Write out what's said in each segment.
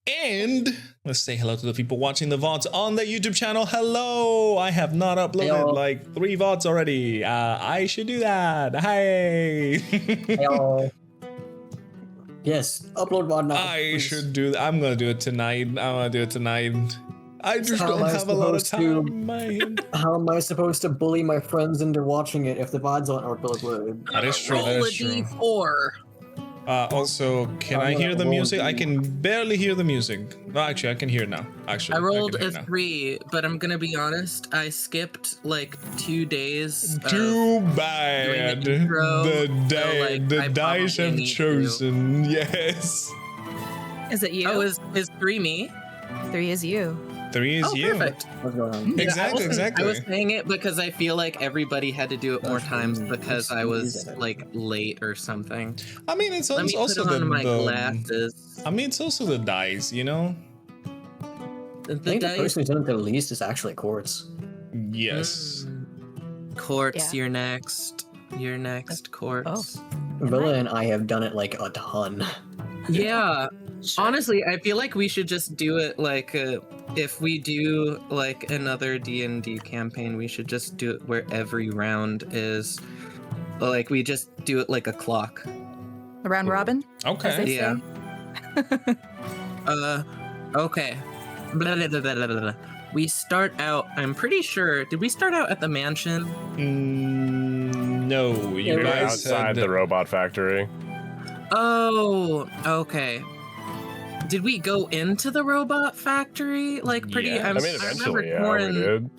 And let's say hello to the people watching the VODs on the YouTube channel. Hello! I have not uploaded like 3 VODs already. I should do that. Hi! Hello. Yes, upload VOD now. I should do that. I'm gonna do it tonight. I just don't have a lot of time. How am I supposed to bully my friends into watching it if the VODs aren't uploaded? That is true. That is true. D4. Also, can I hear the music? I can barely hear the music. No, actually, I can hear now. Actually, I rolled a 3, but I'm gonna be honest. I skipped like 2 days. Too bad. The dice have chosen. Yes. Is it you? Oh, is 3 me? 3 is you. 3 is you. Perfect. What's going on? Exactly. I was saying it because I feel like everybody had to do it more times because I was like late or something. I mean, it's Let me also put on my the glasses. I mean, it's also the dice, you know. The I think the dice. person who's done it the least is actually Quartz. Yes. Quartz, Yeah. you're next. You're next, Quartz. Villa and I have done it like a ton. Yeah. Sure. Honestly, I feel like we should just do it like if we do like another D&D campaign, we should just do it where every round is like we just do it like a clock. A round robin? Okay. As they Yeah. say? Okay. Blah, blah, blah, blah, blah, blah. We start out, I'm pretty sure, did we start out at the mansion? No, you We're guys outside said the robot factory. Oh, okay. Did we go into the robot factory? Like pretty. Yeah. I mean, remember eventually, yeah, we Taurin, did.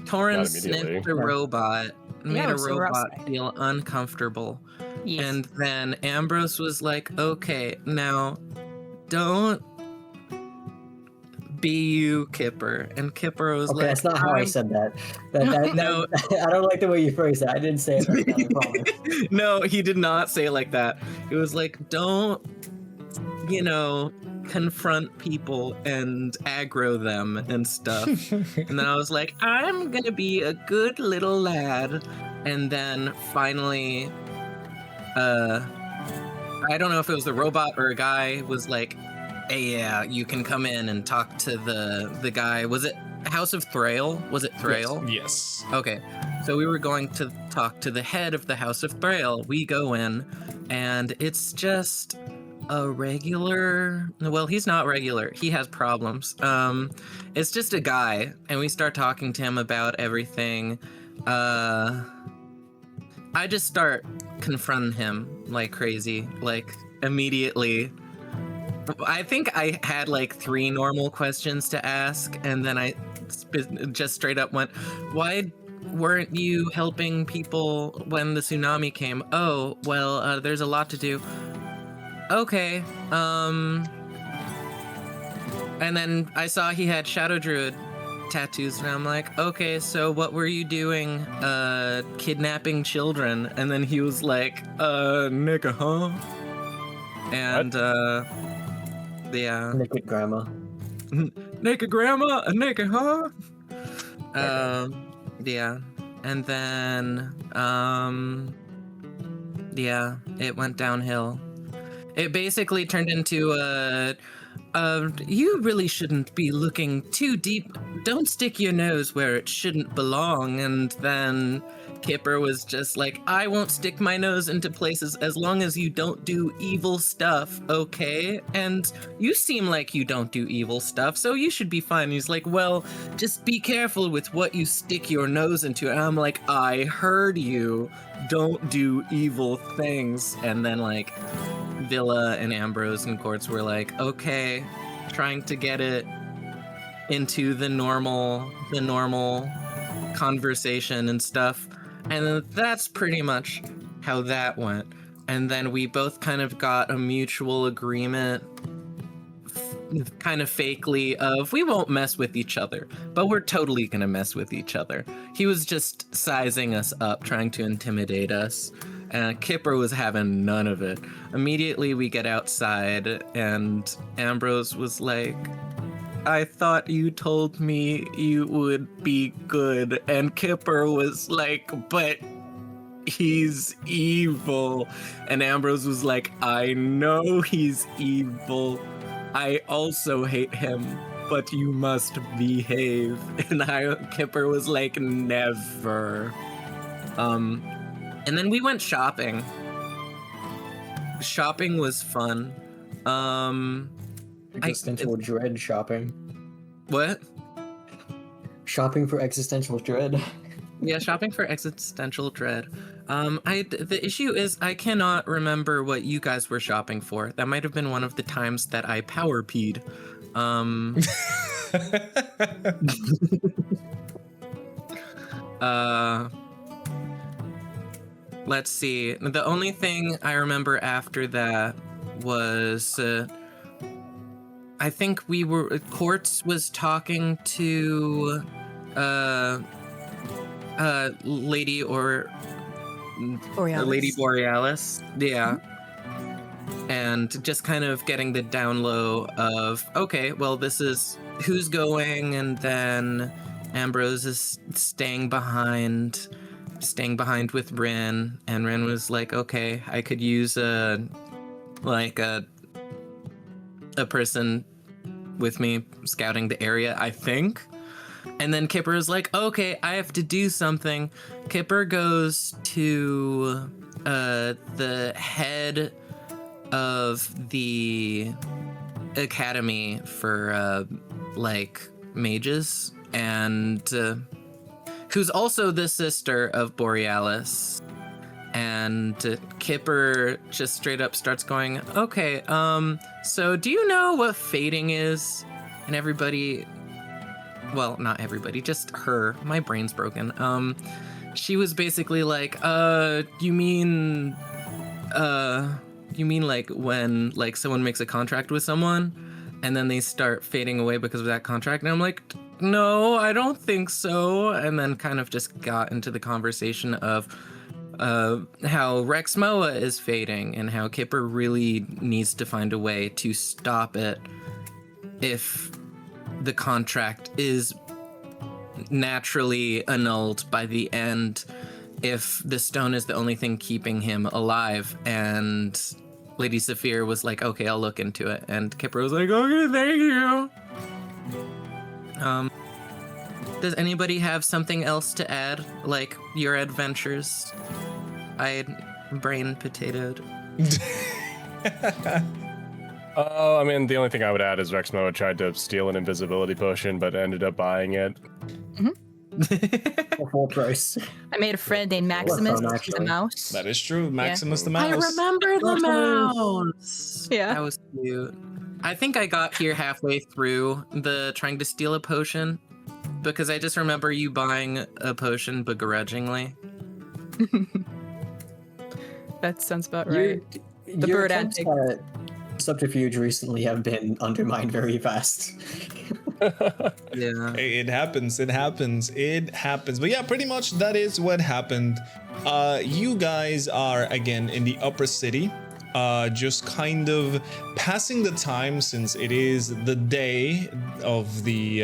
Taurin Not immediately. sniffed the robot, made Yeah, a so we're robot outside. feel uncomfortable, Yes. and then Ambrose was like, "Okay, now, don't be you, Kipper." And Kipper was Okay, like, that's not how I said that. No. I don't like the way you phrased that. I didn't say it like that, I promise. No, he did not say it like that. He was like, don't, confront people and aggro them and stuff. And then I was like, I'm gonna be a good little lad. And then finally, I don't know if it was the robot or a guy was like, hey, yeah, you can come in and talk to the guy. Was it House of Thrail? Was it Thrail? Yes. Okay, so we were going to talk to the head of the House of Thrail. We go in, and it's just a regular. Well, he's not regular. He has problems. It's just a guy, and we start talking to him about everything. I just start confronting him like crazy, like immediately. I think I had like 3 normal questions to ask, and then I just straight up went, why weren't you helping people when the tsunami came? Oh, well, there's a lot to do. Okay, and then I saw he had Shadow Druid tattoos, and I'm like, okay, so what were you doing, kidnapping children? And then he was like, nigga, huh? And, yeah. Naked grandma. Naked grandma, a naked, huh? Yeah. And then, yeah, it went downhill. It basically turned into you really shouldn't be looking too deep. Don't stick your nose where it shouldn't belong. And then Kipper was just like, I won't stick my nose into places as long as you don't do evil stuff, okay? And you seem like you don't do evil stuff, so you should be fine. He's like, well, just be careful with what you stick your nose into. And I'm like, I heard you. Don't do evil things. And then like Villa and Ambrose and Quartz were like, okay, trying to get it into the normal conversation and stuff. And then that's pretty much how that went. And then we both kind of got a mutual agreement, kind of fakely, of we won't mess with each other, but we're totally gonna mess with each other. He was just sizing us up, trying to intimidate us. And Kipper was having none of it. Immediately we get outside, and Ambrose was like, I thought you told me you would be good. And Kipper was like, but he's evil. And Ambrose was like, I know he's evil. I also hate him, but you must behave. And Kipper was like, never. And then we went shopping. Shopping was fun. Existential dread shopping. What? Shopping for existential dread. Yeah, shopping for existential dread. The issue is I cannot remember what you guys were shopping for. That might have been one of the times that I power peed. Let's see. The only thing I remember after that was I think Quartz was talking to Lady Borealis. Lady Borealis. Yeah. And just kind of getting the down low of, okay, well, this is who's going, and then Ambrose is staying behind with Rin, and Rin was like, okay, I could use a person with me scouting the area, I think. And then Kipper is like, okay, I have to do something. Kipper goes to the head of the academy for mages, and who's also the sister of Borealis. And Kipper just straight up starts going, okay, so do you know what fading is? And everybody, well, not everybody, just her, my brain's broken. She was basically like, you mean like when like someone makes a contract with someone and then they start fading away because of that contract? And I'm like, no, I don't think so. And then kind of just got into the conversation of how Rexmoa is fading and how Kipper really needs to find a way to stop it if the contract is naturally annulled by the end, if the stone is the only thing keeping him alive. And Lady Saphir was like, okay, I'll look into it. And Kipper was like, okay, thank you. Does anybody have something else to add? Like your adventures? I brain potatoed. I mean, the only thing I would add is Rexmoa tried to steal an invisibility potion, but ended up buying it. For full price. I made a friend named Maximus. fun, He's a actually. mouse. That is true. Maximus the mouse. I remember the mouse. Yeah. That was cute. I think I got here halfway through the trying to steal a potion, because I just remember you buying a potion begrudgingly. That sounds about right. The Your bird attempts antic. at subterfuge recently have been undermined very fast. Yeah. Hey, it happens. But yeah, pretty much that is what happened. You guys are again in the upper city, just kind of passing the time, since it is the day of the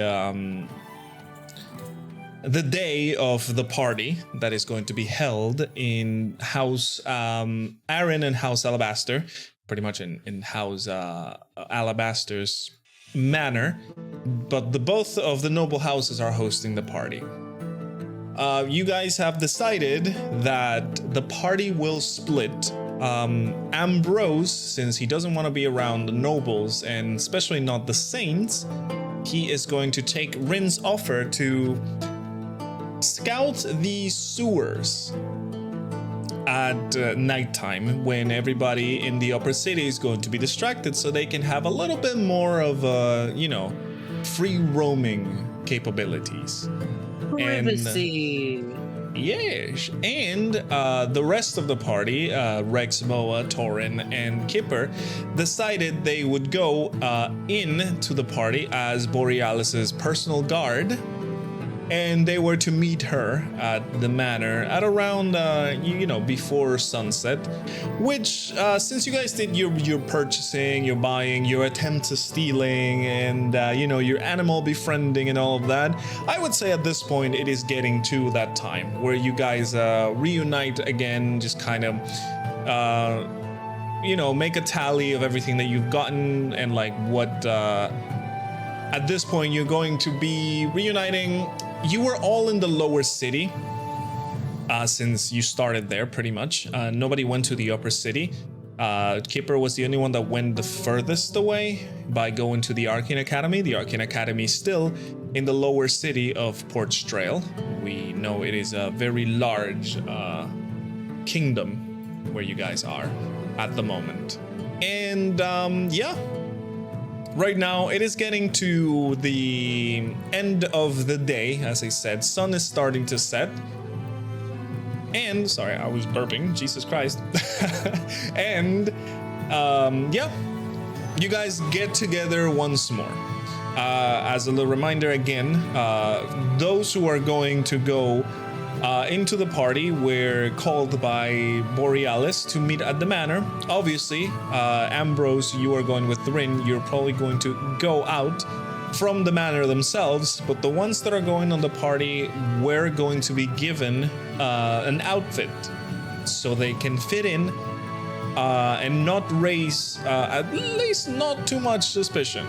party that is going to be held in House Aaron and House Alabaster, pretty much in House Alabaster's manor, but both of the noble houses are hosting the party. You guys have decided that the party will split. Ambrose, since he doesn't want to be around the nobles, and especially not the saints, he is going to take Rin's offer to scout the sewers at nighttime, when everybody in the upper city is going to be distracted, so they can have a little bit more of free roaming capabilities. Privacy. Yes, and the rest of the party, Rexmoa, Taurin, and Kipper, decided they would go in to the party as Borealis's personal guard, and they were to meet her at the manor at around, before sunset. Which, since you guys did your purchasing, your buying, your attempt to stealing, and your animal befriending and all of that, I would say at this point it is getting to that time where you guys reunite again, just kind of make a tally of everything that you've gotten and like what at this point you're going to be reuniting. You were all in the lower city since you started there, pretty much. Nobody went to the upper city. Kipper was the only one that went the furthest away by going to the Arcane Academy. The Arcane Academy is still in the lower city of Port Strail. We know it is a very large kingdom where you guys are at the moment. And right now it is getting to the end of the day. As I said, sun is starting to set. And sorry, I was burping, Jesus Christ. And you guys get together once more. As a little reminder again, those who are going to go into the party were called by Borealis to meet at the manor. Obviously, Ambrose, you are going with Taurin. You're probably going to go out from the manor themselves, but the ones that are going on the party were going to be given an outfit so they can fit in and not raise at least not too much suspicion.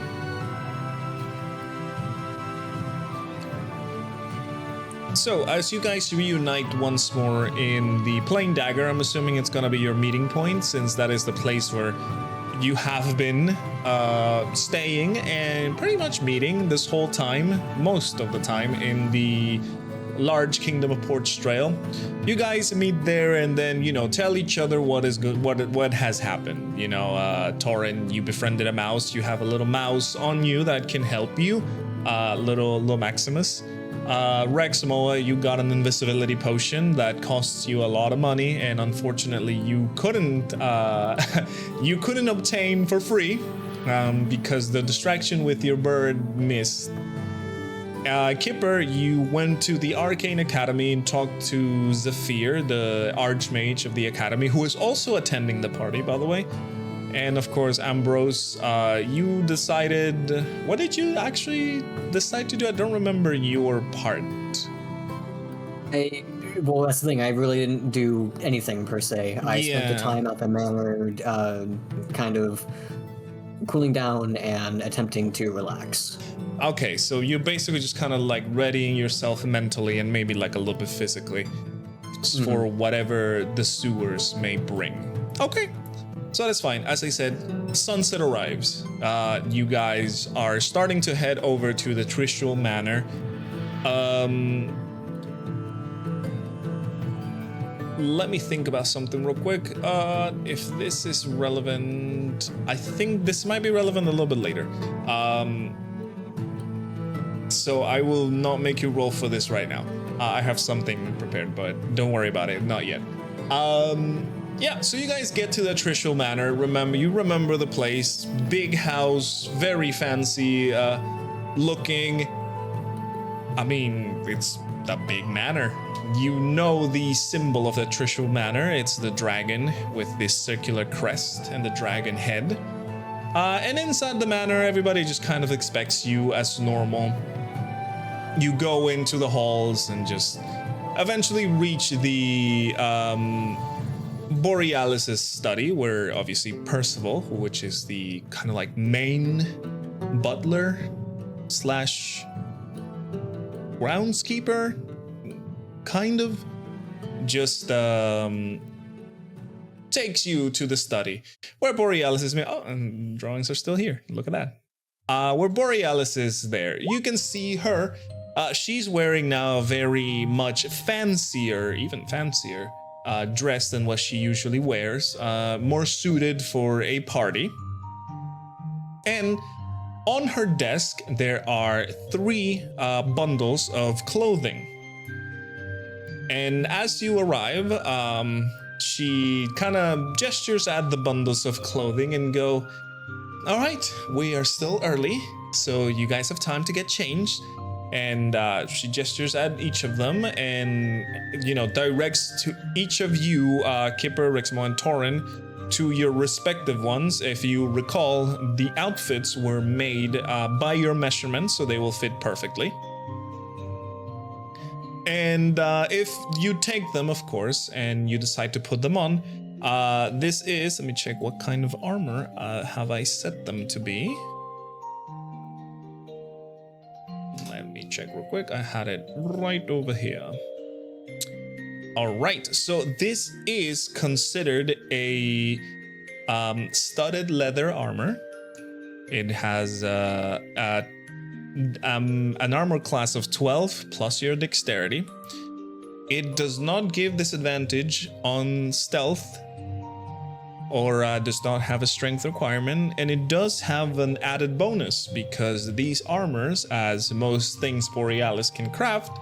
So as you guys reunite once more in the Plain Dagger, I'm assuming it's gonna be your meeting point, since that is the place where you have been staying and pretty much meeting this whole time, most of the time, in the large kingdom of Port Strail. You guys meet there and then, tell each other what is good, what has happened. Taurin, you befriended a mouse. You have a little mouse on you that can help you, little Maximus. Rexmoa, you got an invisibility potion that costs you a lot of money, and unfortunately you couldn't obtain for free because the distraction with your bird missed. Kipper, you went to the Arcane Academy and talked to Zephyr, the Archmage of the Academy, who is also attending the party, by the way. And of course, Ambrose, you decided... What did you actually decide to do? I don't remember your part. Well, that's the thing. I really didn't do anything per se. I spent the time at the manor kind of cooling down and attempting to relax. Okay, so you're basically just kind of like readying yourself mentally and maybe like a little bit physically for whatever the sewers may bring. Okay. So that's fine. As I said, sunset arrives. You guys are starting to head over to the Trishul Manor. Let me think about something real quick. If this is relevant, I think this might be relevant a little bit later. So I will not make you roll for this right now. I have something prepared, but don't worry about it. Not yet. Yeah, so you guys get to the Trishul Manor. You remember the place. Big house, very fancy looking. I mean, it's a big manor. You know the symbol of the Trishul Manor. It's the dragon with this circular crest and the dragon head. And inside the manor, everybody just kind of expects you as normal. You go into the halls and just eventually reach the... Borealis's study, where obviously Percival, which is the kind of like main butler / groundskeeper, kind of, just takes you to the study where Borealis is. Oh, and drawings are still here. Look at that. Where Borealis is there. You can see her. She's wearing now a very much fancier, even fancier, dress than what she usually wears, more suited for a party. And on her desk, there are 3 bundles of clothing. And as you arrive, she kind of gestures at the bundles of clothing and go, all right, we are still early, so you guys have time to get changed. And she gestures at each of them and, directs to each of you, Kipper, Rexmoa, and Taurin, to your respective ones. If you recall, the outfits were made by your measurements, so they will fit perfectly. And if you take them, of course, and you decide to put them on, This is, let me check what kind of armor have I set them to be. Let me check real quick. I had it right over here. All right, so this is considered a studded leather armor. It has an armor class of 12 plus your dexterity. It does not give disadvantage on stealth or does not have a strength requirement, and it does have an added bonus because these armors, as most things Borealis can craft,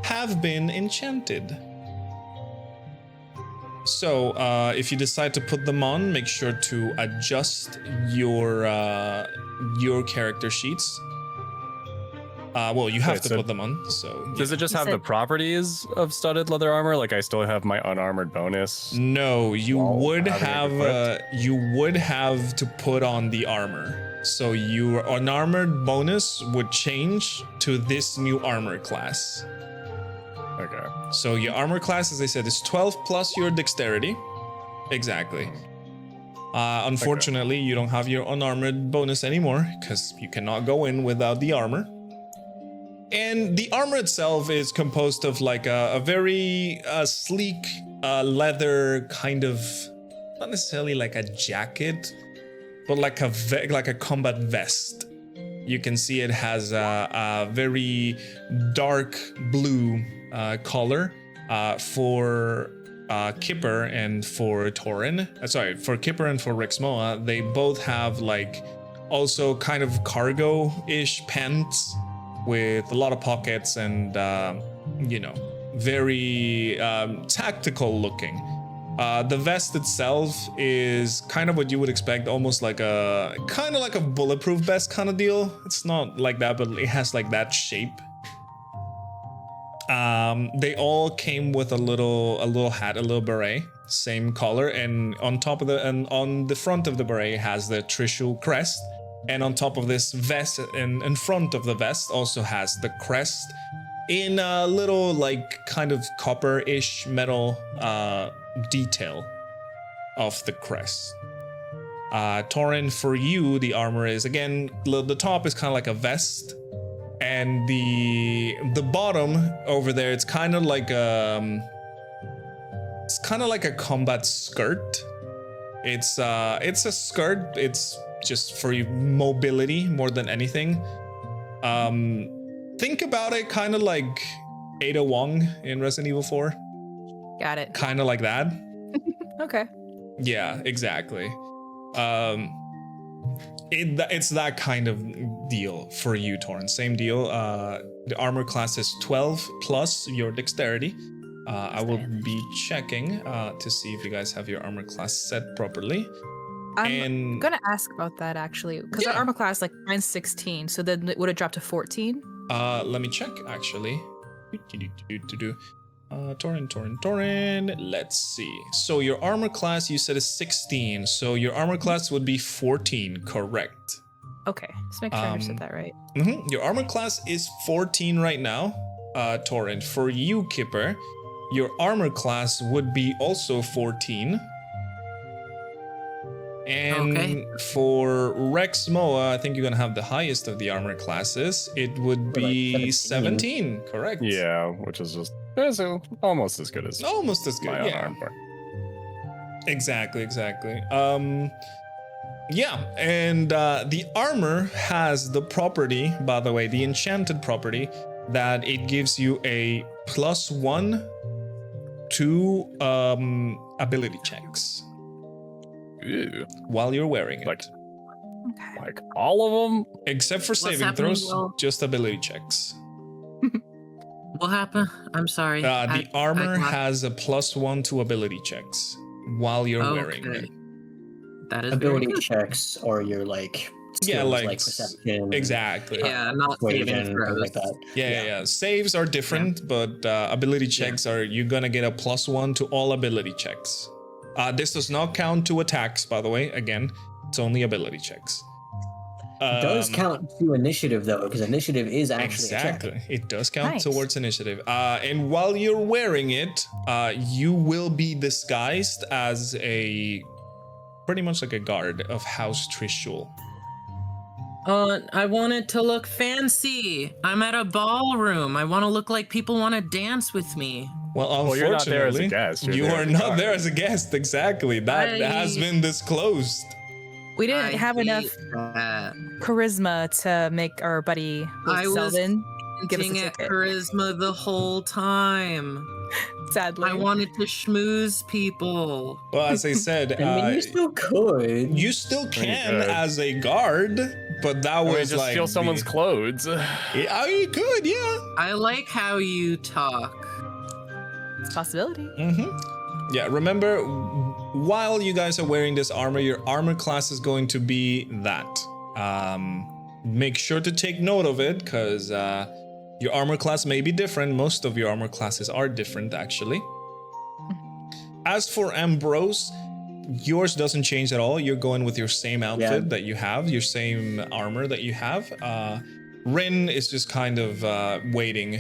have been enchanted. So if you decide to put them on, make sure to adjust your character sheets. Well, you have to put them on. So does it just have the properties of studded leather armor? Like I still have my unarmored bonus. No, you would have equipped? to put on the armor. So your unarmored bonus would change to this new armor class. Okay. So your armor class, as I said, is 12 plus your dexterity. Exactly. Unfortunately, you don't have your unarmored bonus anymore because you cannot go in without the armor. And the armor itself is composed of like a very sleek leather kind of, not necessarily like a jacket, but like a combat vest. You can see it has a very dark blue color for Kipper and for Taurin. For Kipper and for Rexmoa, they both have like also kind of cargo-ish pants with a lot of pockets and very tactical looking. The vest itself is kind of what you would expect, almost like a bulletproof vest kind of deal. It's not like that, but it has like that shape. They all came with a little hat, a little beret, same color, and on the front of the beret has the Trishul crest. And on top of this vest, and in front of the vest, also has the crest in a little, like, kind of copper-ish metal detail of the crest. Taurin, for you, the armor is, again, the top is kind of like a vest, and the bottom over there, it's kind of like a combat skirt. It's a skirt. It's just for mobility more than anything. Think about it kind of like Ada Wong in Resident Evil 4. Got it. Kind of like that. Okay. Yeah, exactly. It's that kind of deal for you, Taurin. Same deal. The armor class is 12 plus your dexterity. I will be checking to see if you guys have your armor class set properly. I'm gonna ask about that actually, because our armor class, like, mine's 16, so then would it drop to 14? Let me check actually. Taurin. Let's see. So your armor class you said is 16, so your armor class would be 14, correct? Okay, let's make sure I understood that right. Your armor class is 14 right now, Taurin. For you, Kipper, your armor class would be also 14. And for Rexmoa, I think you're gonna have the highest of the armor classes. It would be 17, correct? Yeah, which is just almost as good as my unarmed part. Exactly. Yeah, and the armor has the property, by the way, the enchanted property, that it gives you a +1 to ability checks. Ew. While you're wearing it. Like all of them? Except for saving throws, just ability checks. What happened? I'm sorry. The armor has a +1 to ability checks while you're wearing it. That is ability checks, or your skills, like perception. Exactly. Yeah, not saving throws. Like that. Yeah. Saves are different, but ability checks are, you're gonna get a +1 to all ability checks. This does not count to attacks, by the way. Again, it's only ability checks. does count to initiative though, because initiative is actually exactly. a check. It does count Nice. towards initiative. And while you're wearing it, you will be disguised as pretty much like a guard of House Trishul. I want it to look fancy. I'm at a ballroom. I want to look like people want to dance with me. Well, you're not there as a unfortunately, guest. You're you there are as a not guard. there as a guest. Exactly. That has been disclosed. We didn't I have enough hate that. charisma to make our buddy I was Selden give us a hinting at ticket. charisma the whole time. Sadly. I wanted to schmooze people. Well, as I said, I mean, you still could. you still can could. as a guard, but that was just like steal someone's clothes. Yeah, you could, yeah. I like how you talk. It's a possibility. Mm-hmm. Yeah, remember, while you guys are wearing this armor, your armor class is going to be that. Make sure to take note of it, because your armor class may be different. Most of your armor classes are different, actually. As for Ambrose, yours doesn't change at all. You're going with your same outfit that you have, your same armor that you have. Rin is just kind of waiting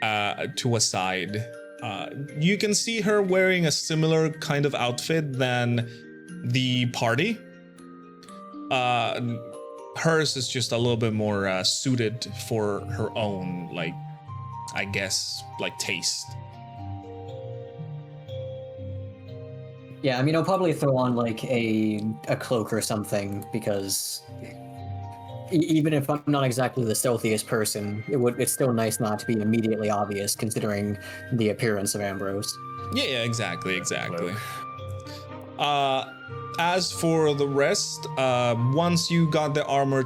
to a side. You can see her wearing a similar kind of outfit than the party. Hers is just a little bit more suited for her own, like, I guess, like taste. Yeah, I mean, I'll probably throw on like a cloak or something, because even if I'm not exactly the stealthiest person, it's still nice not to be immediately obvious considering the appearance of Ambrose. Yeah, exactly. As for the rest, once you got the armor,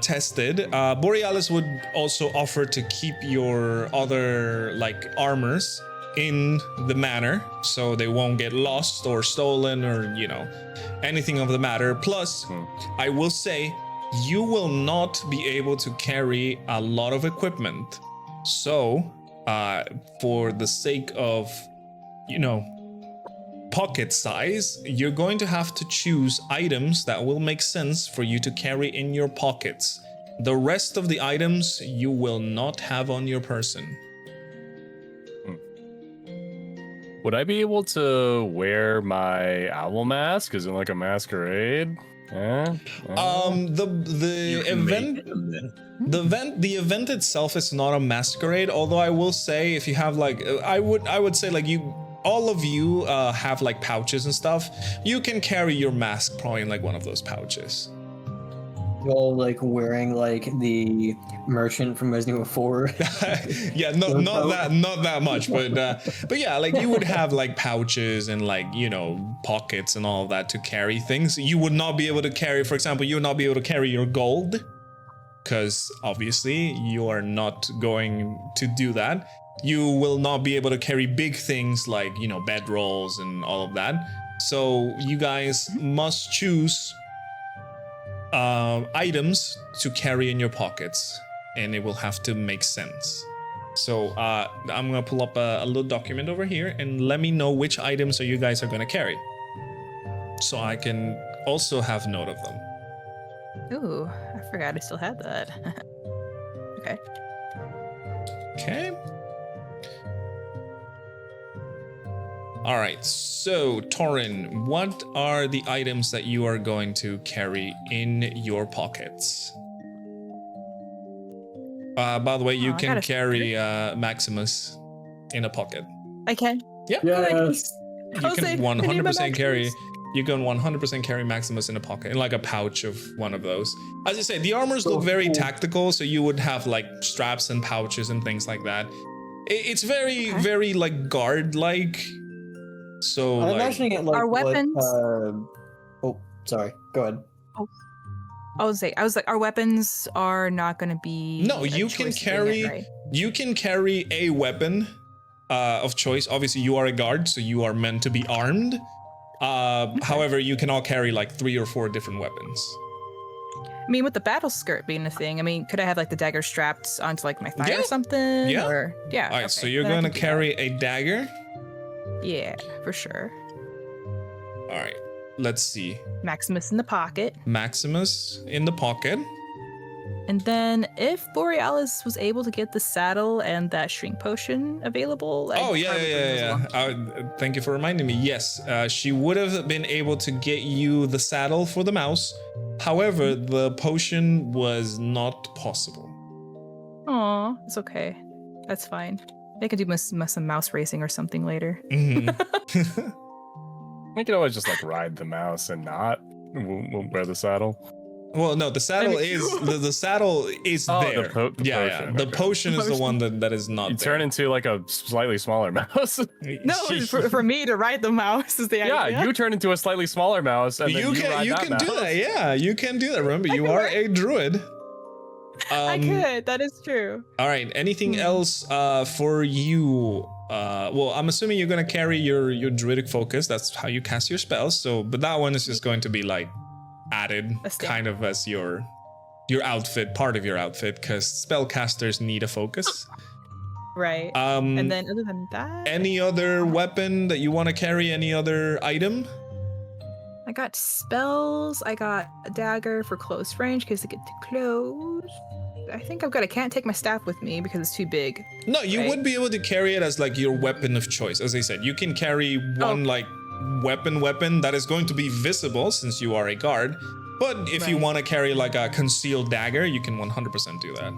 tested, Borealis would also offer to keep your other like armors in the manor, so they won't get lost or stolen or anything of the matter. Plus, I will say you will not be able to carry a lot of equipment. So, for the sake of, pocket size, you're going to have to choose items that will make sense for you to carry in your pockets. The rest of the items you will not have on your person. Would I be able to wear my owl mask? Is it like a masquerade? The event itself is not a masquerade, although I will say, if you have like, I would say like all of you have like pouches and stuff. You can carry your mask probably in like one of those pouches. You're all like wearing like the merchant from Resident Evil 4. Yeah, not that much, but yeah, like you would have like pouches and like pockets and all of that to carry things. You would not be able to carry, for example, you would not be able to carry your gold, because obviously you are not going to do that. You will not be able to carry big things like bedrolls and all of that. So you guys must choose items to carry in your pockets, and it will have to make sense. So I'm gonna pull up a little document over here, and let me know which items you guys are gonna carry, so I can also have note of them. Ooh, I forgot I still had that. Okay. All right, so Taurin, what are the items that you are going to carry in your pockets? By the way, you can carry Maximus in a pocket. I can. Yeah. Yes. You can 100% carry. You can 100% carry Maximus in a pocket, in like a pouch of one of those. As you say, the armors look very tactical, so you would have like straps and pouches and things like that. It's very, very like guard-like. So I'm imagining it like our weapons. Oh, sorry. Go ahead. I was like, our weapons are not going to be. No, you can carry. Right? You can carry a weapon of choice. Obviously, you are a guard, so you are meant to be armed. However, you can all carry like 3 or 4 different weapons. I mean, with the battle skirt being a thing, I mean, could I have like the dagger strapped onto like my thigh or something? Yeah. Or, yeah. All right, okay, so you're then I going to can do carry a dagger. that. Yeah, for sure. All right. let's see. Maximus in the pocket. Maximus in the pocket. And then if Borealis was able to get the saddle and that shrink potion available. Oh, yeah. Thank you for reminding me. Yes, she would have been able to get you the saddle for the mouse. However, the potion was not possible. Aw, it's okay. That's fine. They can do some mouse racing or something later. Mm-hmm. We could always just like ride the mouse and not wear the saddle. Well, no, the saddle the saddle is there. The potion. The potion is the one that is not. You there. turn into like a slightly smaller mouse. No, for me to ride the mouse is the idea. Yeah, you turn into a slightly smaller mouse, and you can do that. Yeah, you can do that. Remember, you are a druid. I could. That is true. All right. Anything else for you? Well, I'm assuming you're gonna carry your druidic focus. That's how you cast your spells. So, but that one is just going to be like added kind of as your outfit, part of your outfit, because spellcasters need a focus. Right. And then other than that, any other weapon that you want to carry? Any other item? I got spells. I got a dagger for close range because I get too close. I think I can't take my staff with me because it's too big. No, you would be able to carry it as like your weapon of choice. As I said, you can carry one like weapon that is going to be visible since you are a guard. But if you want to carry like a concealed dagger, you can 100% do that.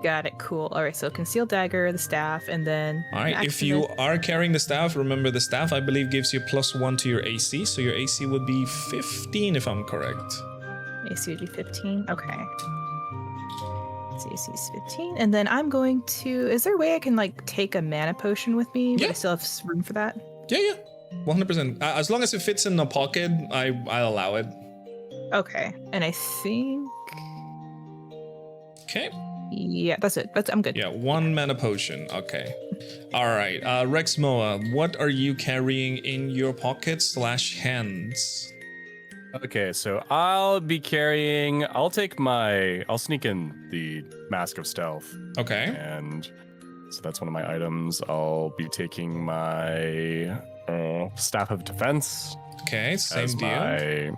Got it. Cool. All right. So concealed dagger, the staff, and then. All right. If you are carrying the staff, remember the staff, I believe, gives you +1 to your AC. So your AC would be 15, if I'm correct. AC would be 15. Okay. AC is 15, and then I'm going to. Is there a way I can like take a mana potion with me? But I still have room for that. Yeah. 100%. As long as it fits in the pocket, I'll allow it. Okay. And I think. Okay. Yeah, that's it. I'm good. Yeah, 1 mana potion. Okay. All right. Rexmoa, what are you carrying in your pockets / hands? Okay, so I'll sneak in the Mask of Stealth. Okay. And so that's one of my items. I'll be taking my Staff of Defense. Okay, same as deal. My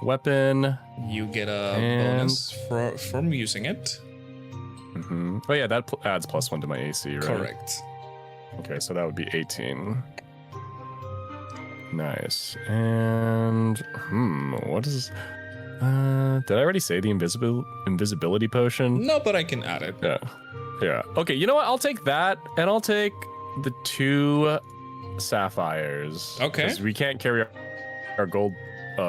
weapon. You get a bonus from using it. Mm-hmm. Oh yeah, that adds +1 to my AC, right? Correct. Okay, so that would be 18. Nice. And what is? Did I already say the invisibility potion? No, but I can add it. Yeah. Okay, you know what? I'll take that, and I'll take the 2 sapphires. Okay. Because we can't carry our gold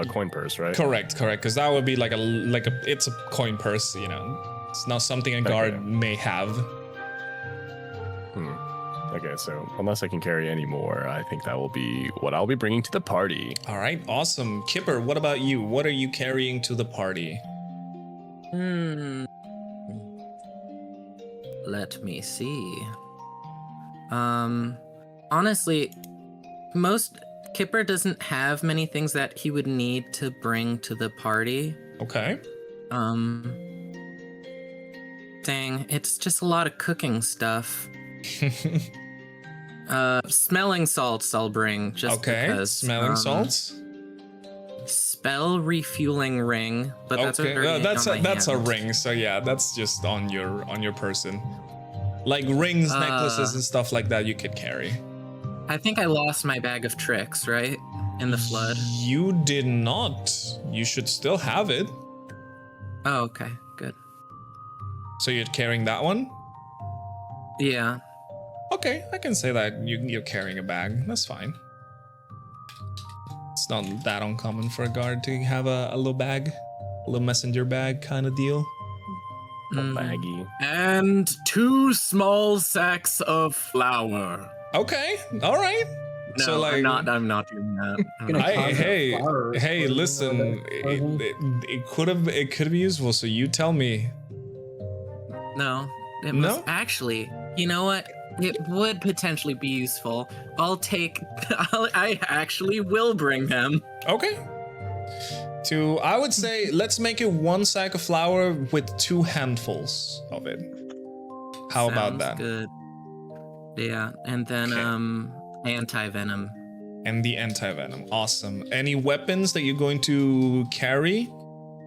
coin purse, right? Correct. Because that would be like it's a coin purse. You know, it's not something a guard may have. Okay, so unless I can carry any more, I think that will be what I'll be bringing to the party. All right, awesome. Kipper, what about you? What are you carrying to the party? Let me see. Honestly, Kipper doesn't have many things that he would need to bring to the party. Okay. Dang, it's just a lot of cooking stuff. Smelling salts I'll bring just because. Smelling salts. Spell refueling ring, but that's a ring. So yeah, that's just on your person. Like rings, necklaces, and stuff like that you could carry. I think I lost my bag of tricks, right? In the flood. You did not. You should still have it. Oh, okay, good. So you're carrying that one? Yeah. Okay, I can say that you're carrying a bag. That's fine. It's not that uncommon for a guard to have a little bag, a little messenger bag kind of deal. Baggy. And 2 small sacks of flour. Okay, all right. No, so like, I'm not doing that. Hey, listen, it could be useful. So you tell me. No, it must actually. You know what? It would potentially be useful. I actually will bring them. Okay. I would say, let's make it 1 sack of flour with 2 handfuls of it. How about that? Good. Yeah, and then anti-venom. and the anti-venom. Awesome. Any weapons that you're going to carry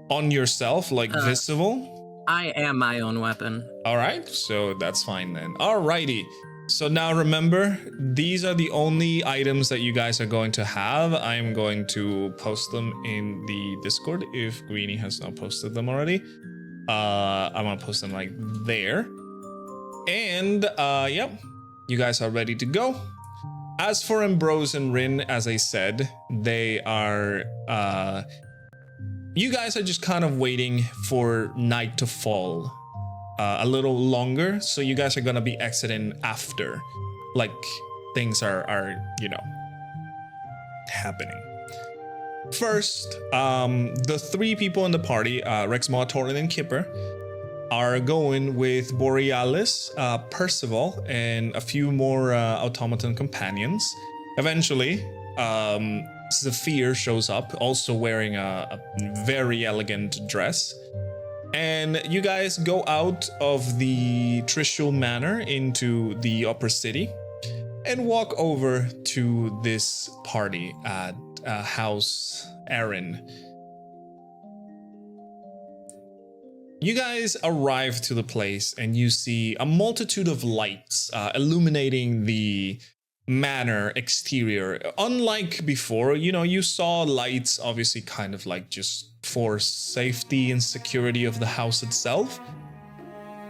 on yourself, like visible? I am my own weapon. All right, so that's fine then. Alrighty. So now remember, these are the only items that you guys are going to have. I'm going to post them in the Discord if Greenie has not posted them already. I'm gonna post them like there. And yep, you guys are ready to go. As for Ambrose and Rin, as I said, they are you guys are just kind of waiting for night to fall a little longer, so you guys are gonna be exiting after, like, things are you know, happening. First, the three people in the party, Rexmoa, Taurin, and Kipper, are going with Borealis, Percival, and a few more automaton companions. Eventually, Zephyr shows up, also wearing a very elegant dress. And you guys go out of the Trishul Manor into the upper city and walk over to this party at House Aaron. You guys arrive to the place and you see a multitude of lights illuminating the manor exterior. Unlike before, you know, you saw lights obviously kind of like just for safety and security of the house itself.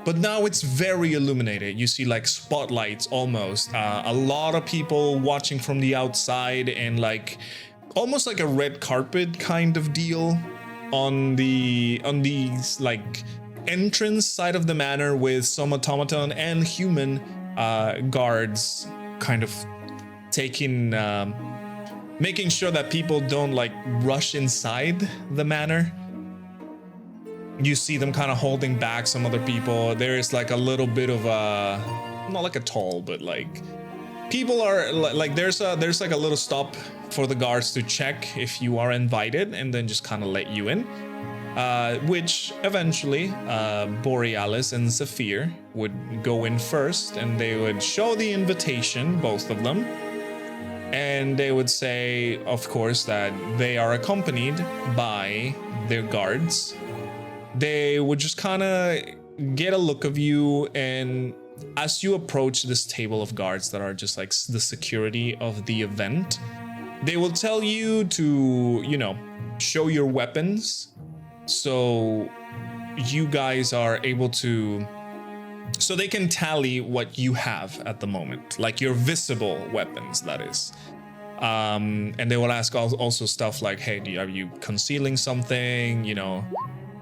But now it's very illuminated. You see like spotlights almost. A lot of people watching from the outside and like almost like a red carpet kind of deal on the like entrance side of the manor with some automaton and human guards kind of taking making sure that people don't like rush inside the manor. You see them kind of holding back some other people. There is like a little bit of a, not like a toll, but like people are like there's like a little stop for the guards to check if you are invited and then just kind of let you in. Which eventually Borealis and Zephyr would go in first, and they would show the invitation, both of them, and they would say, of course, that they are accompanied by their guards. They would just kind of get a look of you, and as you approach this table of guards that are just like the security of the event, they will tell you to, you know, show your weapons. So you guys are able to, so they can tally what you have at the moment, like your visible weapons, that is. And they will ask also stuff like, hey, are you concealing something, you know,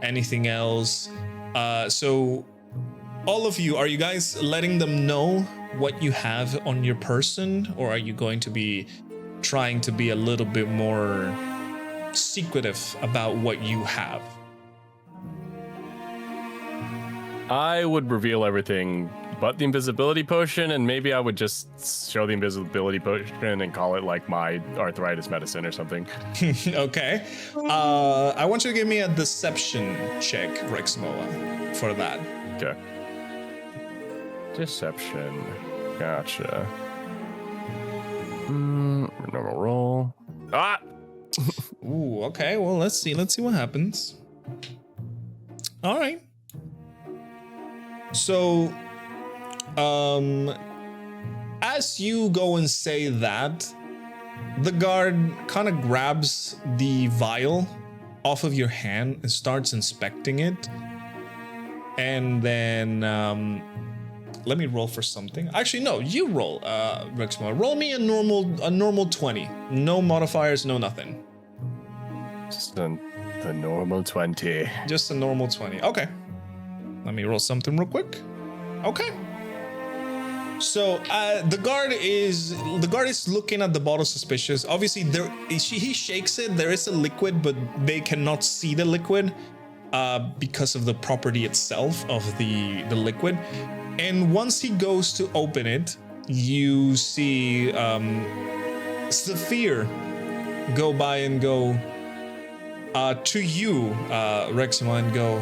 anything else? So all of you, are you guys letting them know what you have on your person, or are you going to be trying to be a little bit more secretive about what you have? I would reveal everything but the invisibility potion, and maybe I would just show the invisibility potion and call it like my arthritis medicine or something. Okay. I want you to give me a deception check, Rexmoa, for that. Okay. Deception. Gotcha. Normal roll. Ah! Ooh, okay. Well, let's see what happens. All right. So, as you go and say that, the guard kind of grabs the vial off of your hand and starts inspecting it. And then, let me roll for something. Actually, no, you roll, Rexmoa. Roll me a normal 20. No modifiers, no nothing. Just the normal 20. Just a normal 20. Okay. Let me roll something real quick. Okay. So the guard is looking at the bottle suspicious. Obviously, he shakes it. There is a liquid, but they cannot see the liquid because of the property itself of the liquid. And once he goes to open it, you see Zephyr go by and go to you, Rexmoa, and go,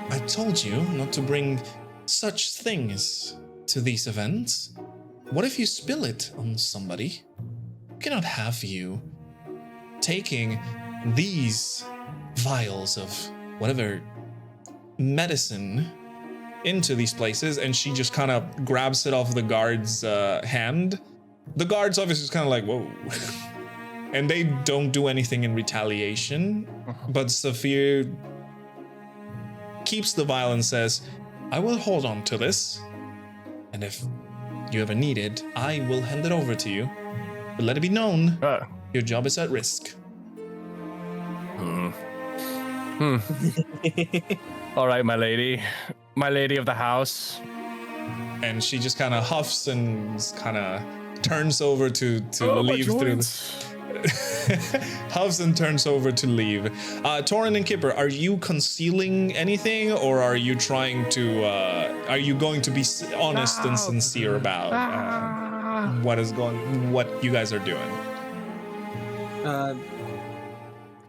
I told you not to bring such things to these events. What if you spill it on somebody? cannot have you taking these vials of whatever medicine into these places. And she just kind of grabs it off the guard's hand. The guards obviously is kind of like, whoa. And they don't do anything in retaliation. But Saphir keeps the vial and says, I will hold on to this. And if you ever need it, I will hand it over to you. But let it be known, your job is at risk. All right, my lady of the house. And she just kind of huffs and kind of turns over to leave through. Huffs and turns over to leave. Taurin and Kipper, are you concealing anything, or are you trying to? Are you going to be honest and sincere about what you guys are doing?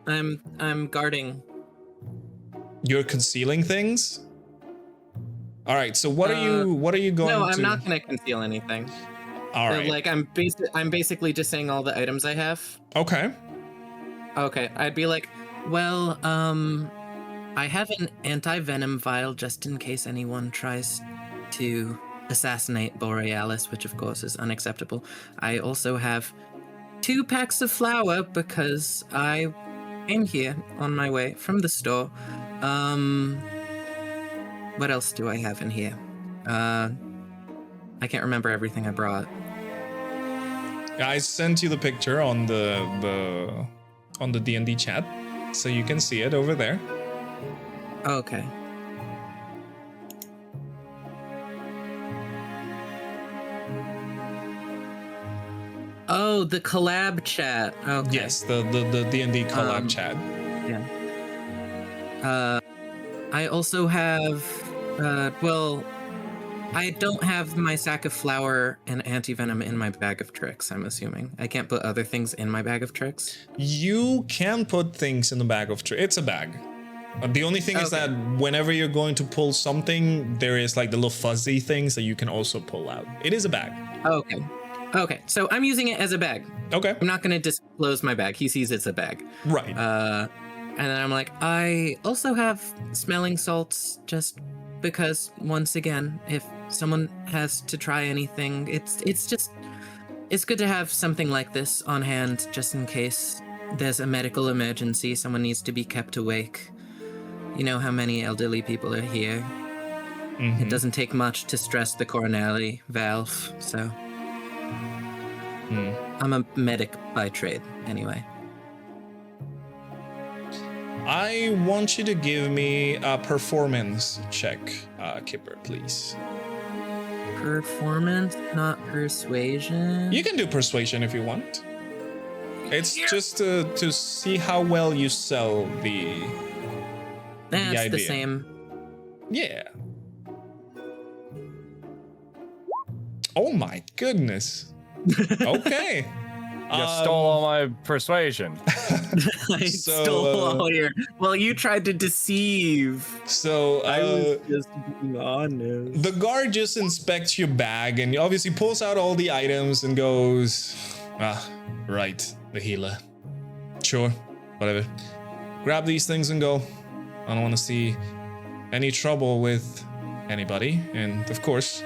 I'm guarding. You're concealing things. All right. So what are you going to? No, I'm not going to conceal anything. All right. Like I'm basically just saying all the items I have. Okay. Okay. I'd be like, well, I have an anti-venom vial just in case anyone tries to assassinate Borealis, which of course is unacceptable. I also have 2 packs of flour because I came here on my way from the store. What else do I have in here? I can't remember everything I brought. I sent you the picture on the D&D chat, so you can see it over there. Okay. Oh, the collab chat. Okay. Yes, the D&D collab chat. Yeah. I also have, I don't have my sack of flour and anti-venom in my bag of tricks, I'm assuming. I can't put other things in my bag of tricks? You can put things in the bag of tricks. It's a bag. The only thing is that whenever you're going to pull something, there is like the little fuzzy things that you can also pull out. It is a bag. Okay. Okay, so I'm using it as a bag. Okay. I'm not going to disclose my bag. He sees it's a bag. Right. And then I'm like, I also have smelling salts just because, once again, if someone has to try anything, it's good to have something like this on hand just in case there's a medical emergency, someone needs to be kept awake. You know how many elderly people are here. Mm-hmm. It doesn't take much to stress the coronary valve, so... I'm a medic by trade, anyway. I want you to give me a performance check, Kipper, please. Performance, not persuasion? You can do persuasion if you want. It's just to see how well you sell the That's the idea. same. Yeah. Oh my goodness. Okay. You stole all my persuasion. I stole all your... Well, you tried to deceive. So, I was just being honest. The guard just inspects your bag and obviously pulls out all the items and goes, right, the healer. Sure, whatever. Grab these things and go. I don't want to see any trouble with anybody. And of course,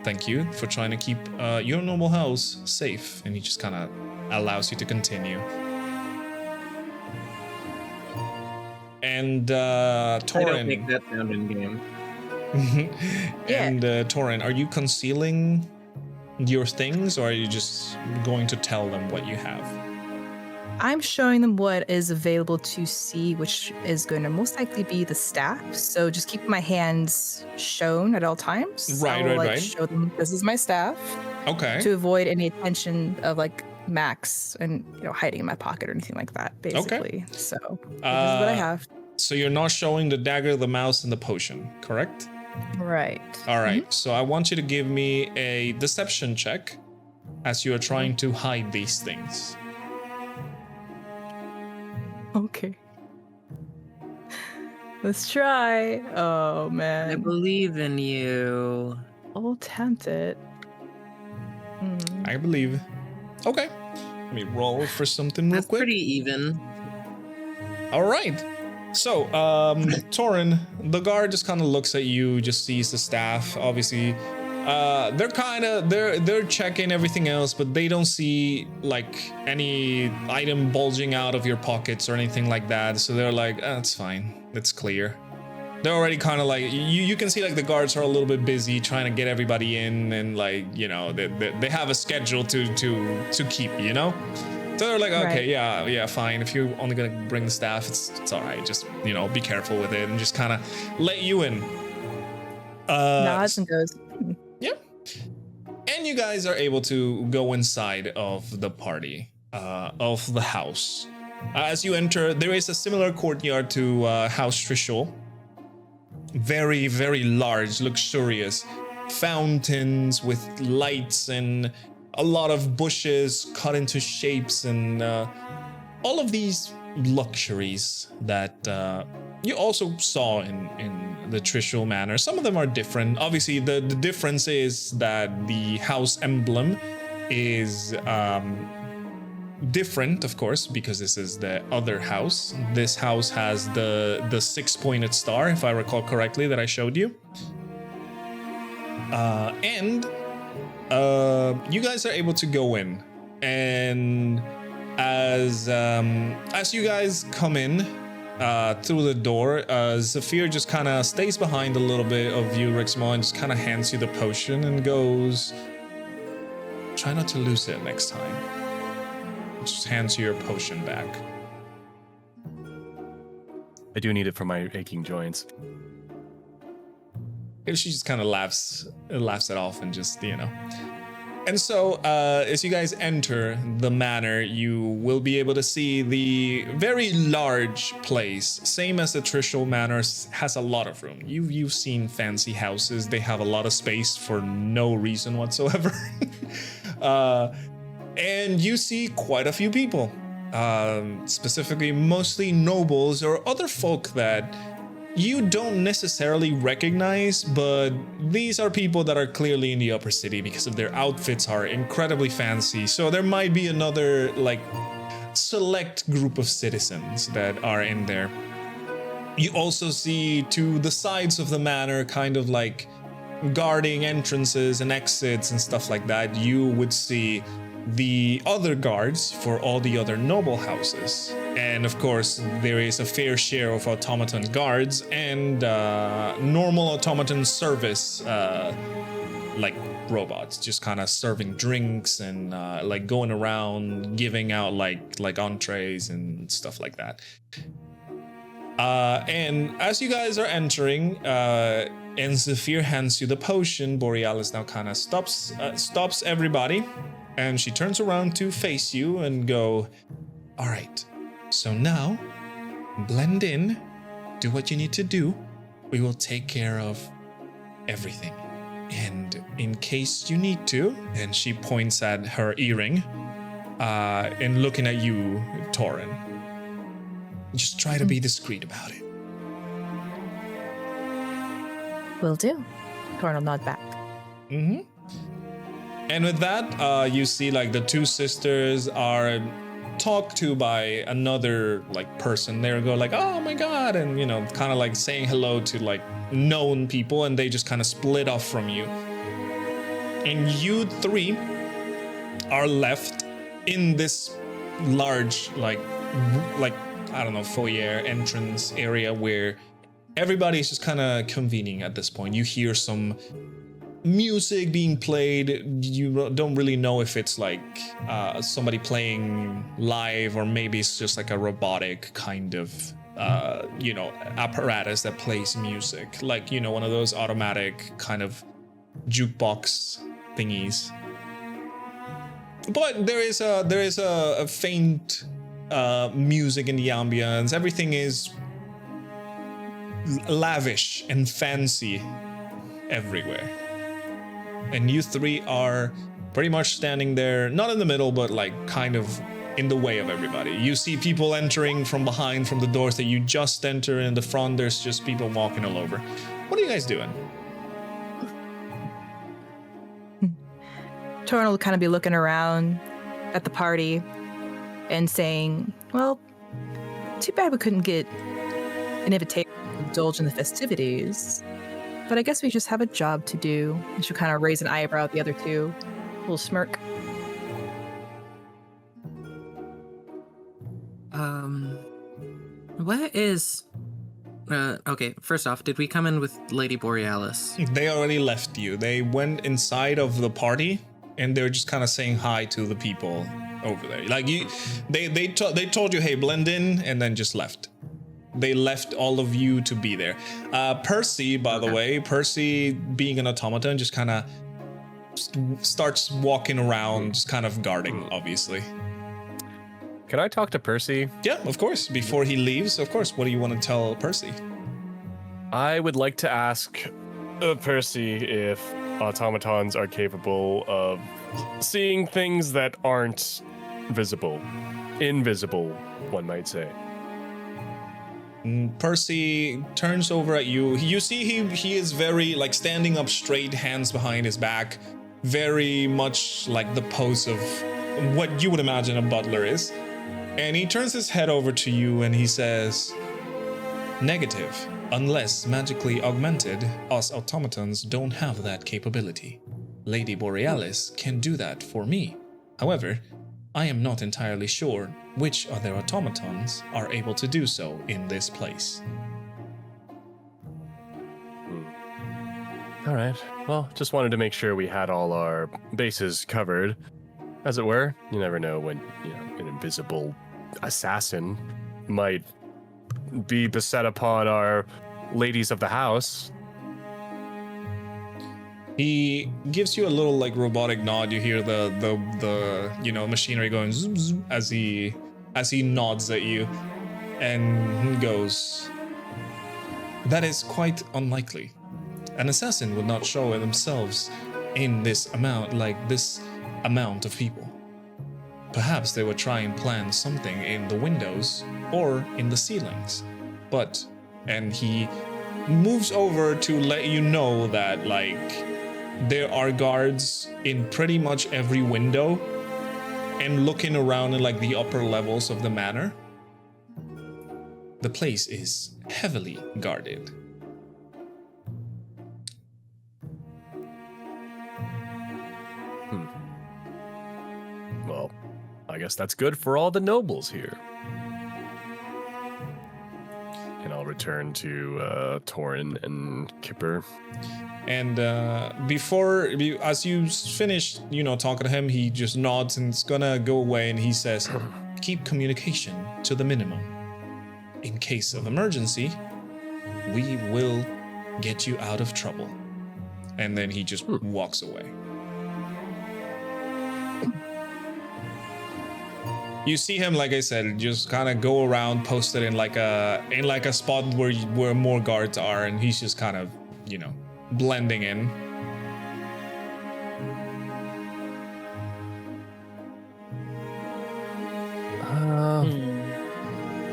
thank you for trying to keep your noble house safe. And he just kind of allows you to continue. And Taurin. I don't make that sound in game. And Taurin, are you concealing your things, or are you just going to tell them what you have? I'm showing them what is available to see, which is going to most likely be the staff. So just keep my hands shown at all times. Right. Show them this is my staff. Okay. To avoid any attention of like Max and hiding in my pocket or anything like that. Basically. Okay. So this is what I have. So you're not showing the dagger, the mouse, and the potion, correct? Right. All right. Mm-hmm. So I want you to give me a deception check as you are trying to hide these things. Okay. Let's try. Oh, man. I believe in you. I'll attempt it. I believe. Okay. me roll for something real That's quick. pretty even. All right. So, Taurin, the guard just kind of looks at you, just sees the staff. Obviously, they're checking everything else, but they don't see like any item bulging out of your pockets or anything like that. So they're like, it's fine, it's clear. They're already kind of like, you can see like the guards are a little bit busy trying to get everybody in, and like, you know, they have a schedule to keep, you know. So they're like, okay, Right. yeah, fine. If you're only gonna bring the staff, it's all right. Just, you know, be careful with it and just kind of let you in. Nods and goes. Yep. And you guys are able to go inside of the party, of the house. As you enter, there is a similar courtyard to House Trishul. Very, very large, luxurious fountains with lights and a lot of bushes cut into shapes, and all of these luxuries that you also saw in the Trishul Manor. Some of them are different. Obviously, the difference is that the house emblem is different, of course, because this is the other house. This house has the 6-pointed star, if I recall correctly, that I showed you. And you guys are able to go in, and as you guys come in through the door, Zephyr just kind of stays behind a little bit of you, Rexmoa, and just kind of hands you the potion and goes, "Try not to lose it next time." Just hands you your potion back. I do need it for my aching joints. And she just kind of laughs it off and just, you know. And so, as you guys enter the manor, you will be able to see the very large place. Same as the Trishul Manor, has a lot of room. You've seen fancy houses. They have a lot of space for no reason whatsoever. And you see quite a few people, specifically mostly nobles or other folk that you don't necessarily recognize, but these are people that are clearly in the upper city because of their outfits are incredibly fancy. So there might be another like select group of citizens that are in there. You also see to the sides of the manor, kind of like guarding entrances and exits and stuff like that, you would see the other guards for all the other noble houses. And of course, there is a fair share of automaton guards and normal automaton service, like robots, just kind of serving drinks and like going around giving out like entrees and stuff like that. And as you guys are entering, and Zephyr hands you the potion, Borealis now kind of stops everybody. And she turns around to face you and go, "All right, so now blend in, do what you need to do. We will take care of everything. And in case you need to," and she points at her earring, and looking at you, Taurin, just try to be discreet about it. Will do. Torn will nod back. Mm-hmm. And with that, you see like the two sisters are talked to by another like person. They go like, "Oh my god," and you know, kind of like saying hello to like known people, and they just kind of split off from you. And you three are left in this large like I don't know, foyer entrance area where everybody's just kind of convening at this point. You hear some music being played. You don't really know if it's like somebody playing live, or maybe it's just like a robotic kind of you know, apparatus that plays music, like, you know, one of those automatic kind of jukebox thingies. But there is a faint music in the ambience. Everything is lavish and fancy everywhere. And you three are pretty much standing there, not in the middle, but like kind of in the way of everybody. You see people entering from behind, from the doors that you just enter. In the front, there's just people walking all over. What are you guys doing? Torn will kind of be looking around at the party, and saying, well, too bad we couldn't get an invitation to indulge in the festivities. But I guess we just have a job to do. And she'll kind of raise an eyebrow at the other two. A little smirk. What is... okay, first off, did we come in with Lady Borealis? They already left you. They went inside of the party, and they're just kind of saying hi to the people over there. Like they told you, hey, blend in, and then just left. They left all of you to be there. Percy, by the way, Percy being an automaton, just kind of starts walking around, just kind of guarding, obviously. Can I talk to Percy? Yeah, of course. Before he leaves, of course. What do you want to tell Percy? I would like to ask Percy if automatons are capable of seeing things that aren't visible. Invisible, one might say. Percy turns over at you. You see he is very, like, standing up straight, hands behind his back. Very much like the pose of what you would imagine a butler is. And he turns his head over to you and he says, negative. Unless magically augmented, us automatons don't have that capability. Lady Borealis can do that for me. However, I am not entirely sure which other automatons are able to do so in this place. All right. Well, just wanted to make sure we had all our bases covered, as it were. You never know when, an invisible assassin might be beset upon our ladies of the house. He gives you a little, like, robotic nod. You hear the machinery going zoom, zoom as he nods at you, and he goes, that is quite unlikely. An assassin would not show themselves in this amount of people. Perhaps they would try and plan something in the windows or in the ceilings. And he moves over to let you know that, like, there are guards in pretty much every window and looking around in, like, the upper levels of the manor. The place is heavily guarded. Well, I guess that's good for all the nobles here. And I'll return to Taurin and Kipper. And as you finish, talking to him, he just nods and is gonna go away, and he says, keep communication to the minimum. In case of emergency, we will get you out of trouble. And then he just walks away. You see him, like I said, just kind of go around, posted in like a spot where more guards are, and he's just kind of, blending in.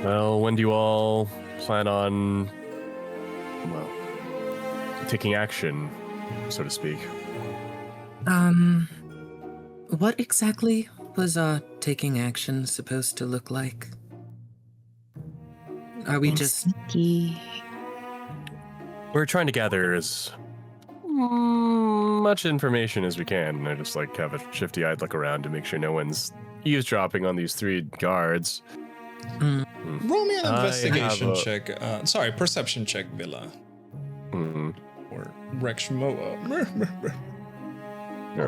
Well, when do you all plan on, taking action, so to speak? What exactly was taking action supposed to look like? Are we just... Sneaky. We're trying to gather as much information as we can. I just have a shifty-eyed look around to make sure no one's eavesdropping on these three guards. Roll me an investigation check. Perception check, Villa. Or Rexmoa.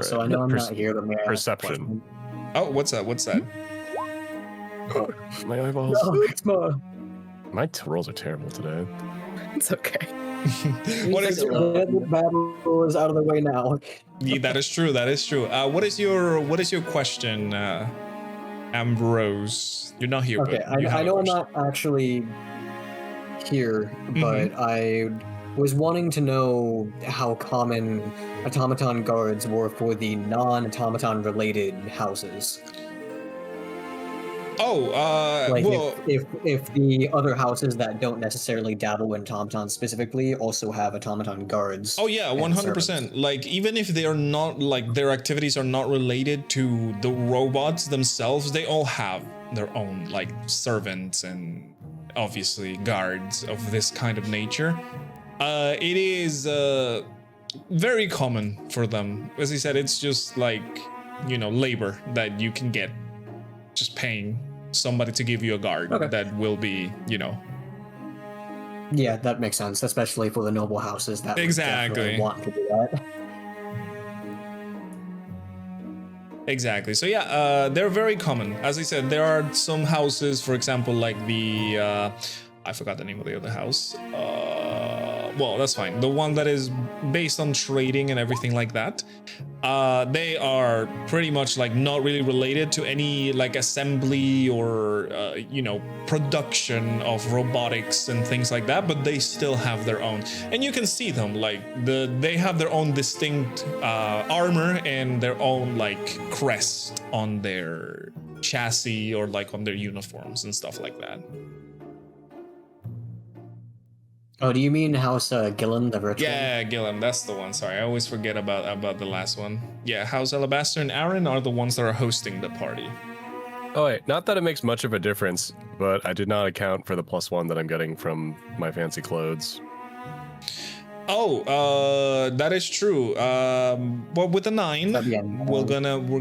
So I know I'm not here, but may I ask a Perception. Oh, what's that? My eyeballs. Rexmoa. My rolls are terrible today. It's okay. What is the battle is out of the way now? Yeah, that is true. What is your question, Ambrose? You're not here. Okay, but I know I'm not actually here, but I was wanting to know how common automaton guards were for the non-automaton related houses. Like well, if the other houses that don't necessarily dabble in automaton specifically also have automaton guards. oh yeah, and 100%. servants. Like even if they are not like their activities are not related to the robots themselves, they all have their own like servants and obviously guards of this kind of nature. It is very common for them. As I said, it's just like, you know, labor that you can get just paying somebody to give you a guard that will be, you know. Yeah, that makes sense, especially for the noble houses that would Exactly. definitely want to do that. Exactly. So yeah, they're very common. As I said, there are some houses, for example, like the I forgot the name of the other house. Well, that's fine. The one that is based on trading and everything like that. They are pretty much like not really related to any like assembly or you know, production of robotics and things like that, but they still have their own. And you can see them like they have their own distinct armor and their own like crest on their chassis or like on their uniforms and stuff like that. Oh, do you mean House Gillen, the virtual? Yeah, Gillen, that's the one. Sorry, I always forget about the last one. Yeah, House Alabaster and Aaron are the ones that are hosting the party. Oh wait, not that it makes much of a difference, but I did not account for the +1 that I'm getting from my fancy clothes. Oh, that is true. Well, with the 9, we're Again,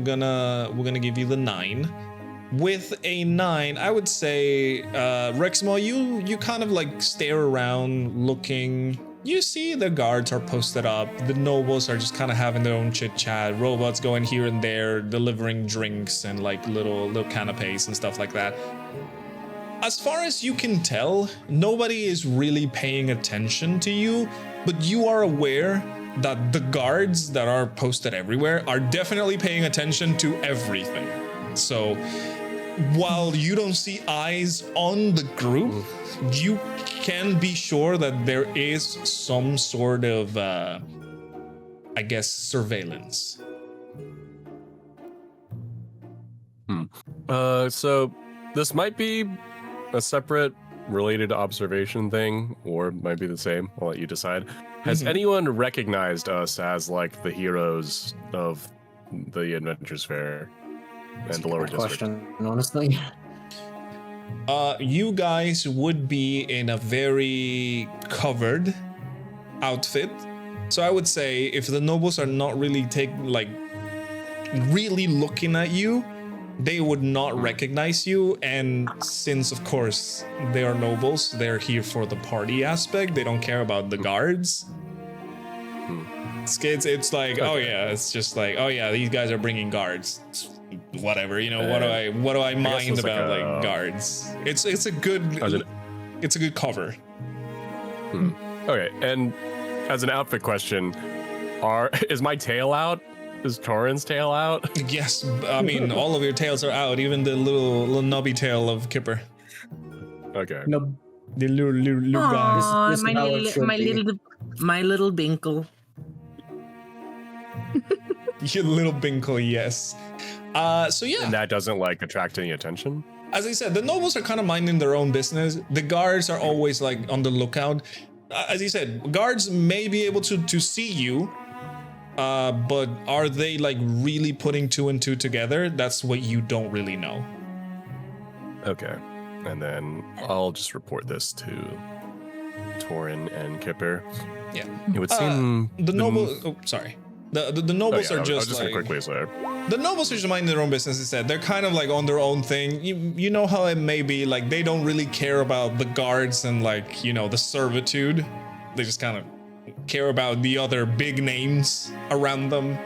gonna give you the 9. With a 9, I would say, Rexmoa, you kind of like stare around looking. You see the guards are posted up. The nobles are just kind of having their own chit chat. Robots going here and there, delivering drinks and like little canapes and stuff like that. As far as you can tell, nobody is really paying attention to you, but you are aware that the guards that are posted everywhere are definitely paying attention to everything. So while you don't see eyes on the group, you can be sure that there is some sort of, I guess, surveillance. So this might be a separate related observation thing, or it might be the same. I'll let you decide. Has anyone recognized us as like the heroes of the Adventures Fair and the lower district? question, honestly. You guys would be in a very covered outfit. So I would say if the nobles are not really really looking at you, they would not recognize you. And since of course they are nobles, they're here for the party aspect. They don't care about the guards. It's like, oh yeah, it's just like, oh yeah, these guys are bringing guards. Whatever, you know, what do I mind about like guards? It's a good cover. Okay, and as an outfit question, is my tail out? Is Taurin's tail out? Yes, I mean all of your tails are out, even the little knobby tail of Kipper. Okay. No, The little guy. Aw, This is how it should be. my little Binkle. Your little Binkle, yes. So yeah. And that doesn't like attract any attention? As I said, the nobles are kind of minding their own business. The guards are always like on the lookout. As you said, guards may be able to see you, but are they like really putting 2 and 2 together? That's what you don't really know. Okay. And then I'll just report this to Taurin and Kipper. Yeah. It would seem The nobles. Oh, sorry. The nobles are I was just just like. gonna quickly say. The nobles are just minding their own business instead. They're kind of like on their own thing. You know how it may be, like they don't really care about the guards and like, you know, the servitude. They just kind of care about the other big names around them.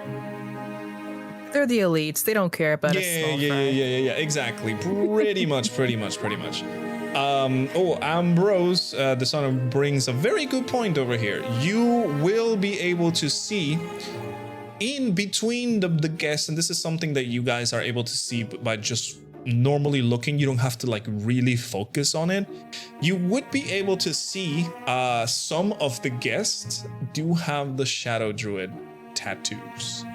They're the elites. They don't care about a small fry. Yeah, exactly. Pretty much. Ambrose, the son of brings a very good point over here. You will be able to see in between the guests, and this is something that you guys are able to see by just normally looking. You don't have to like really focus on it. You would be able to see some of the guests do have the Shadow Druid tattoos.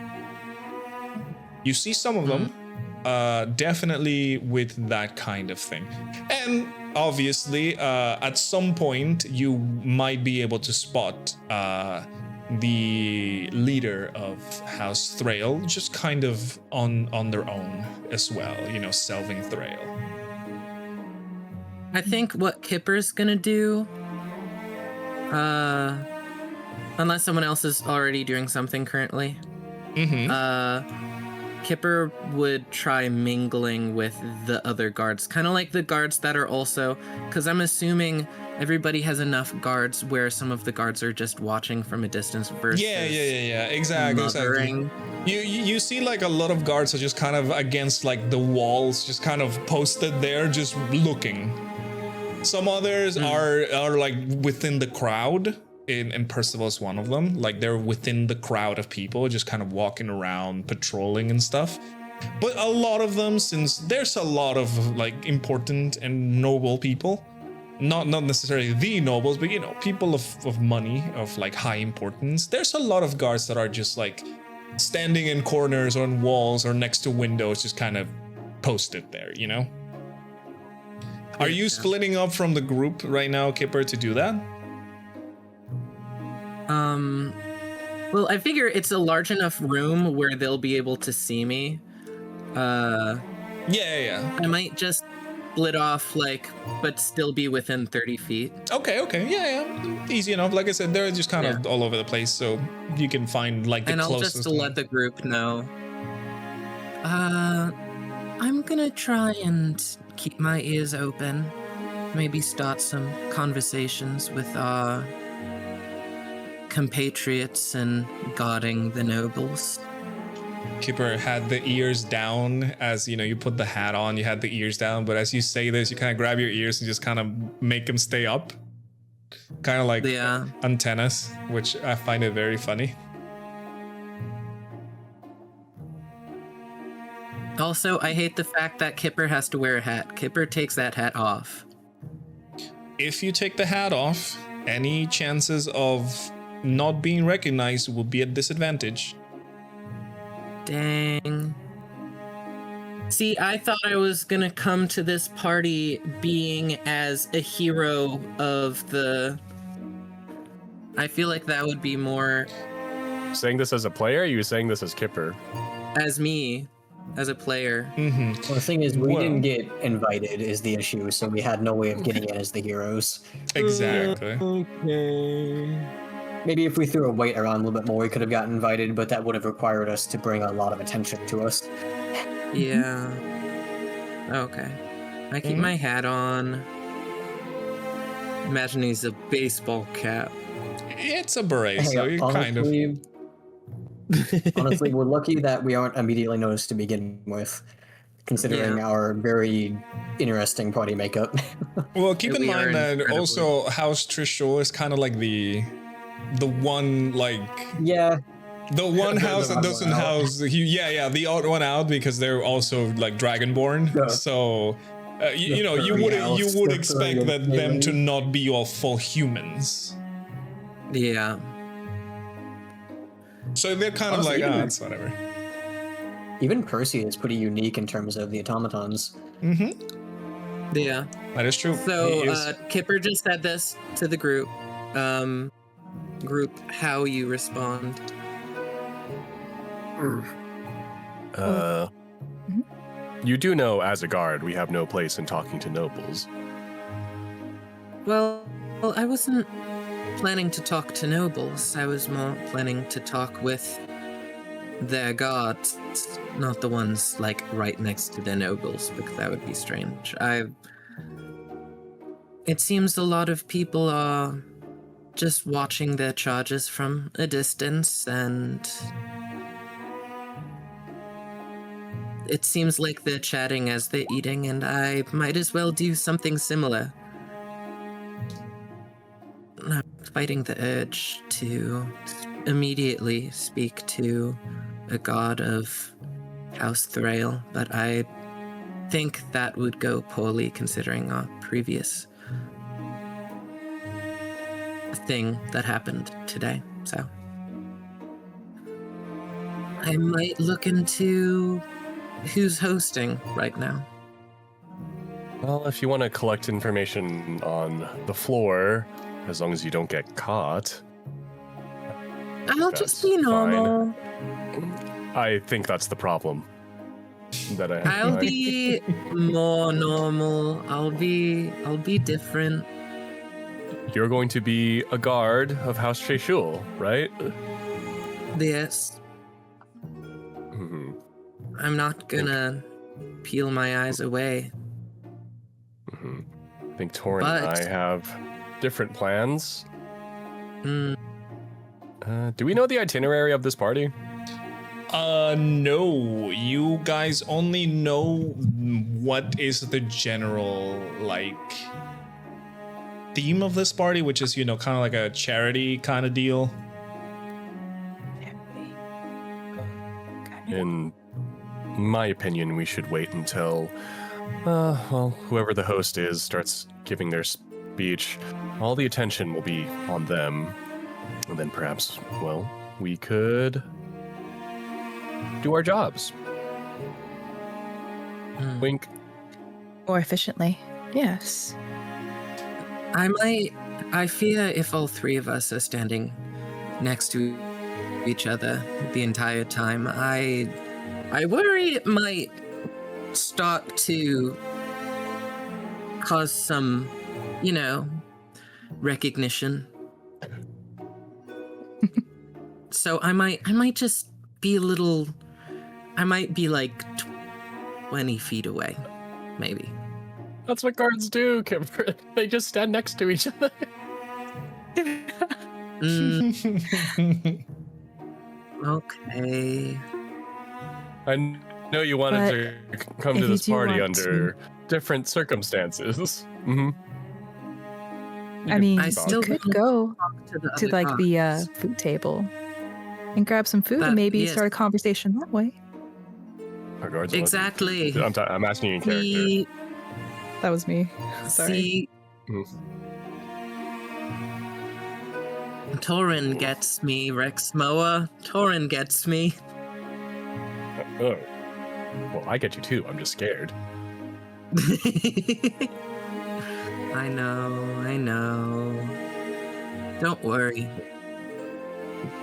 You see some of them, definitely with that kind of thing. And obviously, at some point, you might be able to spot the leader of House Thrail just kind of on their own as well, Selving Thrail. I think what Kipper's gonna do, unless someone else is already doing something currently, Kipper would try mingling with the other guards, kind of like the guards that are also, because I'm assuming everybody has enough guards where some of the guards are just watching from a distance versus exactly. You see like a lot of guards are just kind of against like the walls, just kind of posted there, just looking. Some others are like within the crowd. And Percival's one of them. Like they're within the crowd of people, just kind of walking around, patrolling and stuff. But a lot of them, since there's a lot of like important and noble people, not necessarily the nobles, but people of money, of like high importance. There's a lot of guards that are just like standing in corners or on walls or next to windows, just kind of posted there. Are you splitting up from the group right now, Kipper, to do that? Well, I figure it's a large enough room where they'll be able to see me. Yeah. I might just split off, but still be within 30 feet. Okay, yeah. Easy enough. Like I said, they're just kind of all over the place, so you can find the and closest. And I'll just let the group know. I'm gonna try and keep my ears open. Maybe start some conversations with our compatriots and guarding the nobles. Kipper had the ears down as you put the hat on, you had the ears down, but as you say this, you kind of grab your ears and just kind of make them stay up, kind of like antennas, which I find it very funny. Also, I hate the fact that Kipper has to wear a hat. Kipper takes that hat off. If you take the hat off, any chances of not being recognized will be at disadvantage. Dang. See, I thought I was gonna come to this party being as a hero of the... I feel like that would be more... Saying this as a player, or are you saying this as Kipper? As me, as a player. Well, the thing is, we didn't get invited is the issue, so we had no way of getting in as the heroes. Exactly. Okay. Maybe if we threw a weight around a little bit more, we could have gotten invited, but that would have required us to bring a lot of attention to us. Yeah. Okay. I keep my hat on. Imagine he's a baseball cap. It's a beret, so you kind of... Honestly, we're lucky that we aren't immediately noticed to begin with, considering our very interesting party makeup. Well, keep in mind that also House Trishul is kind of like the one the one house that doesn't house the odd one out, because they're also like dragonborn. Yeah. So you would expect them to not be all full humans. Yeah. So they're kind of like, it's whatever. Even Percy is pretty unique in terms of the automatons. Mm-hmm. Yeah. That is true. So Kipper just said this to the group. How you respond. You do know, as a guard, we have no place in talking to nobles. Well, I wasn't planning to talk to nobles. I was more planning to talk with their guards, not the ones right next to the nobles, because that would be strange. It seems a lot of people are just watching their charges from a distance, and it seems like they're chatting as they're eating, and I might as well do something similar. I'm fighting the urge to immediately speak to a god of House Thrail, but I think that would go poorly considering our previous thing that happened today, so I might look into who's hosting right now? Well, if you want to collect information on the floor, as long as you don't get caught, I'll That's just be fine. normal. I think that's the problem. I'll be more normal. I'll be different. You're going to be a guard of House Treshul, right? Yes. Mm-hmm. I'm not gonna peel my eyes away. Mm-hmm. I think Taurin and I But- have different plans. Hmm. Do we know the itinerary of this party? No. You guys only know what is the general, like, theme of this party, which is, kind of like a charity kind of deal. In my opinion, we should wait until, whoever the host is starts giving their speech. All the attention will be on them. And then perhaps, we could do our jobs. Hmm. Wink. More efficiently. Yes. I fear if all three of us are standing next to each other the entire time, I worry it might start to cause some, recognition. So I might just be I might be like 20 feet away, maybe. That's what guards do, Kipper. They just stand next to each other. Mm, okay. I know you wanted to come to if you this do party want under different circumstances. Mm-hmm. I mean, I you still could don't go To, the to other like the guards. food table and grab some food That- and maybe yes. start a conversation that way. Our guards Exactly. I'm asking you in character. See, That was me. Sorry. see, Mm. Taurin gets me, Rexmoa. Taurin gets me. Oh. Well, I get you too. I'm just scared. I know. Don't worry.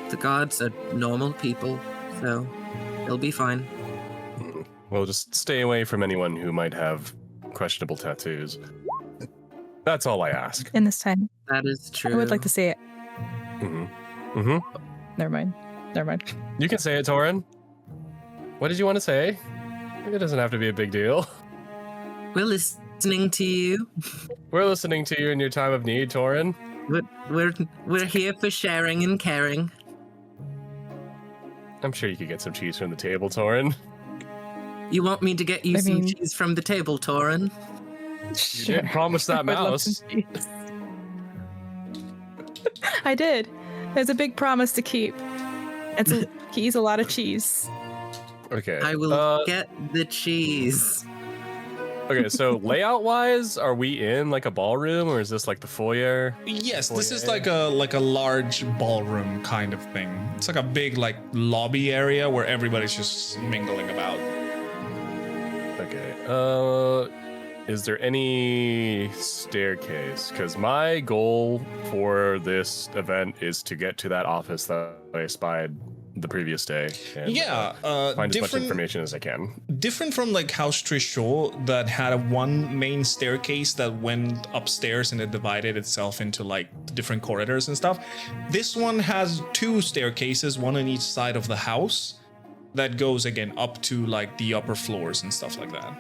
The gods are normal people, so they'll be fine. Well, just stay away from anyone who might have questionable tattoos. That's all I ask. And this time, That is true. I would like to say it. Mm-hmm. Mm-hmm. Never mind. You can say it, Taurin. What did you want to say? It doesn't have to be a big deal. We're listening to you. We're listening to you in your time of need, Taurin. We're here for sharing and caring. I'm sure you could get some cheese from the table, Taurin. You want me to get you I some mean- cheese from the table, Taurin? You didn't promise that I would love mouse. some cheese. I did. There's a big promise to keep. And so he's a lot of cheese. Okay. I will get the cheese. Okay, so layout-wise, are we in like a ballroom, or is this like the foyer? Yes, this is Foyer. like a large ballroom kind of thing. It's like a big like lobby area where everybody's just mingling about. Okay. Is there any staircase? Because my goal for this event is to get to that office that I spied the previous day. And, Yeah, find as much different information as I can. different from like House Trishul that had a one main staircase that went upstairs and it divided itself into like different corridors and stuff. This one has two staircases, one on each side of the house, that goes again up to like the upper floors and stuff like that.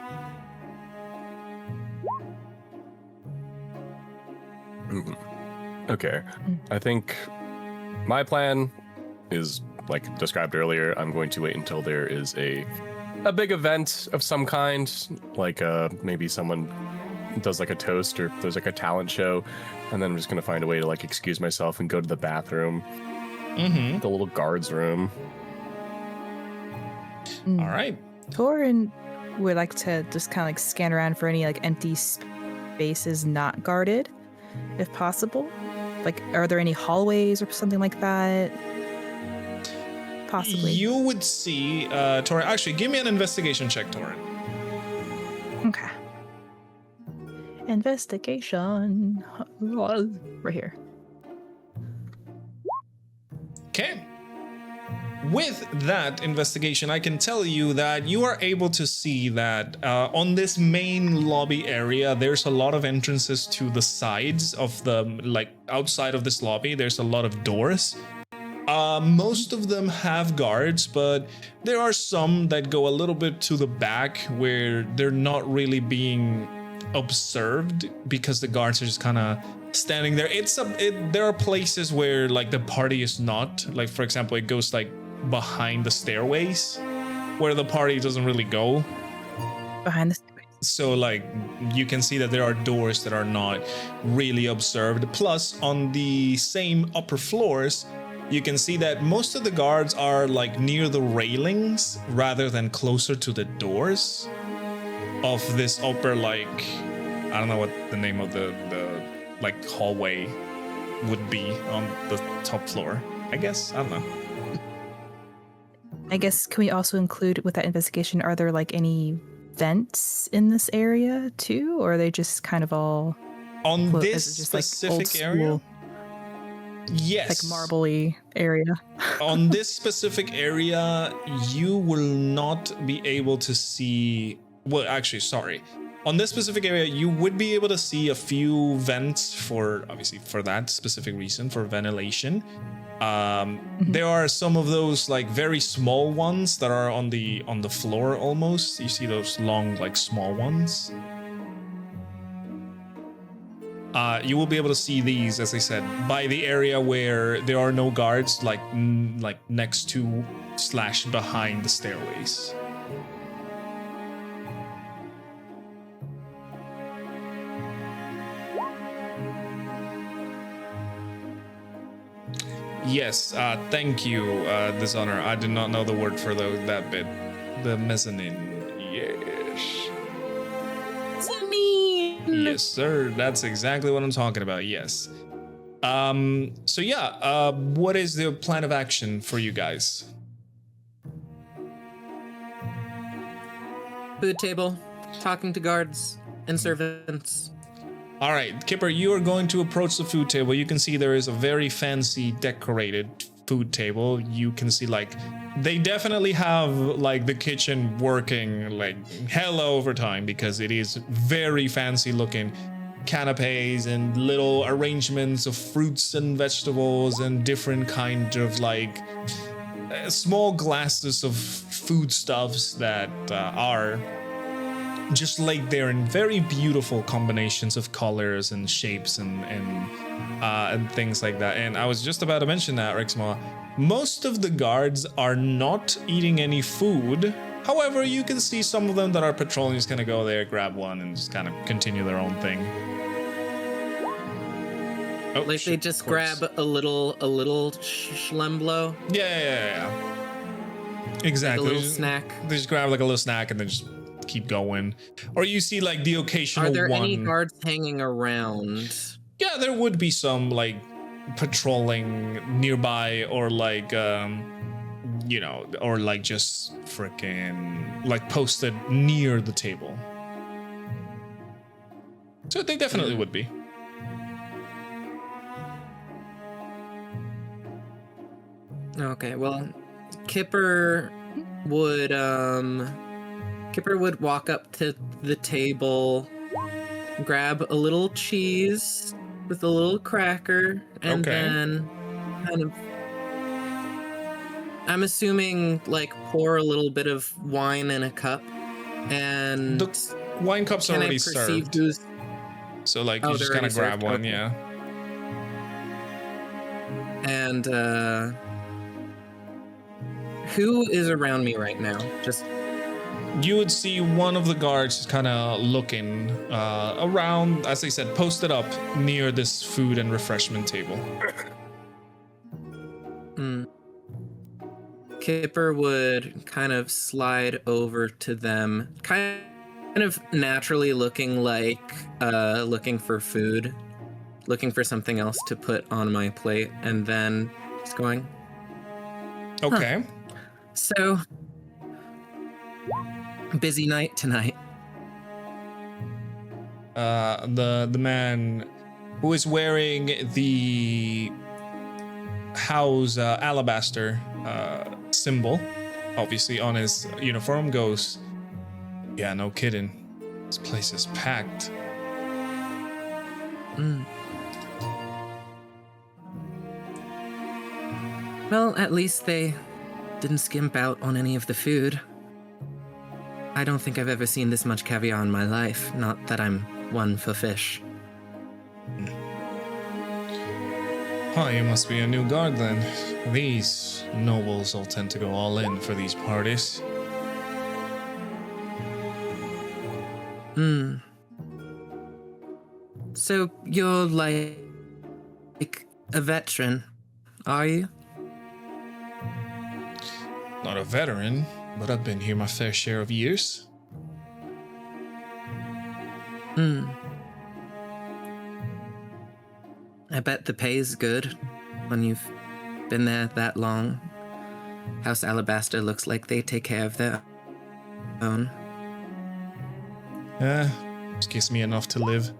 Mhm. Okay. I think my plan is like described earlier. I'm going to wait until there is a big event of some kind, like maybe someone does like a toast or there's like a talent show, and then I'm just gonna find a way to like excuse myself and go to the bathroom, Mm-hmm. the little guards room. Mm. All right. Taurin would like to just kind of like scan around for any like empty spaces not guarded, if possible. Like, are there any hallways or something like that? Possibly. You would see, Taurin. Actually, give me an investigation check, Taurin. Okay. Investigation. Right here. Okay. With that investigation, I can tell you that you are able to see that on this main lobby area, there's a lot of entrances to the sides of the, like outside of this lobby, there's a lot of doors. Most of them have guards, but there are some that go a little bit to the back where they're not really being observed because the guards are just kind of standing there. There are places where like the party is not, like for example, it goes like behind the stairways where the party doesn't really go. Behind the stairways. So like you can see that there are doors that are not really observed. Plus on the same upper floors, you can see that most of the guards are like near the railings rather than closer to the doors of this upper, like, I don't know what the name of the like hallway would be on the top floor. I guess, I don't know. I guess, can we also include with that investigation, are there like any vents in this area too? Or are they just kind of all On is this it just like specific old area? school, Yes. like marbly area? On this specific area, you will not be able to see. Well, actually, sorry. On this specific area, you would be able to see a few vents for, obviously, for that specific reason, for ventilation. There are some of those like very small ones that are on the floor almost. You see those long, like small ones. You will be able to see these, as I said, by the area where there are no guards, like next to / behind the stairways. Yes, thank you, Dishonor. I did not know the word for that bit. The mezzanine. Yes. Yes, sir. That's exactly what I'm talking about. Yes. So yeah, what is the plan of action for you guys? Food table, talking to guards and servants. All right, Kipper, you are going to approach the food table. You can see there is a very fancy decorated food table. You can see like they definitely have like the kitchen working like hella overtime because it is very fancy looking. Canapes and little arrangements of fruits and vegetables and different kind of like small glasses of foodstuffs that are just laid there in very beautiful combinations of colors and shapes and things like that. And I was just about to mention that, Rexmoa. Most of the guards are not eating any food. However, you can see some of them that are patrolling just gonna go there, grab one, and just kind of continue their own thing. Oh, Like they just grab a little schlemblo. Yeah. Exactly. Like a little snack. They just grab like a little snack and then just keep going. Or you see like the occasional Are there one. any guards hanging around? Yeah, there would be some like patrolling nearby or like you know, or like just freaking like posted near the table. So they definitely would be. Okay, well, Kipper would walk up to the table, grab a little cheese with a little cracker, and Okay. then kind of, I'm assuming, like, pour a little bit of wine in a cup, and The wine cups are can I already perceive served. who's... So like Oh, you just they're kind of already grab served? one, Okay. yeah. And, who is around me right now? Just... You would see one of the guards just kind of looking around, as I said, posted up near this food and refreshment table. Kipper would kind of slide over to them, kind of naturally looking like looking for food, looking for something else to put on my plate, and then just going, Okay. So, busy night tonight. The man who is wearing the house alabaster symbol, obviously on his uniform, goes, "Yeah, no kidding. This place is packed." Well, at least they didn't skimp out on any of the food. I don't think I've ever seen this much caviar in my life. Not that I'm one for fish. Oh, you must be a new guard then. These nobles all tend to go all in for these parties. So you're like a veteran, are you? Not a veteran, but I've been here my fair share of years. I bet the pay's good when you've been there that long. House Alabaster looks like they take care of their own. Just gives me enough to live.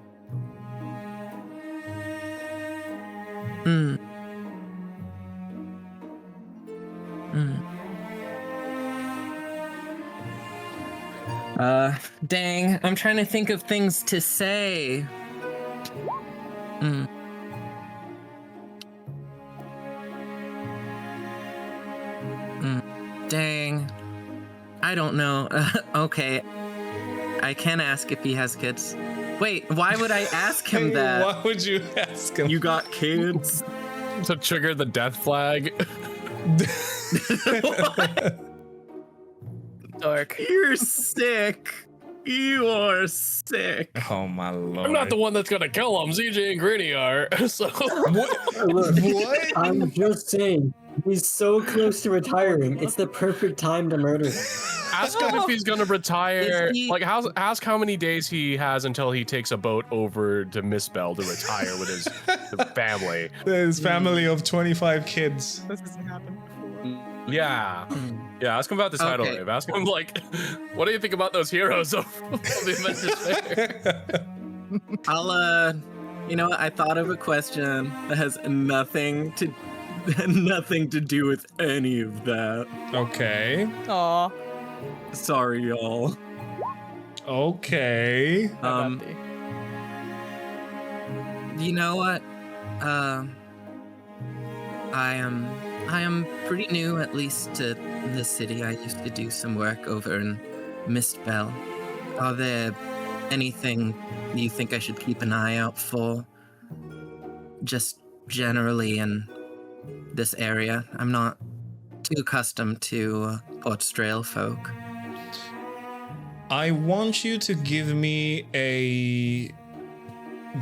Dang, I'm trying to think of things to say. Dang. I don't know. Okay. I can ask if he has kids. Wait, why would I ask him that? Why would you ask him? You got kids? To trigger the death flag. Dork. You're sick. You are sick. Oh my lord. I'm not the one that's gonna kill him. CJ and Crenia are. So What? What? I'm just saying, he's so close to retiring. It's the perfect time to murder him. ask him if he's gonna retire. Is he- Like, ask how many days he has until he takes a boat over to Misspell to retire with his family. His family of 25 kids. This hasn't happened before. Yeah. Yeah, ask him about the tidal Okay. wave. Ask him, like, what do you think about those heroes of the Avengers Fair? I'll, you know what? I thought of a question that has nothing to do with any of that. Okay. Aw. Sorry, y'all. Okay. You know what? I am pretty new, at least to the city. I used to do some work over in Mistbell. Are there anything you think I should keep an eye out for? Just generally in this area. I'm not too accustomed to Port Strail folk. I want you to give me a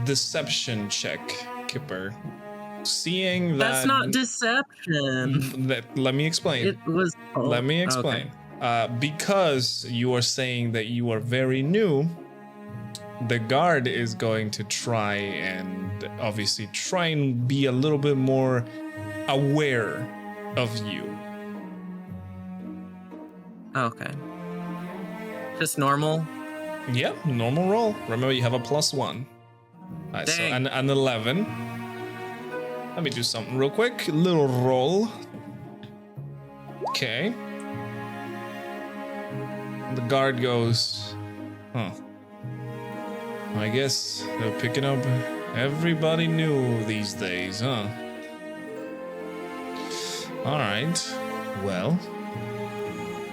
deception check, Kipper. Seeing that. That's not deception. Let me explain. It was. Let me explain. Because you are saying that you are very new, the guard is going to try and obviously try and be a little bit more aware of you. Okay. Just normal. Yep, normal roll. Remember, you have a +1. Alright, so Dang. an 11. Let me do something real quick. Little roll. Okay. The guard goes, huh. I guess they're picking up everybody new these days, huh? Alright. Well,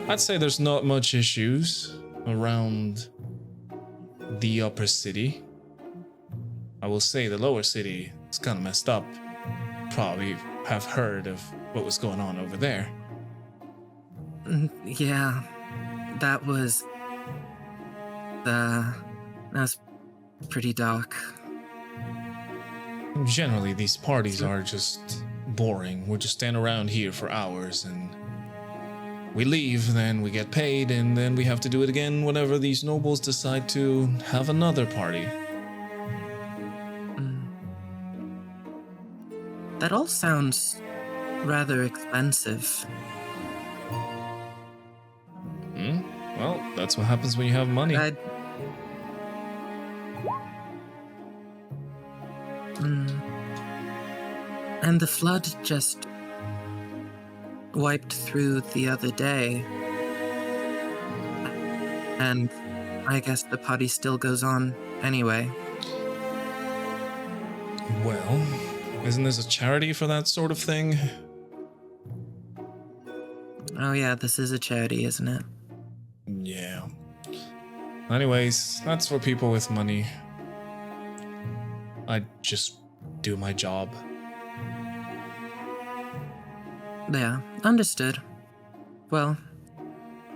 I'd say there's not much issues around the upper city. I will say the lower city is kind of messed up. Probably have heard of what was going on over there. Yeah, that was pretty dark. Generally, these parties are just boring. We just stand around here for hours and we leave, then we get paid, and then we have to do it again whenever these nobles decide to have another party. That all sounds rather expensive. That's what happens when you have money. And the flood just wiped through the other day. And I guess the party still goes on anyway. Well, isn't this a charity for that sort of thing? Oh yeah, this is a charity, isn't it? Yeah. Anyways, that's for people with money. I just do my job. Yeah, understood. Well,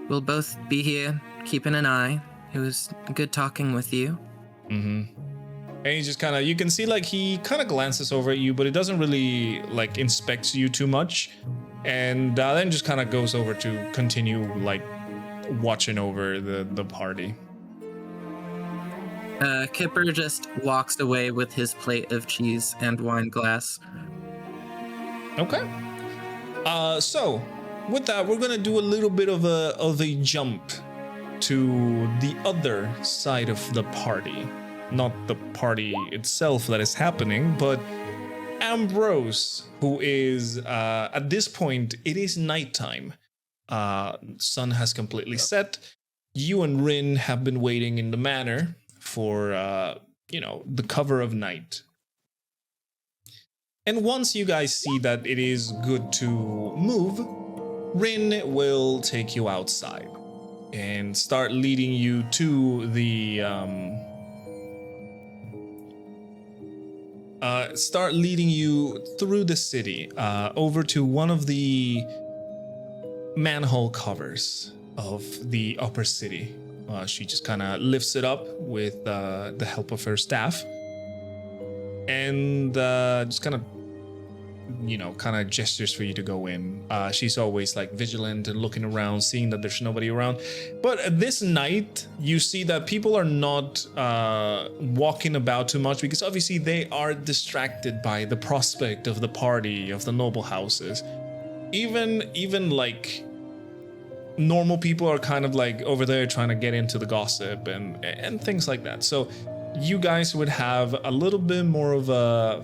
we'll both be here, keeping an eye. It was good talking with you. Mm-hmm. And he just kind of, you can see like he kind of glances over at you, but it doesn't really like inspects you too much. And then just kind of goes over to continue like watching over the party. Kipper just walks away with his plate of cheese and wine glass. Okay. So with that, we're gonna do a little bit of a jump to the other side of the party. Not the party itself that is happening, but Ambrose, who is at this point, it is nighttime. Sun has completely set. You and Rin have been waiting in the manor for the cover of night. And once you guys see that it is good to move, Rin will take you outside and start leading you to the through the city, over to one of the manhole covers of the upper city. She just kind of lifts it up with the help of her staff, and just kind of gestures for you to go in. She's always like vigilant and looking around, seeing that there's nobody around. But this night, you see that people are not walking about too much, because obviously they are distracted by the prospect of the party of the noble houses. Even like normal people are kind of like over there trying to get into the gossip and things like that. So you guys would have a little bit more of a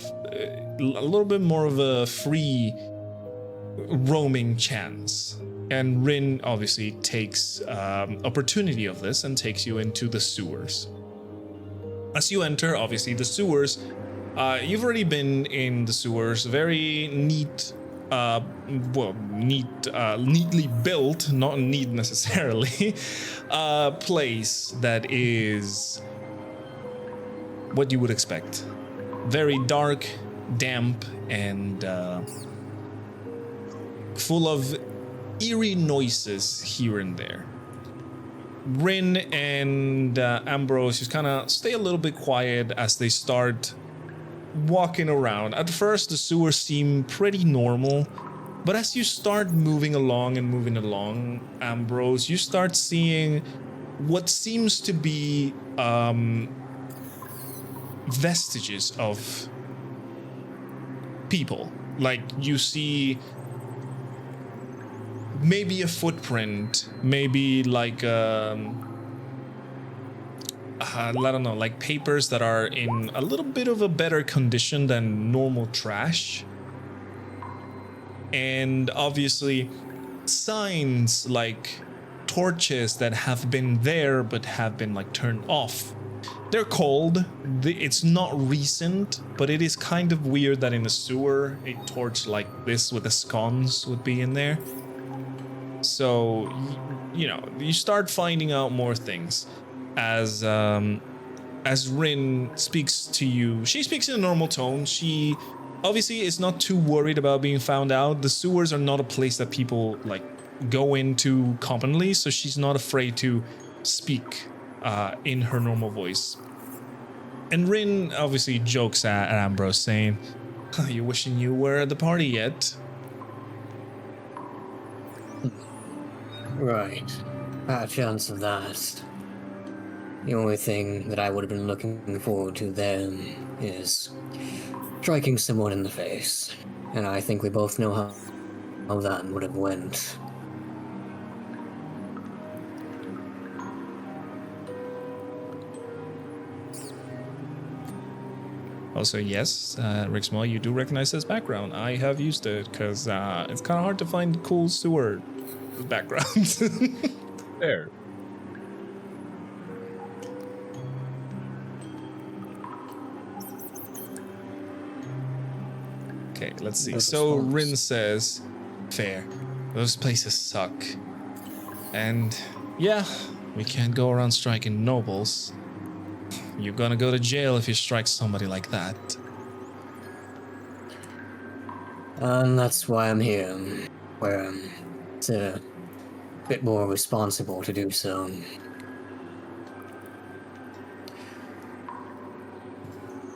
free roaming chance. And Rin obviously takes opportunity of this and takes you into the sewers. As you enter, obviously the sewers, you've already been in the sewers. Very neat, neatly built, not neat necessarily, place that is what you would expect. Very dark, damp, and full of eerie noises here and there. Rin and Ambrose just kind of stay a little bit quiet as they start walking around. At first, the sewers seem pretty normal, but as you start moving along, Ambrose, you start seeing what seems to be vestiges of people. Like, you see maybe a footprint, maybe like I don't know, like papers that are in a little bit of a better condition than normal trash. And obviously signs like torches that have been there but have been like turned off. They're cold. It's not recent, but it is kind of weird that in a sewer, a torch like this with a sconce would be in there. So, you start finding out more things as Rin speaks to you. She speaks in a normal tone. She obviously is not too worried about being found out. The sewers are not a place that people like go into commonly, so she's not afraid to speak in her normal voice. And Rin obviously jokes at Ambrose, saying, "You wishing you were at the party yet?" Right. A chance of that. The only thing that I would have been looking forward to then is striking someone in the face. And I think we both know how that would have went. Also, yes, Rexmoa, you do recognize this background. I have used it because it's kind of hard to find cool sewer backgrounds. There. Okay, let's see. Those So response. Rin says, fair. Those places suck. And yeah, we can't go around striking nobles. You're gonna go to jail if you strike somebody like that. And that's why I'm here, where it's a bit more responsible to do so.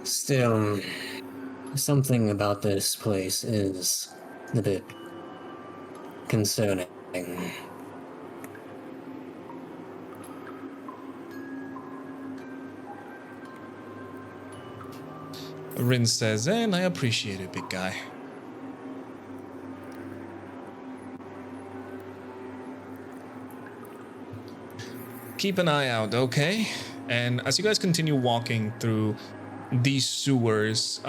Still, something about this place is a bit concerning. Rin says, and I appreciate it, big guy. Keep an eye out, okay? And as you guys continue walking through these sewers,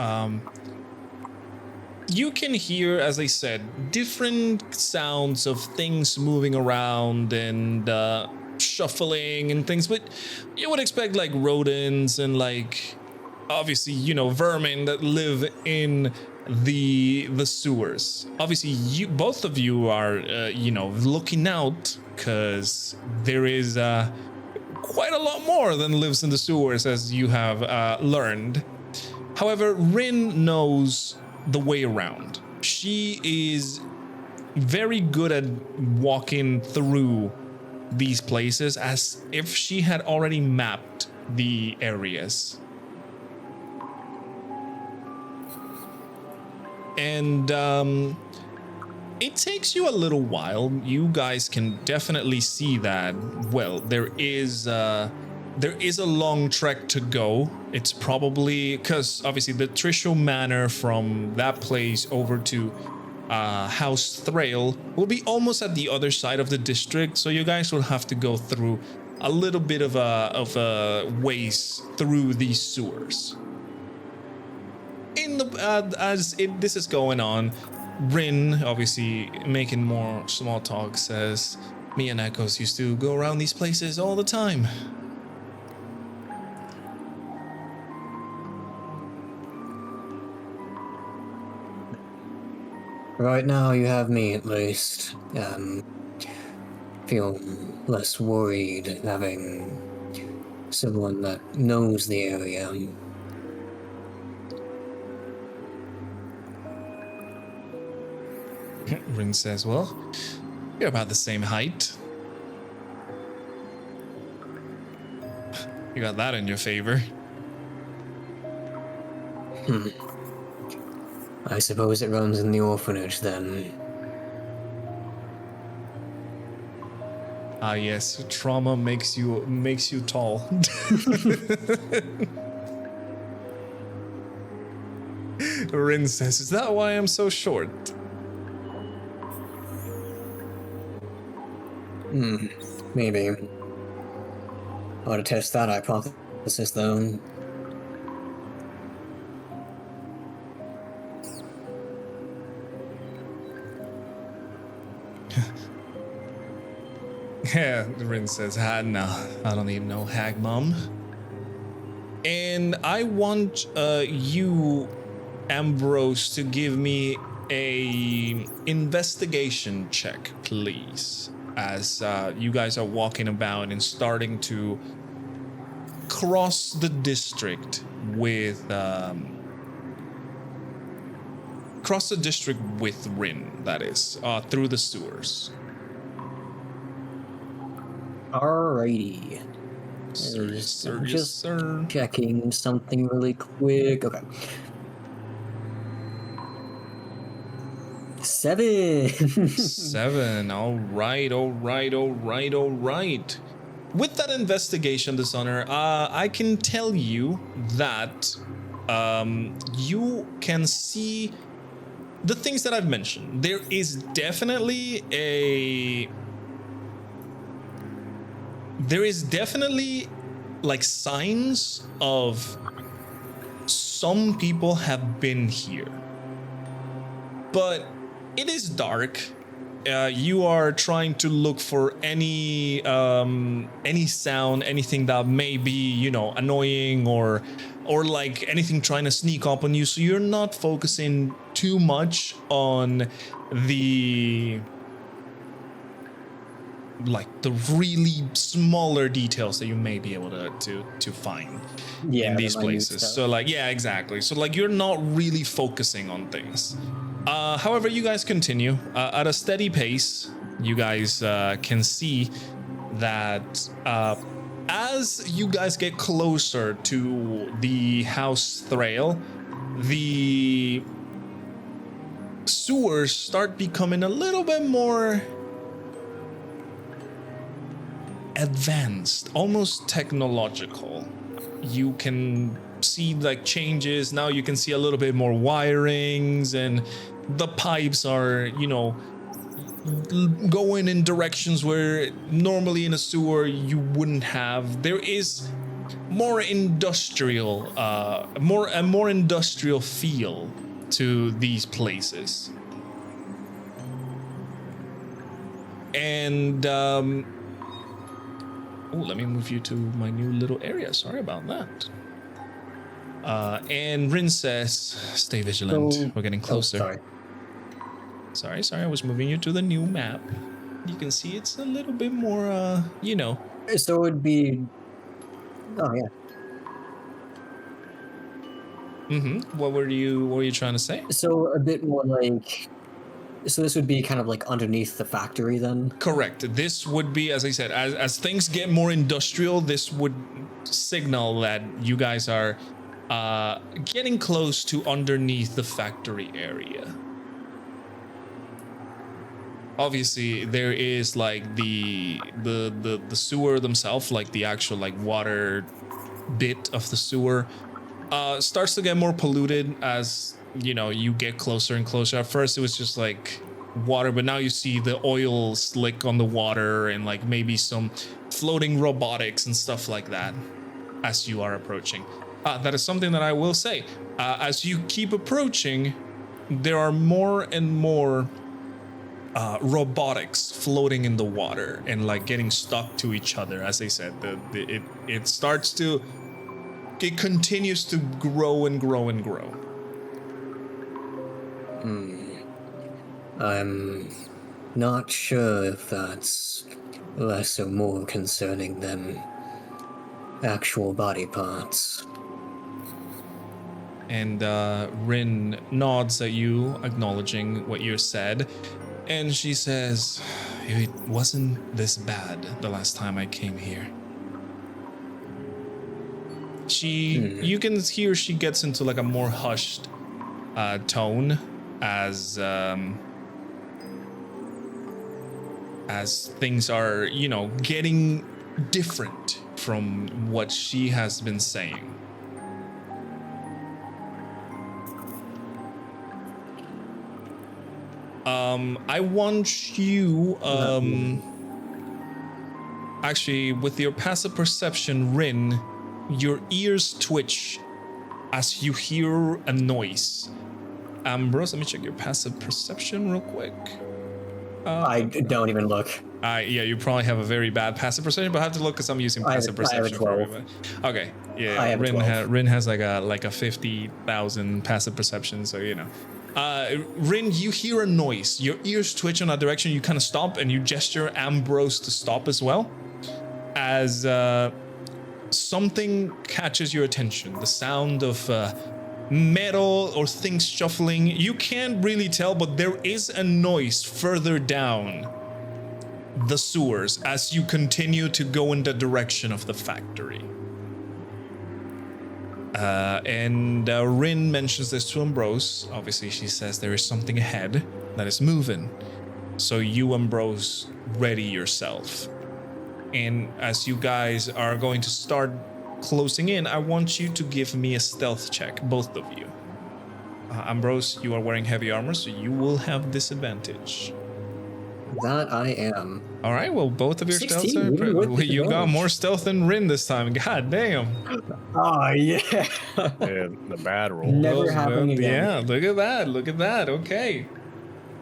you can hear, as I said, different sounds of things moving around and shuffling and things, but you would expect like rodents and like obviously, you know, vermin that live in the sewers. Obviously, you both of you are you know, looking out because there is quite a lot more than lives in the sewers, as you have learned. However, Rin knows the way around. She is very good at walking through these places as if she had already mapped the areas. And it takes you a little while. You guys can definitely see that, well, there is a long trek to go. It's probably because obviously the Trishul Manor from that place over to House Thrail will be almost at the other side of the district, so you guys will have to go through a little bit of a ways through these sewers. This is going on, Rin, obviously making more small talk, says, me and Echoes used to go around these places all the time. Right now, you have me at least. Feel less worried having someone that knows the area. Rin says, well, you're about the same height. You got that in your favor. I suppose it runs in the orphanage then. Ah, yes, trauma makes you tall. Rin says, is that why I'm so short? Maybe. Ought to test that hypothesis though. Yeah, Rin says, no, I don't need no hag mom. And I want you, Ambrose, to give me a investigation check, please. As you guys are walking about and starting to cross the district with Rin, that is, through the sewers. Alrighty. Sir, Just sir. checking something really quick. Okay. 7. 7. All right. With that investigation, Dishonor, I can tell you that you can see the things that I've mentioned. There is definitely like signs of some people have been here, but it is dark. You are trying to look for any sound, anything that may be, annoying or like anything trying to sneak up on you. So you're not focusing too much on the really smaller details that you may be able to find in these places. So exactly. So you're not really focusing on things. However, you guys continue at a steady pace. You guys can see that as you guys get closer to the House Thrail, the sewers start becoming a little bit more advanced, almost technological. You can see changes. Now you can see a little bit more wirings, and the pipes are, going in directions where normally in a sewer you wouldn't have. There is more industrial, a more industrial feel to these places. And let me move you to my new little area. Sorry about that. And Rin says, stay vigilant. We're getting closer. Sorry. I was moving you to the new map. You can see it's a little bit more, So it would be... Oh, yeah. What were you trying to say? So a bit more So this would be kind of underneath the factory then? Correct. This would be, as I said, as things get more industrial, this would signal that you guys are getting close to underneath the factory area. Obviously, there is the sewer themselves, the actual water bit of the sewer, starts to get more polluted as you get closer and closer. At first, it was just water, but now you see the oil slick on the water and maybe some floating robotics and stuff like that as you are approaching. That is something that I will say. As you keep approaching, there are more and more robotics floating in the water and getting stuck to each other. As I said, it continues to grow and grow and grow. I'm not sure if that's less or more concerning than actual body parts. And Rin nods at you, acknowledging what you said. And she says, it wasn't this bad the last time I came here. You can hear she gets into a more hushed tone as things are, getting different from what she has been saying. I want you, actually, with your passive perception, Rin, your ears twitch as you hear a noise. Ambrose, let me check your passive perception real quick. I don't even look. Yeah, you probably have a very bad passive perception, but I have to look because I'm using passive perception for everybody. Okay, yeah, Rin has like a 50,000 passive perception, so Rin, you hear a noise. Your ears twitch in that direction. You kind of stop and you gesture Ambrose to stop as well, as something catches your attention. The sound of metal or things shuffling. You can't really tell, but there is a noise further down the sewers as you continue to go in the direction of the factory. And Rin mentions this to Ambrose. Obviously, she says there is something ahead that is moving. So you, Ambrose, ready yourself. And as you guys are going to start closing in, I want you to give me a stealth check, both of you. Ambrose, you are wearing heavy armor, so you will have disadvantage. That I am. All right, well, both of your 16, stealths are... even with You got disadvantage. more stealth than Rin this time. God damn. Oh, yeah. And the bad roll. Never Those happening men- again. Yeah, look at that. Look at that. Okay.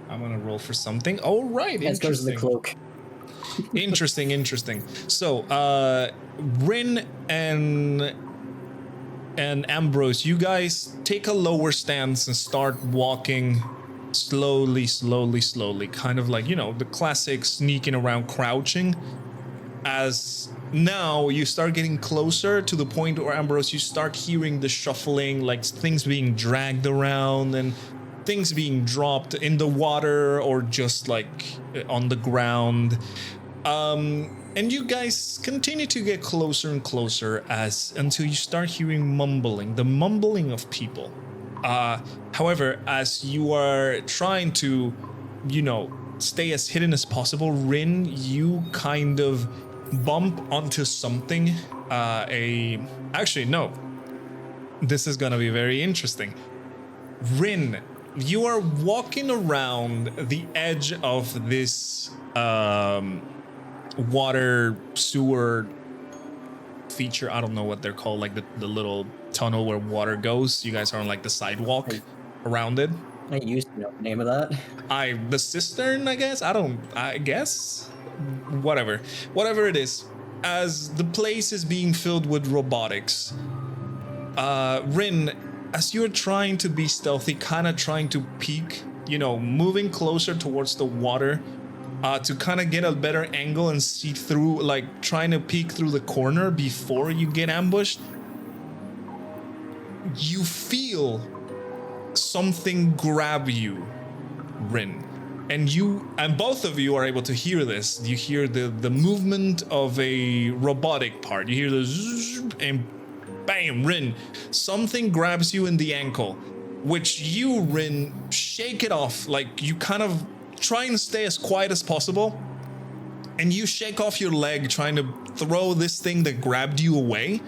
I'm going to roll for something. All right, As goes the interesting. cloak. Interesting. So, Rin and Ambrose, you guys take a lower stance and start walking slowly, kind of like, you know, the classic sneaking around, crouching. As now you start getting closer to the point where, Ambrose, you start hearing the shuffling, like things being dragged around and things being dropped in the water or just like on the ground. And you guys continue to get closer and closer until you start hearing mumbling, the mumbling of people. However, as you are trying to, you know, stay as hidden as possible, Rin, you kind of bump onto something. Actually, no. This is gonna be very interesting. Rin, you are walking around the edge of this water sewer feature. I don't know what they're called, like the little tunnel where water goes. You guys are on like the sidewalk around it. I used to know the name of that. The cistern, I guess. I guess whatever it is. As the place is being filled with robotics, Rin, as you're trying to be stealthy, kind of trying to peek, you know, moving closer towards the water, to kind of get a better angle and see through, like trying to peek through the corner before you get ambushed, you feel something grab you, Rin. And both of you are able to hear this. You hear the movement of a robotic part. You hear the zzz, and bam, Rin. Something grabs you in the ankle, which you, Rin, shake it off. Like you kind of try and stay as quiet as possible. And you shake off your leg, trying to throw this thing that grabbed you away.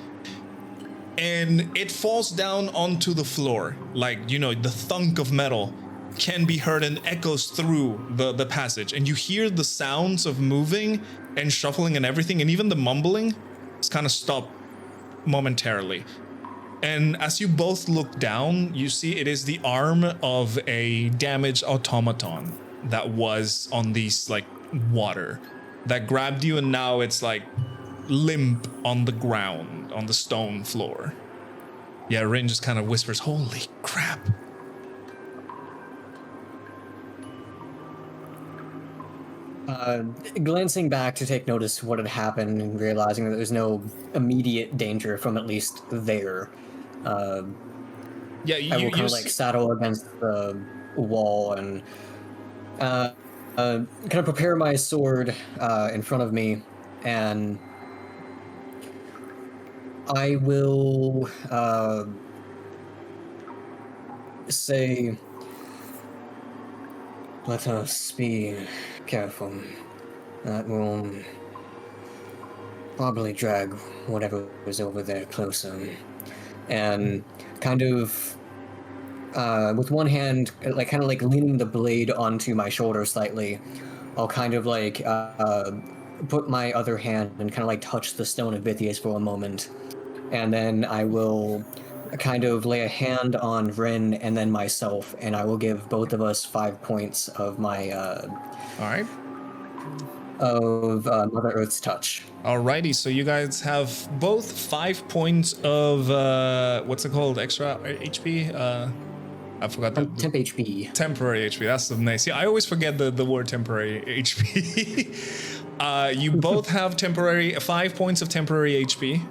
And it falls down onto the floor. Like, you know, the thunk of metal can be heard and echoes through the passage. And you hear the sounds of moving and shuffling and everything. And even the mumbling is kind of stopped momentarily. And as you both look down, you see it is the arm of a damaged automaton that was on these, like, water that grabbed you, and now it's like limp on the ground, on the stone floor. Yeah, Rin just kind of whispers, "Holy crap." Glancing back to take notice of what had happened and realizing that there's no immediate danger from at least there, Yeah, I will kind of like saddle against the wall and kind of prepare my sword in front of me, and I will say, "Let us be careful. That will probably drag whatever was over there closer." And kind of with one hand, like kind of like leaning the blade onto my shoulder slightly, I'll kind of like put my other hand and kind of like touch the stone of Vithius for a moment, and then I will kind of lay a hand on Rin and then myself, and I will give both of us 5 points of my All right. of Mother Earth's touch. Alrighty, so you guys have both 5 points of what's it called? Extra HP? I forgot the Temp HP. temporary HP. That's nice. Yeah, I always forget the word temporary HP. You both have 5 points of temporary HP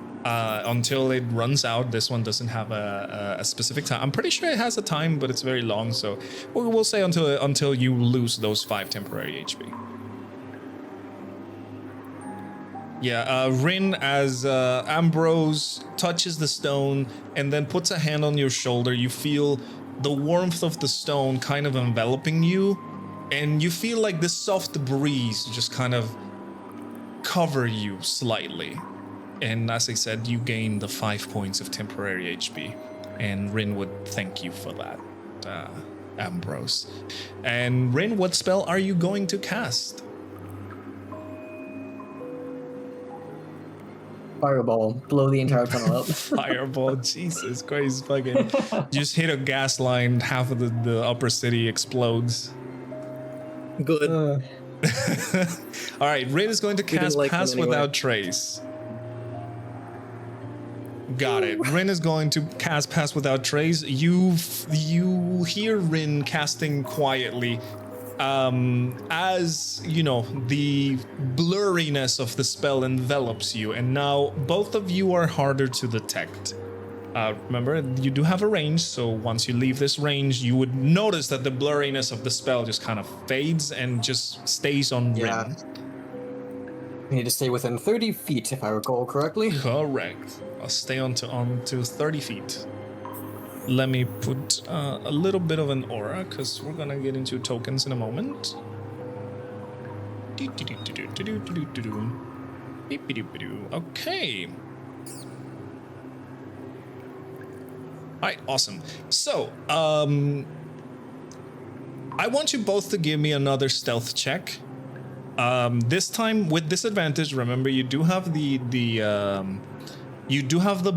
until it runs out. This one doesn't have a specific time. I'm pretty sure it has a time, but it's very long. So we'll say until you lose those 5 temporary HP. Yeah, Rin, as Ambrose touches the stone and then puts a hand on your shoulder, you feel the warmth of the stone kind of enveloping you, and you feel like this soft breeze just kind of cover you slightly. And as I said, you gain the 5 points of temporary HP, and Rin would thank you for that, Ambrose. And Rin, what spell are you going to cast? Fireball, blow the entire tunnel up. Fireball, Jesus Christ, fucking just hit a gas line, half of the upper city explodes. Good. All right, Rin is going to didn't cast like them Pass anyway. Without Trace. Got it. Rin is going to cast Pass Without Trace. You hear Rin casting quietly, as you know the blurriness of the spell envelops you, and now both of you are harder to detect. Remember, you do have a range, so once you leave this range, you would notice that the blurriness of the spell just kind of fades and just stays on Yeah. Rin. I need to stay within 30 feet, if I recall correctly. Correct. I'll stay on to 30 feet. Let me put a little bit of an aura, because we're gonna get into tokens in a moment. Okay. Alright, awesome. So, I want you both to give me another stealth check. This time with disadvantage. Remember, you do have the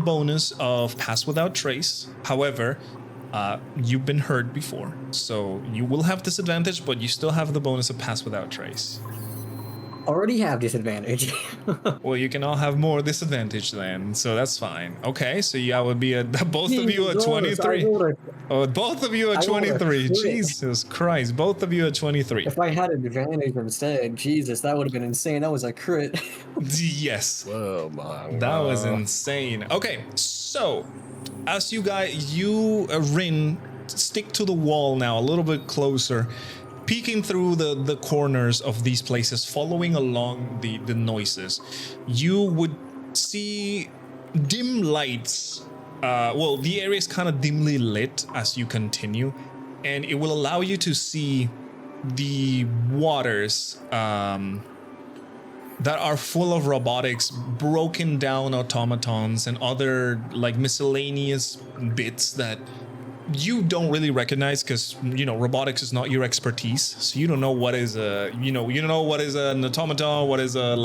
bonus of Pass Without Trace. However, you've been heard before, so you will have disadvantage, but you still have the bonus of Pass Without Trace. Already have disadvantage. Well, you can all have more disadvantage then, so that's fine. Okay, so yeah, would be both of you at 23. Oh, both of you at 23. Jesus Christ, both of you at 23. If I had advantage instead, Jesus, that would have been insane. That was a crit. Yes. Whoa, my That was insane. Okay, so as you Rin, stick to the wall now, a little bit closer, peeking through the corners of these places, following along the noises. You would see dim lights. Well, the area is kind of dimly lit as you continue, and it will allow you to see the waters that are full of robotics, broken down automatons, and other like miscellaneous bits that you don't really recognize, because robotics is not your expertise, so you don't know what is a you don't know what is an automaton, what is a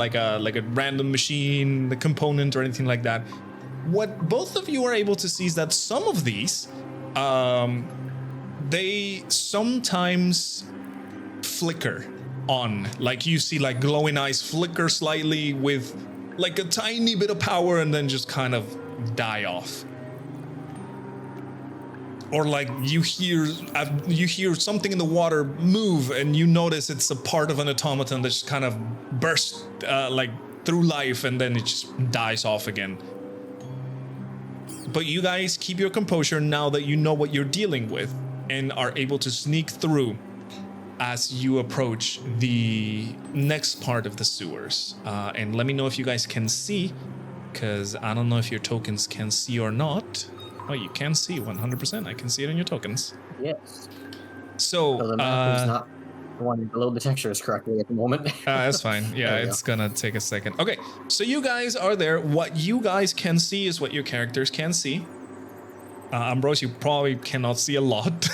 random machine, the component, or anything like that. What both of you are able to see is that some of these they sometimes flicker on, like you see like glowing eyes flicker slightly with like a tiny bit of power and then just kind of die off. Or like you hear something in the water move and you notice it's a part of an automaton that just kind of bursts like through life and then it just dies off again. But you guys keep your composure now that you know what you're dealing with and are able to sneak through as you approach the next part of the sewers. And let me know if you guys can see, because I don't know if your tokens can see or not. Oh, you can see 100%. I can see it in your tokens. Yes. So, the map is not the one below the textures correctly at the moment. that's fine. Yeah, it's gonna take a second. Okay, so you guys are there. What you guys can see is what your characters can see. Ambrose, you probably cannot see a lot.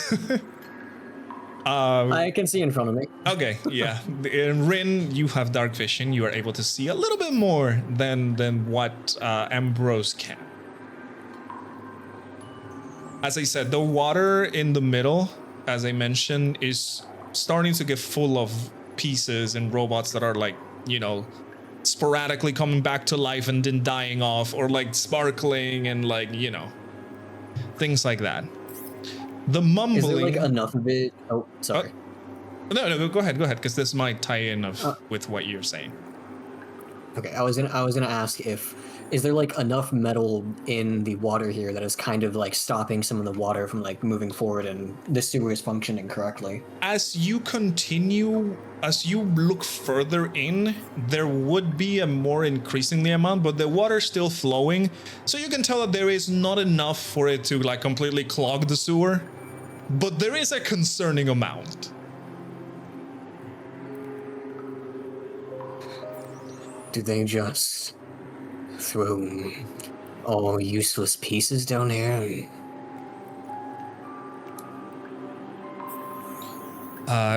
I can see in front of me. Okay, yeah. In Rin, you have dark vision. You are able to see a little bit more than what Ambrose can. As I said, the water in the middle, as I mentioned, is starting to get full of pieces and robots that are like, sporadically coming back to life and then dying off, or like sparkling and like, things like that. The mumbling. Is there like enough of it? Oh, sorry. No, go ahead, because this might tie in with what you're saying. Okay, I was gonna ask is there like enough metal in the water here that is kind of like stopping some of the water from like moving forward and the sewer is functioning correctly? As you look further in, there would be a more increasingly amount, but the water's still flowing, so you can tell that there is not enough for it to like completely clog the sewer, but there is a concerning amount. Do they just throw all useless pieces down here?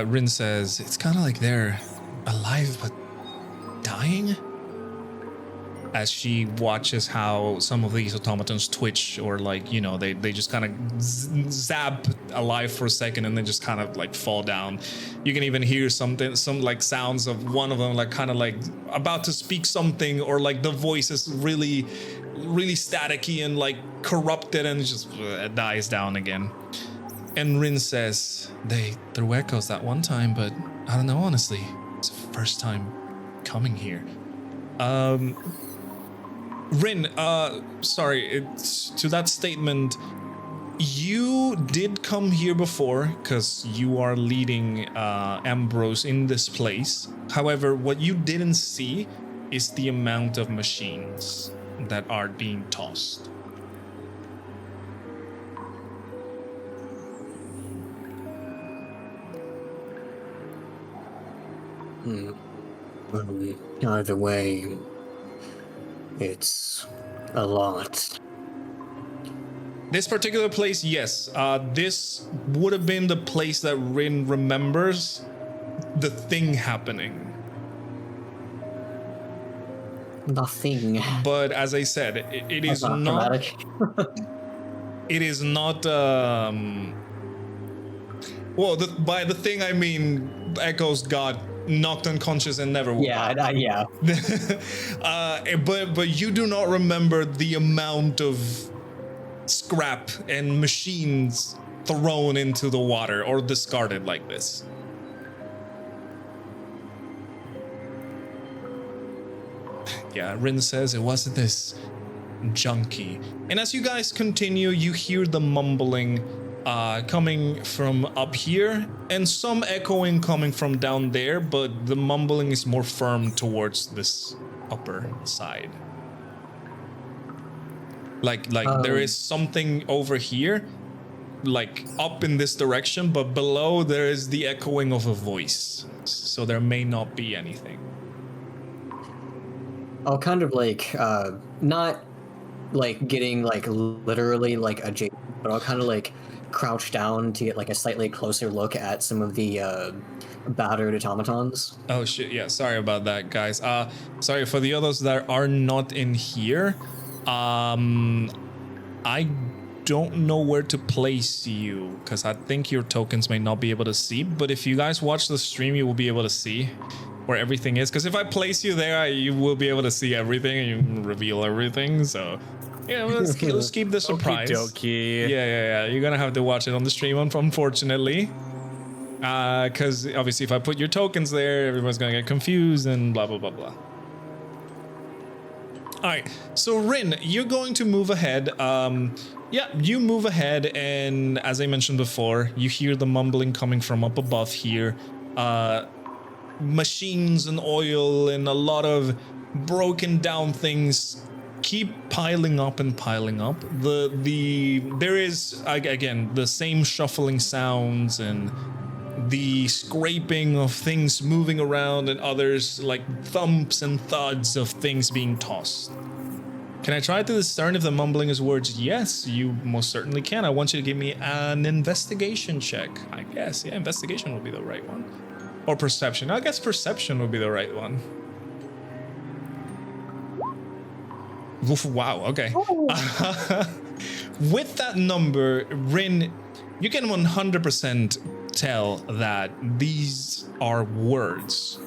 Rin says, it's kind of like they're alive but dying. as she watches how some of these automatons twitch, or like, you know, they just kind of zap alive for a second and then just kind of like fall down. You can even hear some like sounds of one of them like kind of like about to speak something, or like the voice is really staticky and like corrupted, and just dies down again. And Rin says, they threw echoes that one time, but I don't know, honestly. It's the first time coming here. Rin, sorry, it's to that statement. You did come here before because you are leading Ambrose in this place. However, what you didn't see is the amount of machines that are being tossed. Either way, it's a lot. This particular place, yes. This would have been the place that Rin remembers the thing happening. Nothing. But as I said, it is That's not. dramatic. It is not. Well, by the thing I mean, Echoes got knocked unconscious and never woke up. Yeah. But you do not remember the amount of scrap and machines thrown into the water or discarded like this. Yeah, Rin says it wasn't this junkie. And as you guys continue, you hear the mumbling coming from up here and some echoing coming from down there, but the mumbling is more firm towards this upper side. Like there is something over here, like up in this direction, but below there is the echoing of a voice. So there may not be anything. I'll kind of like, not like getting like literally like adjacent, but I'll kind of like crouch down to get like a slightly closer look at some of the battered automatons. Oh shit, yeah, sorry about that, guys. Sorry for the others that are not in here. I don't know where to place you because I think your tokens may not be able to see, but if you guys watch the stream, you will be able to see where everything is, because if I place you there, you will be able to see everything and you reveal everything. So yeah, let's keep the surprise. Okey-dokey. Yeah. You're gonna have to watch it on the stream, unfortunately, because obviously if I put your tokens there, everyone's gonna get confused and blah blah blah blah. All right, so Rin, you're going to move ahead. Yeah, you move ahead, and as I mentioned before, you hear the mumbling coming from up above here. Machines and oil and a lot of broken down things keep piling up and piling up. There is again the same shuffling sounds and the scraping of things moving around, and others like thumps and thuds of things being tossed. Can I try to discern if the mumbling is words? Yes, you most certainly can. I want you to give me an investigation check. I guess, yeah, investigation would be the right one. Or perception. I guess perception would be the right one. Oof, wow, okay. With that number, Rin, you can 100% tell that these are words.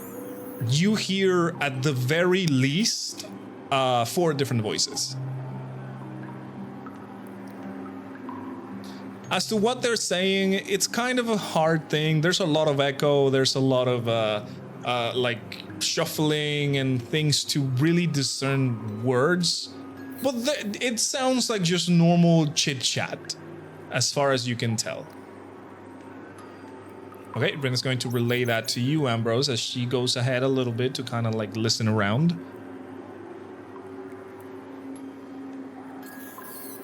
You hear at the very least 4 different voices. As to what they're saying, it's kind of a hard thing. There's a lot of echo. There's a lot of like shuffling and things to really discern words. But it sounds like just normal chit chat, as far as you can tell. Okay, Rin is going to relay that to you, Ambrose, as she goes ahead a little bit to kind of like listen around.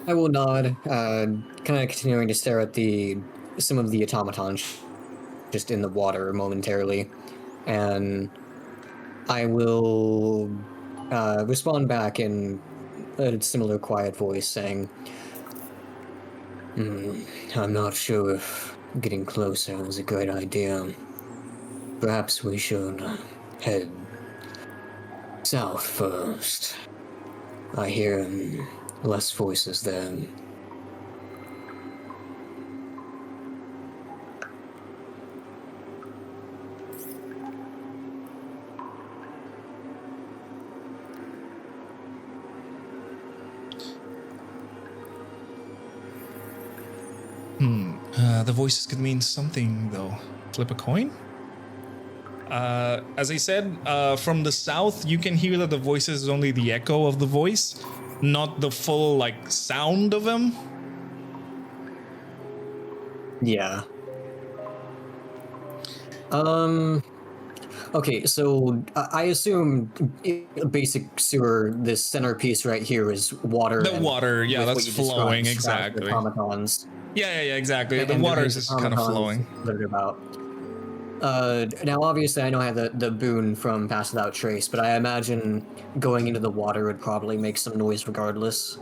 I will nod, kind of continuing to stare at some of the automatons just in the water momentarily, and I will respond back in a similar quiet voice saying, I'm not sure if getting closer is a great idea. Perhaps we should head south first. I hear less voices there. The voices could mean something, though. Flip a coin? As I said, from the south, you can hear that the voices is only the echo of the voice, not the full, like, sound of them. Yeah. Okay, so I assume basic sewer, this centerpiece right here is water. The and water, yeah, with what that's you described, flowing, scratch the exactly. automatons. Yeah, exactly. And The water is there's just kind of automatons flowing. that are about. Now, obviously, I know I have the boon from Pass Without Trace, but I imagine going into the water would probably make some noise regardless.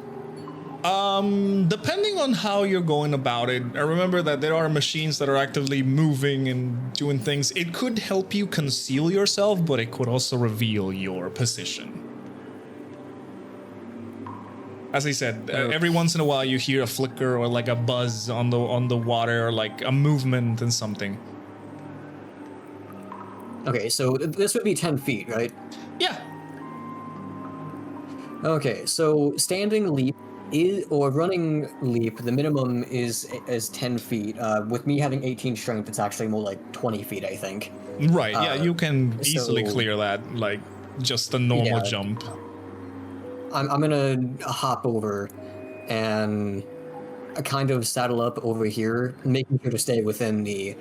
Depending on how you're going about it, I remember that there are machines that are actively moving and doing things. It could help you conceal yourself, but it could also reveal your position. As I said, every once in a while you hear a flicker or like a buzz on the water, or like a movement and something. Okay, so this would be 10 feet, right? Yeah. Okay, so standing leap or running leap, the minimum is 10 feet. With me having 18 strength, it's actually more like 20 feet, I think. Right, yeah, you can easily so- clear that, like just a normal Yeah. jump. I'm gonna hop over and kind of saddle up over here, making sure to stay within the.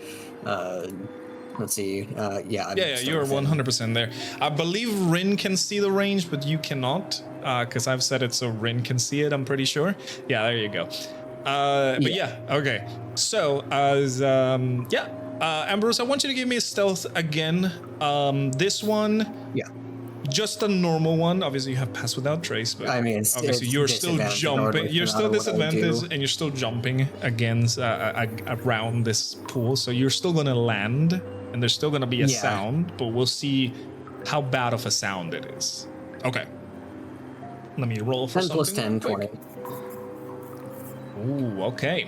Let's see. Yeah, Yeah, you're within. 100% there. I believe Rin can see the range, but you cannot, because I've set it so Rin can see it, I'm pretty sure. Yeah, there you go. But yeah, okay. So, Ambrose, I want you to give me a stealth again. This one, Yeah. just a normal one. Obviously, you have Pass Without Trace, but I mean, obviously it's you're still disadvantage jumping. regardless, You're no still matter what I do. disadvantaged, and you're still jumping against around this pool. So you're still gonna land, and there's still gonna be a Yeah. sound, but we'll see how bad of a sound it is. Okay. Let me roll for 10 plus something 10, real 20. quick. Ooh, okay.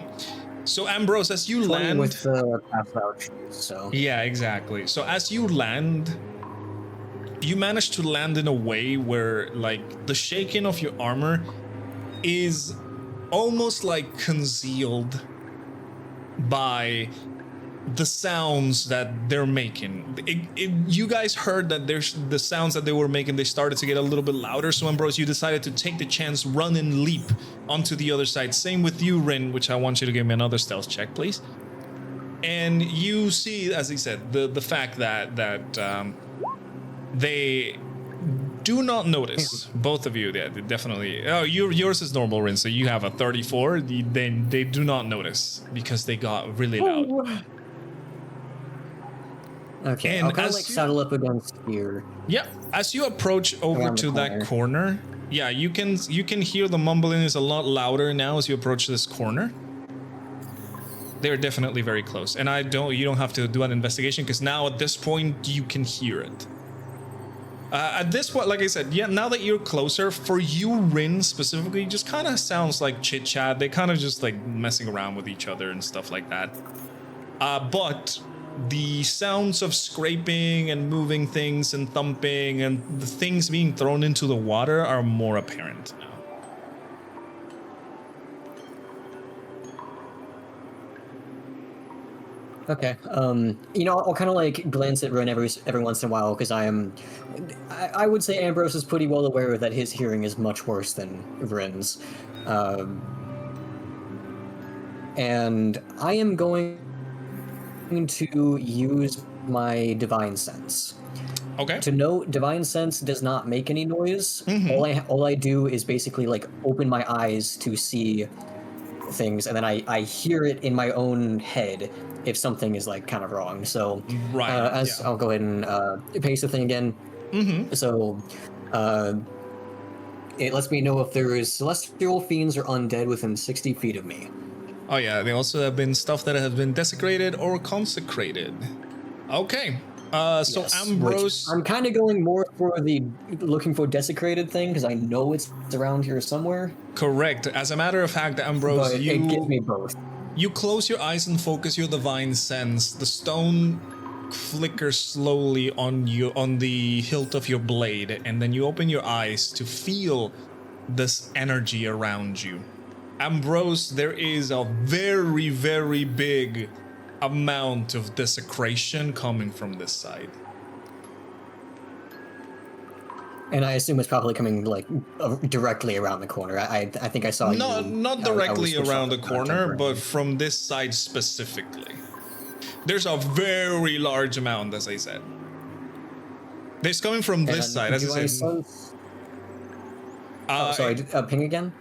So Ambrose, as you 20 land with the pass out, so. Yeah, exactly. So as you land, you manage to land in a way where, like, the shaking of your armor is almost like concealed by the sounds that they're making. You guys heard that there's the sounds that they were making, they started to get a little bit louder. So Ambrose, you decided to take the chance, run and leap onto the other side. Same with you, Rin, which I want you to give me another stealth check, please. And you see, as he said, the fact that they do not notice, both of you. Yeah, they definitely. Oh, yours is normal, Rin. So you have a 34. Then they do not notice because they got really loud. Okay, And I'll kind of as like you- saddle up against here. Yeah, as you approach over Around the to that corner, yeah, you can hear the mumbling is a lot louder now as you approach this corner. They're definitely very close, and you don't have to do an investigation because now at this point you can hear it. At this point, like I said, yeah, now that you're closer, for you, Rin specifically, just kind of sounds like chit chat. They kind of just like messing around with each other and stuff like that. But the sounds of scraping and moving things and thumping and the things being thrown into the water are more apparent now. Okay. I'll kind of like glance at Rin every once in a while because I would say Ambrose is pretty well aware that his hearing is much worse than Rin's, and I am going to use my divine sense. Okay. To note, divine sense does not make any noise. All I do is basically like open my eyes to see things, and then I hear it in my own head if something is like kind of wrong. So Right. I'll go ahead and paste the thing again. So it lets me know if there is celestial fiends or undead within 60 feet of me. Oh yeah, they also have been stuff that has been desecrated or consecrated. Okay. So Yes, Ambrose, which I'm kind of going more for the looking for desecrated thing because I know it's around here somewhere. correct. As a matter of fact, Ambrose, But it gives me both. you close your eyes and focus your divine sense. The stone flickers slowly on the hilt of your blade, and then you open your eyes to feel this energy around you. Ambrose, there is a very, very big amount of desecration coming from this side. And I assume it's probably coming like directly around the corner. I think I saw Not you. not I directly was around the shot corner, temporarily. but from this side specifically. There's a very large amount, as I said. It's coming from this And side, as do I said. sense- Oh, sorry. Ping again.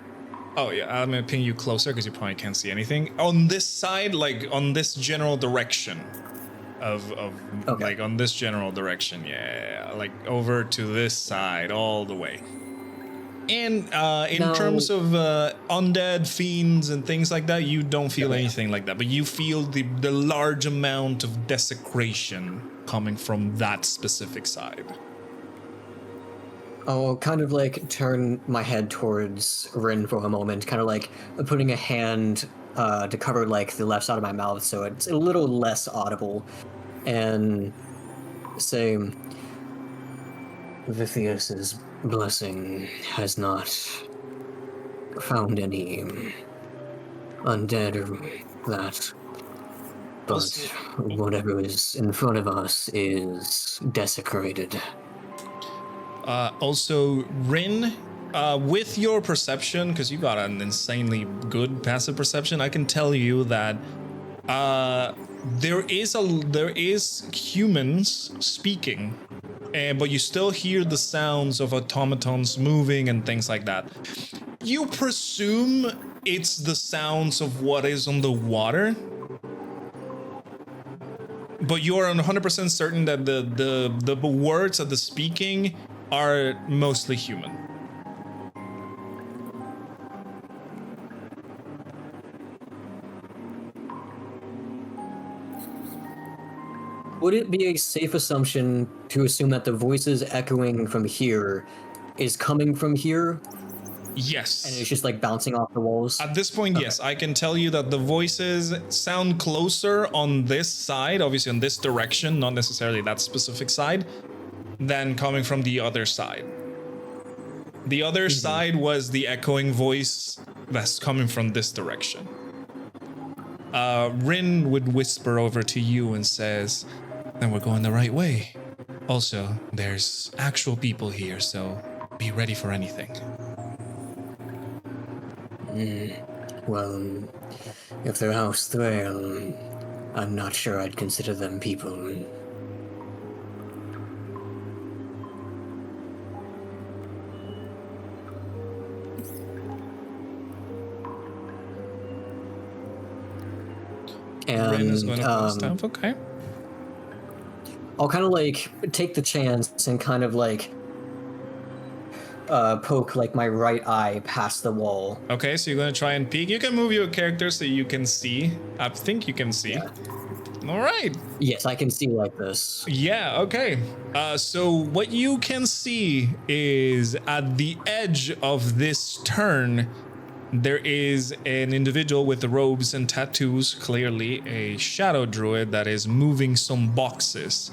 Oh yeah, I'm gonna ping you closer because you probably can't see anything. On this side, like on this general direction of Okay. like on this general direction, yeah, like over to this side all the way. And in Now- terms of undead fiends and things like that, you don't feel Yeah. anything like that, but you feel the large amount of desecration coming from that specific side. I'll kind of like turn my head towards Rin for a moment, kind of like putting a hand to cover like the left side of my mouth so it's a little less audible, and say, Vithius's blessing has not found any undead or that, but Also- whatever is in front of us is desecrated. Also, Rin, with your perception, because you got an insanely good passive perception, I can tell you that there is humans speaking, but you still hear the sounds of automatons moving and things like that. You presume it's the sounds of what is on the water, but you are 100% certain that the words of the speaking are mostly human. Would it be a safe assumption to assume that the voices echoing from here is coming from here, Yes. and it's just like bouncing off the walls? At this point, yes, I can tell you that the voices sound closer on this side, obviously on this direction, not necessarily that specific side, than coming from the other side. The other side was the echoing voice that's coming from this direction. Rin would whisper over to you and says, "Then we're going the right way. Also, there's actual people here, so be ready for anything." Well, if they're House Thrail, I'm not sure I'd consider them people. Rin is going And to put stuff. Okay. I'll kind of like take the chance and kind of like poke like my right eye past the wall. Okay, so you're gonna try and peek. You can move your character so you can see. I think you can see. Yeah. All right. Yes, I can see like this. Yeah, okay. So what you can see is at the edge of this turn, there is an individual with robes and tattoos, clearly a shadow druid that is moving some boxes.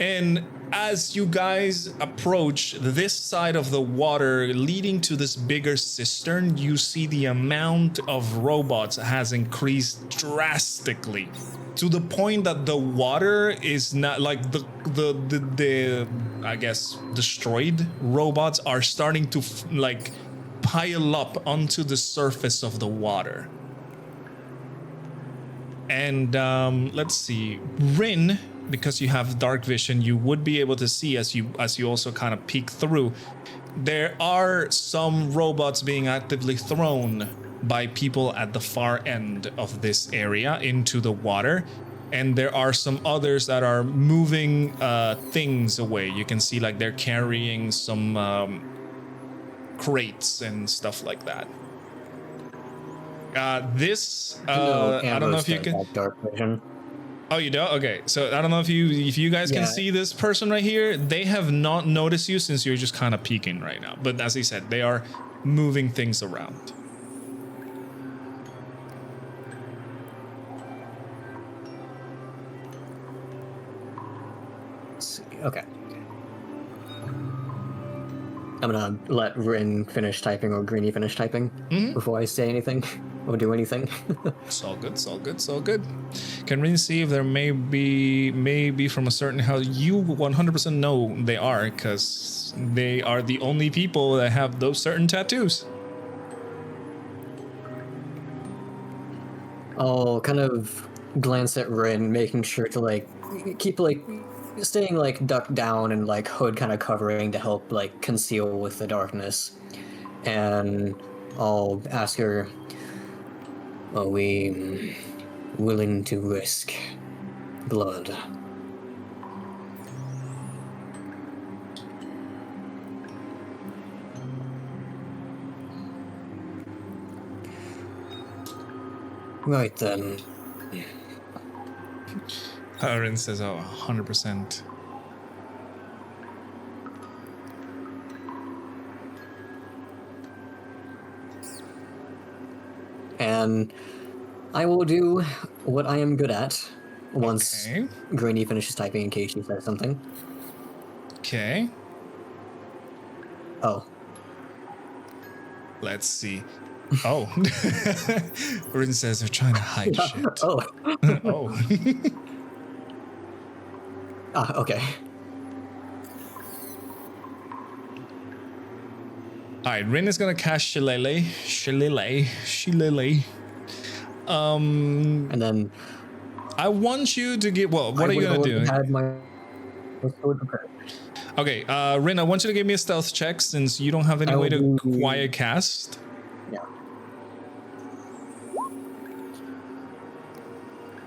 And as you guys approach this side of the water leading to this bigger cistern, you see the amount of robots has increased drastically to the point that the water is not like the I guess destroyed robots are starting to like pile up onto the surface of the water. And let's see, Rin, because you have dark vision, you would be able to see as you also kind of peek through. There are some robots being actively thrown by people at the far end of this area into the water, and there are some others that are moving things away. You can see like they're carrying some crates and stuff like that. I don't know if you can. Dark vision. Oh, you don't? Okay, so I don't know if you guys can Yeah. see this person right here. They have not noticed you since you're just kind of peeking right now. But as he said, they are moving things around. Let's see. Okay. I'm gonna let Rin finish typing or Greenie finish typing before I say anything or do anything. It's all good, it's all good, it's all good. Can we see if there may be from a certain house? You 100% know they are, because they are the only people that have those certain tattoos. I'll kind of glance at Rin, making sure to like keep like staying like ducked down and like hood kind of covering to help like conceal with the darkness. And I'll ask her, are we willing to risk blood? Right then. Taurin says, oh, 100%. And I will do what I am good at once Okay. Greenie finishes typing in case she says something. Okay. Oh. Let's see. Oh. Rin says they're trying to hide shit. Oh. Oh. Okay. Alright, Rin is gonna cast Shillelagh. And then I want you to get, well, what are you gonna do? Had my sword prepared. Okay, Rin, I want you to give me a stealth check since you don't have any I way to will do- quiet cast. Yeah.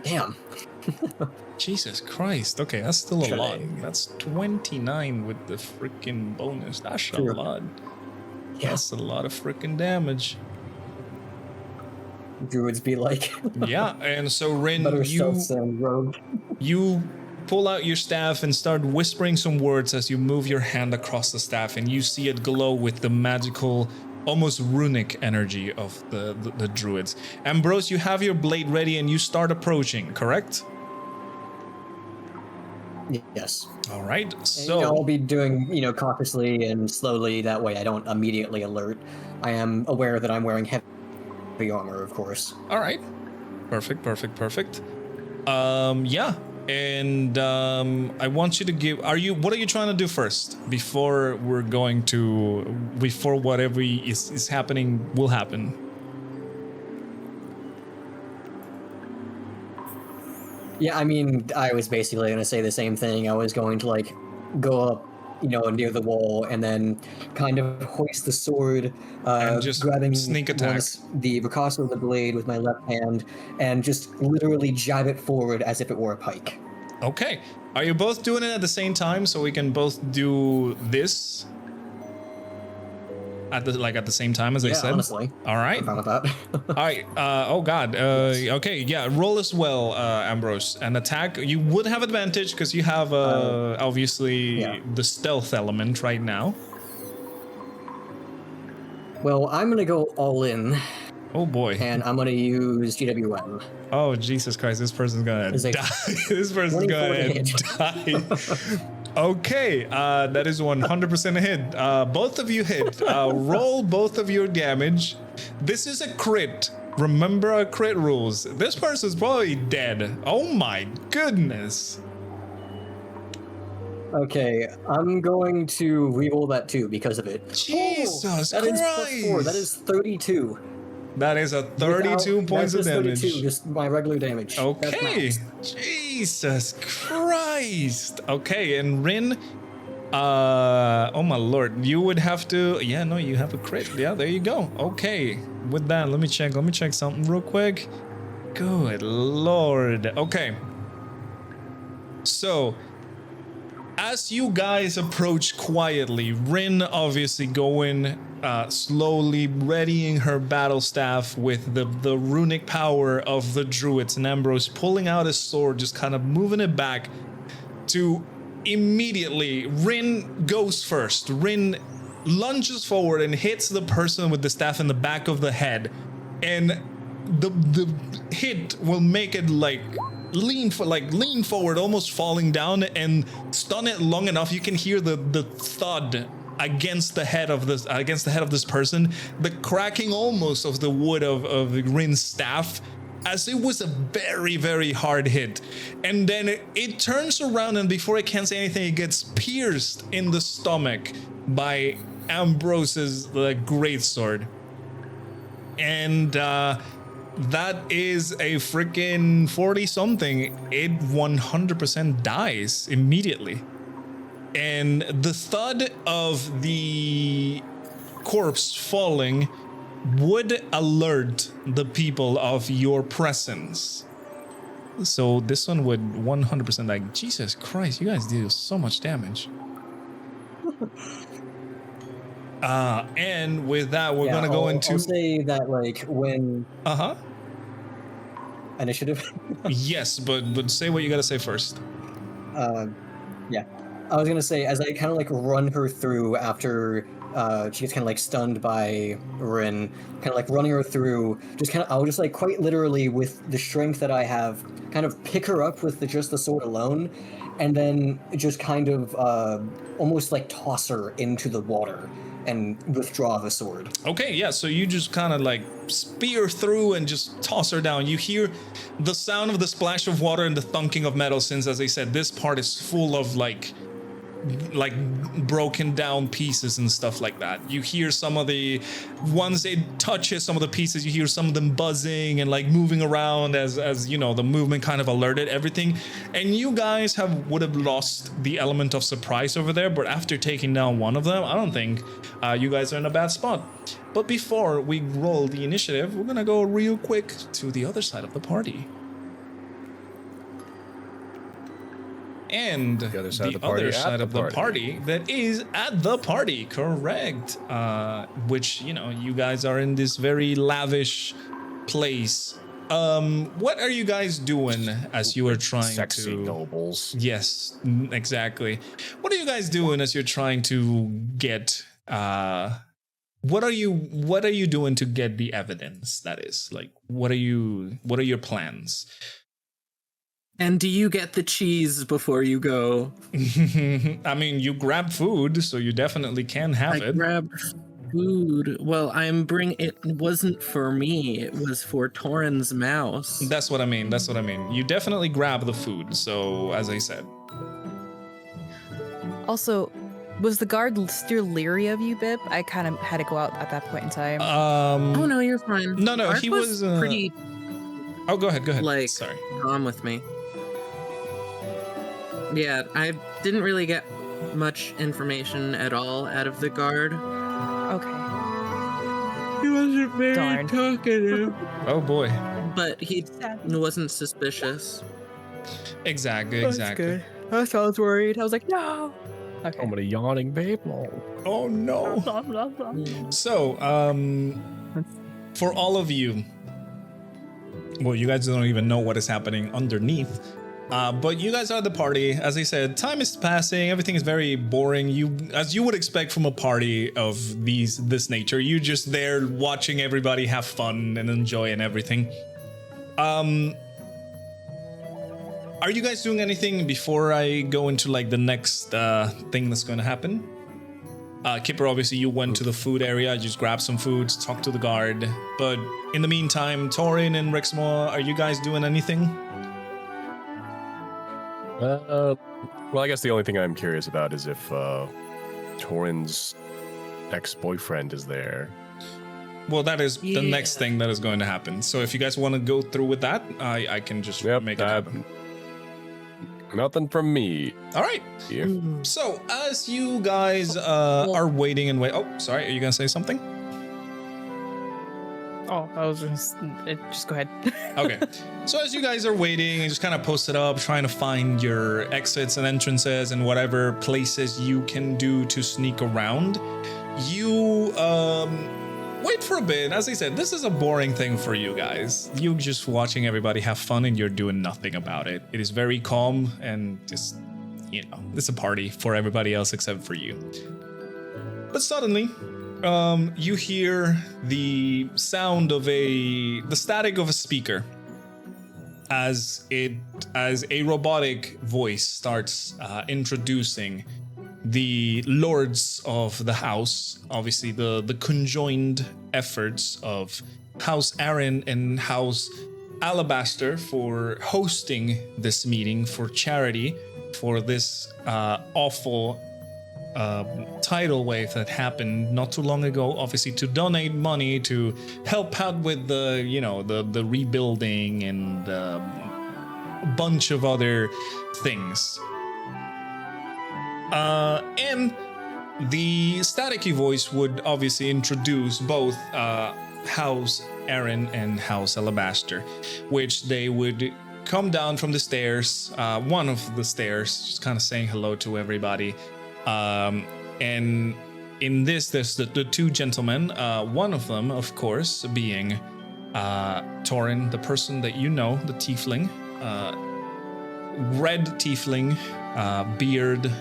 Damn. Jesus Christ. Okay, that's still a Shall lot. I? That's 29 with the freaking bonus. That's a Sure. lot. Yeah. That's a lot of freaking damage. Druids be like Yeah, and so Rin, better you stealth than rogue. you pull out your staff and start whispering some words as you move your hand across the staff, and you see it glow with the magical, almost runic energy of the druids. Ambrose, you have your blade ready and you start approaching, correct? Yes. All right, And, so I'll be doing, cautiously and slowly. That way I don't immediately alert. I am aware that I'm wearing heavy armor, of course. all right, perfect. Yeah, and I want you to give. What are you trying to do first before whatever is happening will happen? Yeah, I mean, I was basically going to say the same thing. I was going to, go up, near the wall and then kind of hoist the sword, And just grabbing sneak attack. the ricosta of the blade with my left hand and just literally jab it forward as if it were a pike. Okay. Are you both doing it at the same time so we can both do this at the same time as I Yeah, said? honestly. All right. I'm fine with that. All right. Oh God. Okay. Yeah. Roll as well, Ambrose. An attack. You would have advantage because you have obviously yeah. the stealth element right now. Well, I'm going to go all in, Oh boy. and I'm going to use GWM. Oh Jesus Christ! This person's gonna Is a die. This person's 24 gonna hit. die. Okay, that is 100% a hit. Both of you hit. Roll both of your damage. This is a crit. Remember our crit rules. This person's probably dead. Oh my goodness. Okay, I'm going to reroll that too because of it. Jesus That is Christ. +4. That is 32. That is a 32 points of that's damage. 32, just my regular damage. That's Okay. max. Jesus Christ. Okay, and Rin, oh my lord, you would have to, yeah, no, you have a crit. Yeah, there you go. Okay, with that, let me check something real quick. Good lord. Okay. So, as you guys approach quietly, Rin obviously going slowly, readying her battle staff with the runic power of the druids, and Ambrose pulling out his sword, just kind of moving it back to immediately. Rin goes first. Rin lunges forward and hits the person with the staff in the back of the head, and the hit will make it like lean forward, almost falling down, and stun it long enough you can hear the thud against the head of this person, the cracking almost of the wood of Rin's staff, as it was a very, very hard hit. And then it turns around, and before it can say anything, it gets pierced in the stomach by Ambrose's greatsword. And that is a freaking 40-something. It 100% dies immediately. And the thud of the corpse falling would alert the people of your presence. So this one would 100% like, Jesus Christ, you guys deal so much damage. And with that, we're gonna go into. I'll say that like when. Initiative. Yes, but say what you gotta say first. Yeah, I was gonna say as I kind of like run her through after she gets kind of like stunned by Rin, kind of like running her through. I'll just like quite literally with the strength that I have, kind of pick her up with just the sword alone, and then just kind of almost like toss her into the water and withdraw the sword. Okay, yeah, so you just kind of like spear through and just toss her down. You hear the sound of the splash of water and the thunking of metal, since, as I said, this part is full of like broken down pieces and stuff like that. You hear some of the, once it touches some of the pieces, you hear some of them buzzing and like moving around as you know, the movement kind of alerted everything. And you guys would have lost the element of surprise over there, but after taking down one of them, I don't think you guys are in a bad spot. But before we roll the initiative, we're gonna go real quick to the other side of the party. And the other side of the party that is at the party, correct? Which, you know, you guys are in this very lavish place. What are you guys doing as you are trying Sexy to... nobles. Yes, exactly. What are you guys doing as you're trying to get... What are you doing to get the evidence, that is? Like, what are your plans? And do you get the cheese before you go? I mean, you grab food, so you definitely can have it. I grabbed food. Well, it wasn't for me. It was for Taurin's mouse. That's what I mean. You definitely grab the food. So, as I said. Also, was the guard still leery of you, Bib? I kind of had to go out at that point in time. Oh no, you're fine. No, Mark he was pretty. Oh, go ahead. Like, sorry. Calm with me. Yeah, I didn't really get much information at all out of the guard. Okay. He wasn't very Darn. talkative. Oh boy. But he wasn't suspicious. Exactly. That's good. That's why I was worried. I was like, no. Okay. So many yawning people. Oh no. So, for all of you, well, you guys don't even know what is happening underneath. But you guys are at the party. As I said, time is passing. Everything is very boring. As you would expect from a party of this nature, you're just there watching everybody have fun and enjoy and everything. Are you guys doing anything before I go into like the next thing that's going to happen? Kipper, obviously you went to the food area, just grabbed some food, talked to the guard. But in the meantime, Taurin and Rexmoa, are you guys doing anything? Well, I guess the only thing I'm curious about is if Taurin's ex-boyfriend is there. Well, that is the next thing that is going to happen. So if you guys want to go through with that, I can just make it happen. Nothing from me. All right. Here. So as you guys are waiting and wait. Oh, sorry. Are you going to say something? Oh, I was just go ahead. Okay. So as you guys are waiting and just kind of post it up, trying to find your exits and entrances and whatever places you can do to sneak around, you wait for a bit. As I said, this is a boring thing for you guys. You just watching everybody have fun and you're doing nothing about it. It is very calm and just, it's a party for everybody else except for you. But suddenly, you hear the sound of the static of a speaker as a robotic voice starts introducing the lords of the house, obviously the conjoined efforts of House Aaron and House Alabaster for hosting this meeting for charity for this awful tidal wave that happened not too long ago, obviously to donate money to help out with the rebuilding and a bunch of other things. And the staticky voice would obviously introduce both House Aaron and House Alabaster, which they would come down from the stairs, one of the stairs, just kind of saying hello to everybody. And in this, there's the two gentlemen, one of them, of course, being Taurin, the person that you know, the tiefling, red tiefling, beard,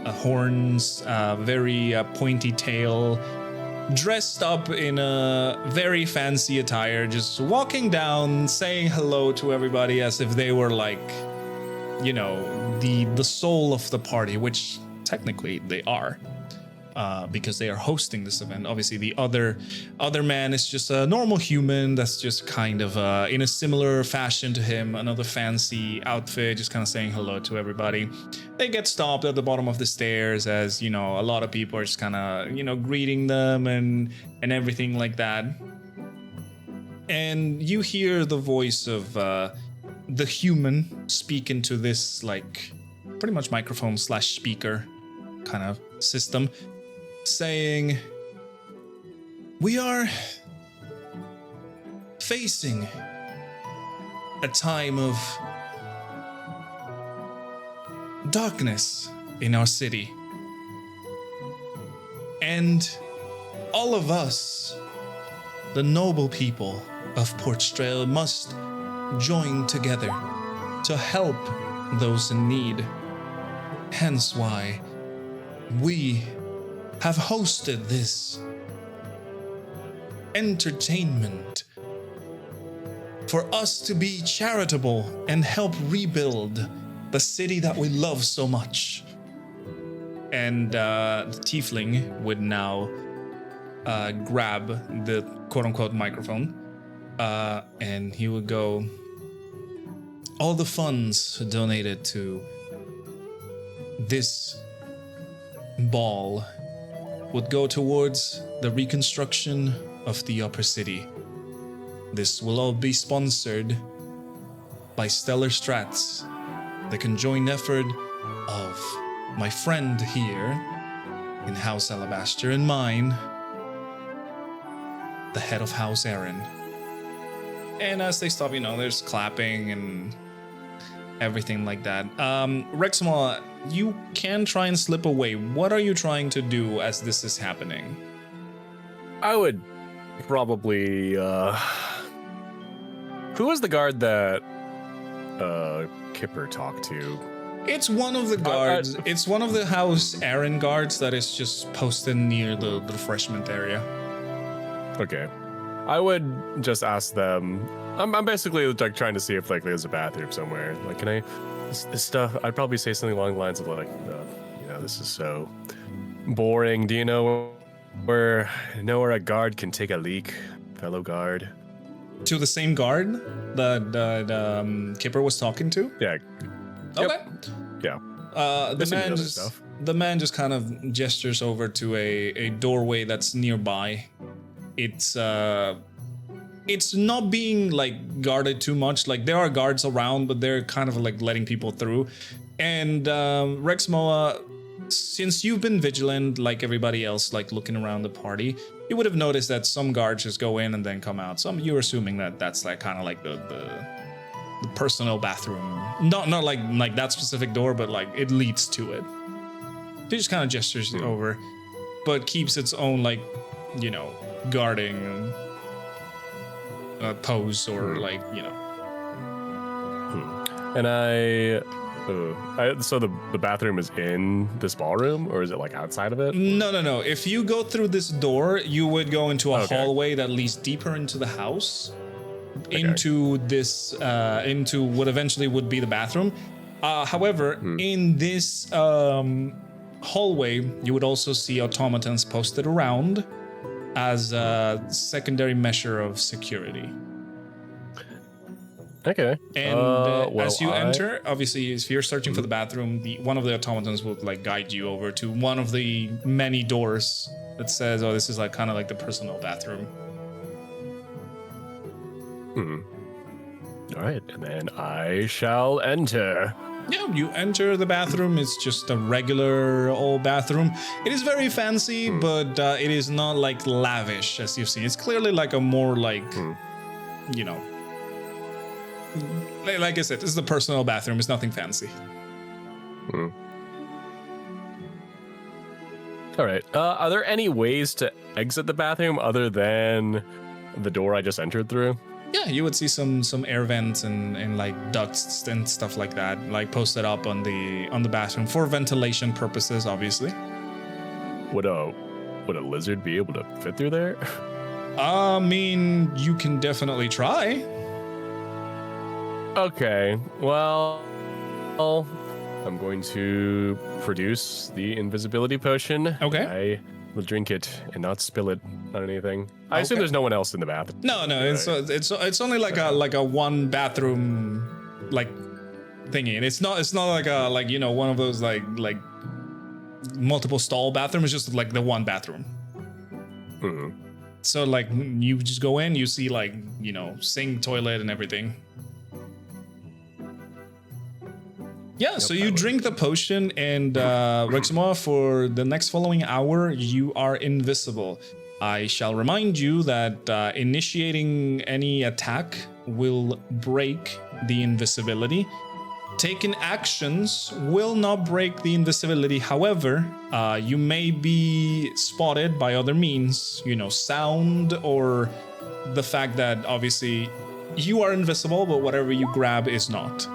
horns, very pointy tail, dressed up in a very fancy attire, just walking down, saying hello to everybody as if they were like, the soul of the party, which technically they are, because they are hosting this event. Obviously, the other man is just a normal human that's just kind of in a similar fashion to him, another fancy outfit, just kind of saying hello to everybody. They get stopped at the bottom of the stairs as, a lot of people are just kind of, greeting them and everything like that. And you hear the voice of the human speak into this, like, pretty much microphone / speaker kind of system, saying, "We are facing a time of darkness in our city. And all of us, the noble people of Port Strail, must join together to help those in need. Hence why we have hosted this entertainment for us to be charitable and help rebuild the city that we love so much." And the tiefling would now grab the quote-unquote microphone, and he would go, "All the funds donated to this ball would go towards the reconstruction of the upper city. This will all be sponsored by Stellar Strats, the conjoined effort of my friend here in House Alabaster and mine, the head of House Aaron." And as they stop, there's clapping and everything like that. Rexmoa, you can try and slip away. What are you trying to do as this is happening? I would probably, who was the guard that Kipper talked to? It's one of the guards. It's one of the House Aaron guards that is just posted near the refreshment area. Okay. I would just ask them. I'm basically like trying to see if like there's a bathroom somewhere. Like, can I this stuff? I'd probably say something along the lines of like, this is so boring. Do you know where a guard can take a leak, fellow guard? To the same guard that Kipper was talking to? Yeah. Okay. Yeah. The man just kind of gestures over to a doorway that's nearby. It's not being like guarded too much. Like, there are guards around, but they're kind of like letting people through. And Rexmoa, since you've been vigilant, like everybody else, like looking around the party, you would have noticed that some guards just go in and then come out. Some you're assuming that that's like kind of like the personal bathroom, not like that specific door, but like it leads to it. He just kind of gestures over, but keeps its own like, you know, guarding pose or like, you know. And so the bathroom is in this ballroom, or is it like outside of it? No. If you go through this door, you would go into a Okay. hallway that leads deeper into the house, into this, into what eventually would be the bathroom. However, in this hallway, you would also see automatons posted around as a secondary measure of security. Okay. And as you enter, obviously, if you're searching for the bathroom, one of the automatons will like guide you over to one of the many doors that says, "Oh, this is like kind of like the personal bathroom." All right, and then I shall enter. Yeah, you enter the bathroom. It's just a regular old bathroom. It is very fancy, but it is not like lavish as you've seen. It's clearly like a more like, you know, like I said, this is the personal bathroom. It's nothing fancy. All right. Are there any ways to exit the bathroom other than the door I just entered through? Yeah, you would see some air vents and like ducts and stuff like that, like posted up on the bathroom for ventilation purposes, obviously. Would a lizard be able to fit through there? I mean, you can definitely try. Okay. Well, I'm going to produce the invisibility potion. Okay. I will drink it and not spill it on anything. I assume there's no one else in the bathroom. No, it's only like a one bathroom like thingy, and it's not like you know, one of those like multiple stall bathroom. It's just like the one bathroom. So like you just go in, you see like, you know, sink, toilet, and everything. Yeah, so you drink the potion, and Rexmoa, for the next following hour, you are invisible. I shall remind you that initiating any attack will break the invisibility. Taking actions will not break the invisibility. However, you may be spotted by other means, you know, sound, or the fact that obviously you are invisible, but whatever you grab is not.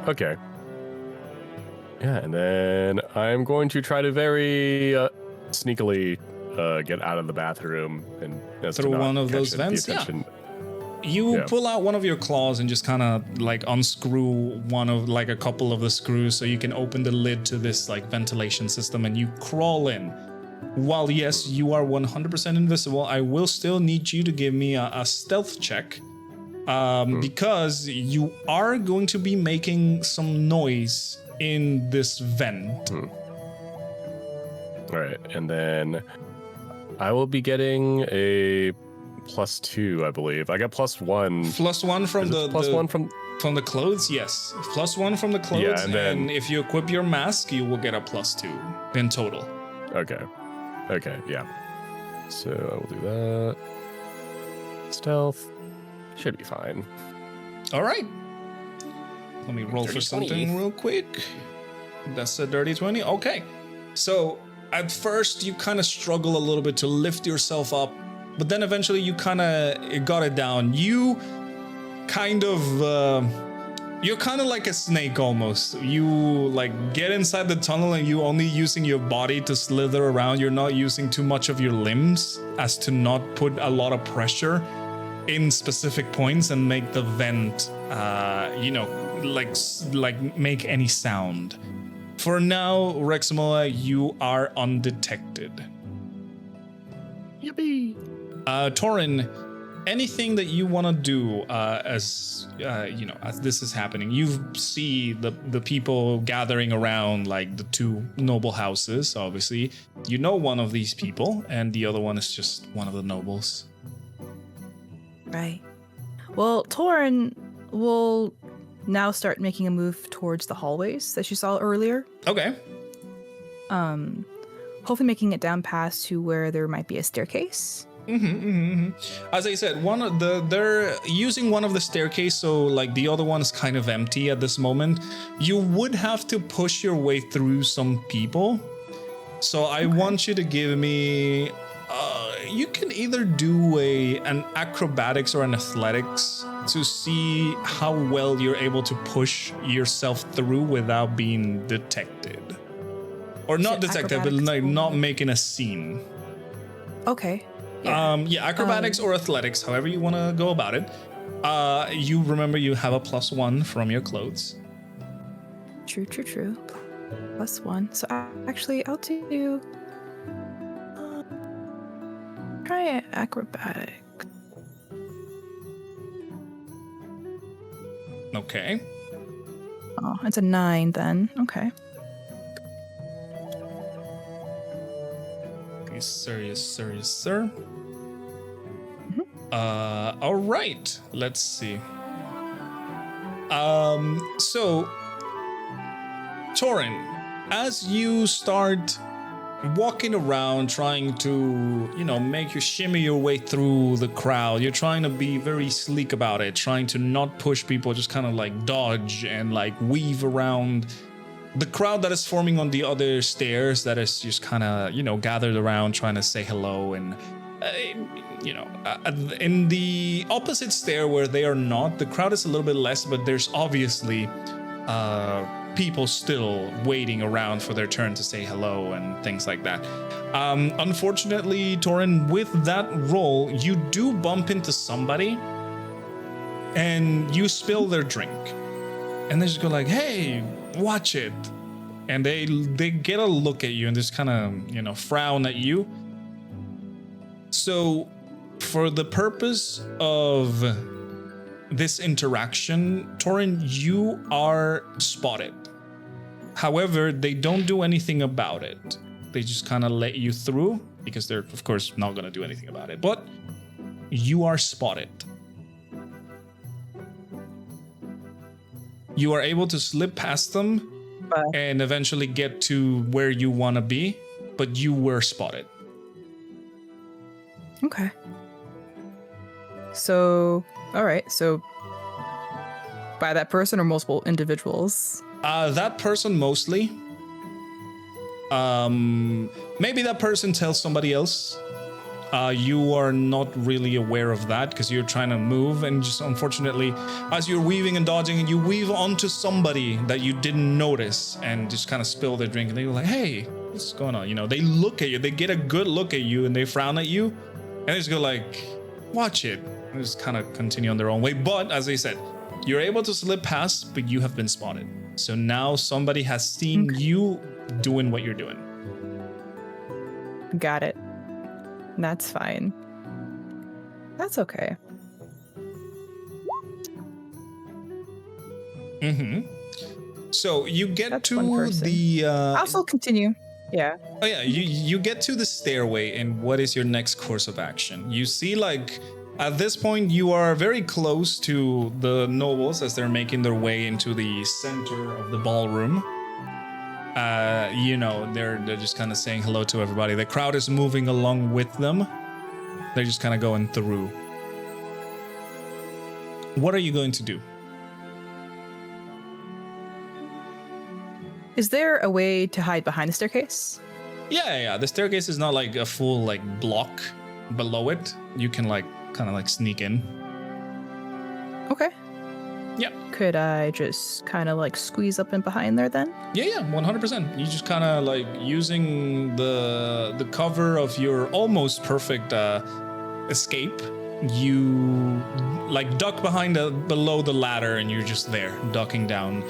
Okay. Yeah, and then I'm going to try to very sneakily get out of the bathroom and through one of those vents. Yeah. You pull out one of your claws and just kind of like unscrew one of like a couple of the screws so you can open the lid to this like ventilation system, and you crawl in. While yes, you are 100% invisible, I will still need you to give me a stealth check. Because you are going to be making some noise in this vent. All right, and then I will be getting a +2, I believe. I got +1. +1 from the +1 from the clothes. Yes, +1 from the clothes. Yeah, and then if you equip your mask, you will get a +2 in total. Okay, yeah. So I will do that. Stealth. Should be fine. All right. Let me roll for something real quick. That's a dirty 20. Okay. So at first you kind of struggle a little bit to lift yourself up, but then eventually you kind of got it down. You kind of, you're kind of like a snake almost. You like get inside the tunnel and you only using your body to slither around. You're not using too much of your limbs as to not put a lot of pressure in specific points and make the vent, you know, like make any sound. For now, Rexmoa, you are undetected. Yippee! Taurin, anything that you want to do as you know, as this is happening? You see the people gathering around like the two noble houses. Obviously, you know one of these people, and the other one is just one of the nobles. Right. Well, Taurin will now start making a move towards the hallways that you saw earlier. Okay. Hopefully making it down past to where there might be a staircase. As I said, they're using one of the staircase, so like the other one is kind of empty at this moment. You would have to push your way through some people. So I want you to give me. You can either do an acrobatics or an athletics to see how well you're able to push yourself through without being detected, or not detected, but like not making a scene. Okay. Yeah, acrobatics or athletics, however you want to go about it. You remember you have a +1 from your clothes. True. +1. So actually, I'll do. Try acrobatic. Okay. Oh, it's a 9 then. Okay. Yes, sir. All right. Let's see. So, Taurin, as you start walking around trying to, make you shimmy your way through the crowd, you're trying to be very sleek about it, trying to not push people, just kind of like dodge and like weave around the crowd that is forming on the other stairs that is just kind of, gathered around trying to say hello. And, in the opposite stair where they are not, the crowd is a little bit less, but there's obviously people still waiting around for their turn to say hello and things like that. Unfortunately, Taurin, with that roll, you do bump into somebody and you spill their drink. And they just go like, hey, watch it. And they get a look at you and just kind of, frown at you. So for the purpose of this interaction, Taurin, you are spotted. However, they don't do anything about it. They just kind of let you through because they're, of course, not going to do anything about it. But you are spotted. You are able to slip past them and eventually get to where you want to be, but you were spotted. Okay. So, all right. So, by that person or multiple individuals? That person mostly. Maybe that person tells somebody else. You are not really aware of that because you're trying to move, and just unfortunately, as you're weaving and dodging, and you weave onto somebody that you didn't notice and just kind of spill their drink, and they go like, hey, what's going on? They look at you, they get a good look at you, and they frown at you, and they just go like, watch it, and just kind of continue on their own way. But as I said, you're able to slip past, but you have been spotted. So now somebody has seen you doing what you're doing. Got it. That's fine. That's okay. So you get That's to the I'll continue. Yeah. Oh yeah, you get to the stairway, and what is your next course of action? You see, like, at this point you are very close to the nobles as they're making their way into the center of the ballroom. They're just kind of saying hello to everybody. The crowd is moving along with them. They're just kind of going through. What are you going to do? Is there a way to hide behind the staircase? Yeah. The staircase is not like a full like block below it. You can like kind of like sneak in. Okay. Yeah. Could I just kind of like squeeze up in behind there then? Yeah, 100%. You just kind of like using the cover of your almost perfect escape. You like duck below the ladder, and you're just there ducking down.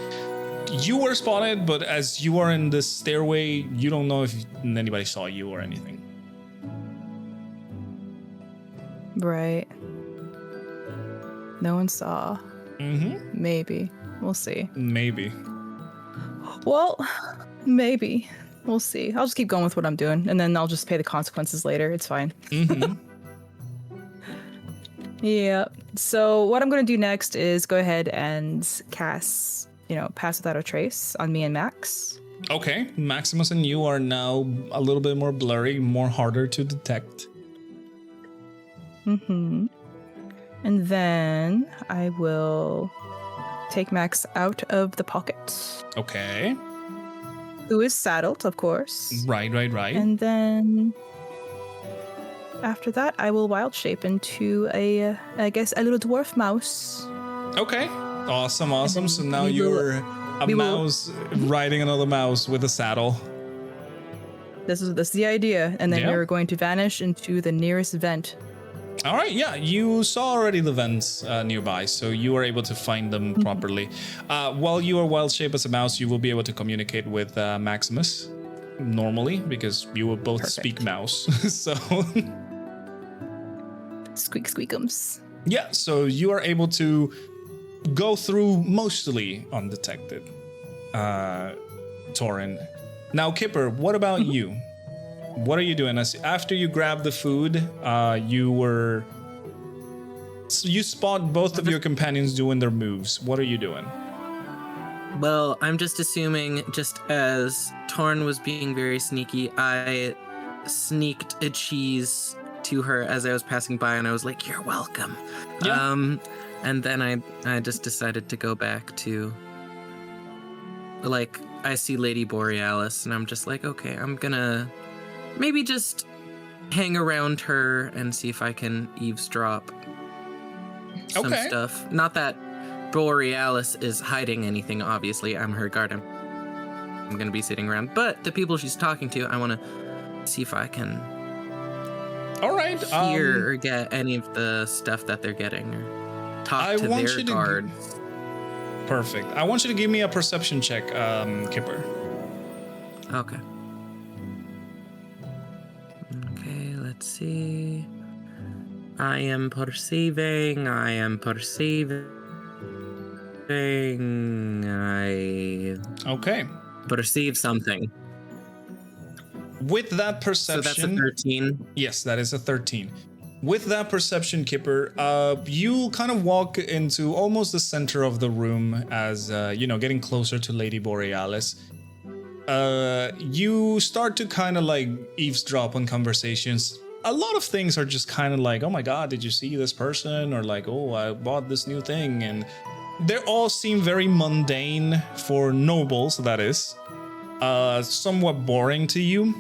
You were spotted, but as you are in this stairway, you don't know if anybody saw you or anything. Right. No one saw. Mm-hmm. Maybe. We'll see. Maybe. Well, maybe. We'll see. I'll just keep going with what I'm doing, and then I'll just pay the consequences later. It's fine. Mm-hmm. Yeah. So what I'm going to do next is go ahead and cast, Pass Without a Trace on me and Max. Okay, Maximus and you are now a little bit more blurry, more harder to detect. Mm-hmm. And then I will take Max out of the pocket. Okay. Who is saddled, of course. Right. And then after that, I will wild shape into a little dwarf mouse. Okay. Awesome. So now we you're a will- mouse riding another mouse with a saddle. This is the idea. And then Yeah. we're going to vanish into the nearest vent. All right, yeah, you saw already the vents nearby, so you are able to find them properly. While you are wild shape as a mouse, you will be able to communicate with Maximus normally because you will both speak mouse. So Squeak squeakums. yeah, so you are able to go through mostly undetected, Taurin. Now, Kipper, what about you? What are you doing? After you grab the food, you spot both of your companions doing their moves. What are you doing? Well, I'm just assuming, just as Torn was being very sneaky, I sneaked a cheese to her as I was passing by, and I was like, "You're welcome." Yeah. And then I just decided to go back to, like, I see Lady Borealis, and I'm just like, okay, I'm gonna maybe just hang around her and see if I can eavesdrop some Okay. stuff. Not that Borealis is hiding anything, obviously. I'm her guard. I'm gonna be sitting around. But the people she's talking to, I want to see if I can All right. hear or get any of the stuff that they're getting, or talk to their guards. Perfect. I want you to give me a perception check, Kipper. Okay. Okay, let's see. I am perceiving. I Okay. perceive something. With that So perception, that's a 13. yes, that is a 13. With that perception, Kipper, you kind of walk into almost the center of the room as, getting closer to Lady Borealis. You start to kind of like eavesdrop on conversations. A lot of things are just kind of like, oh my God, did you see this person? Or like, oh, I bought this new thing. And they all seem very mundane for nobles, that is. Somewhat boring to you.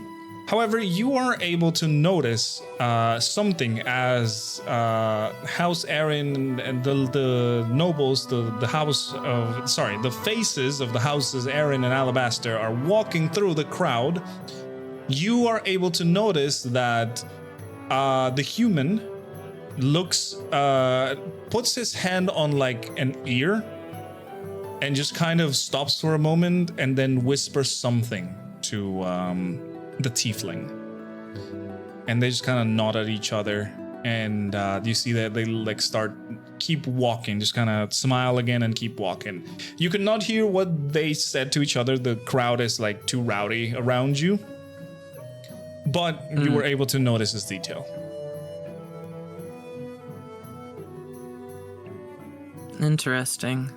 However, you are able to notice something as House Aaron and the nobles, the faces of the houses Aaron and Alabaster are walking through the crowd. You are able to notice that the human puts his hand on like an ear and just kind of stops for a moment and then whispers something to the tiefling, and they just kind of nod at each other, and you see that they like keep walking, just kind of smile again and keep walking. You cannot hear what they said to each other. The crowd is like too rowdy around you, but you were able to notice this detail. Interesting.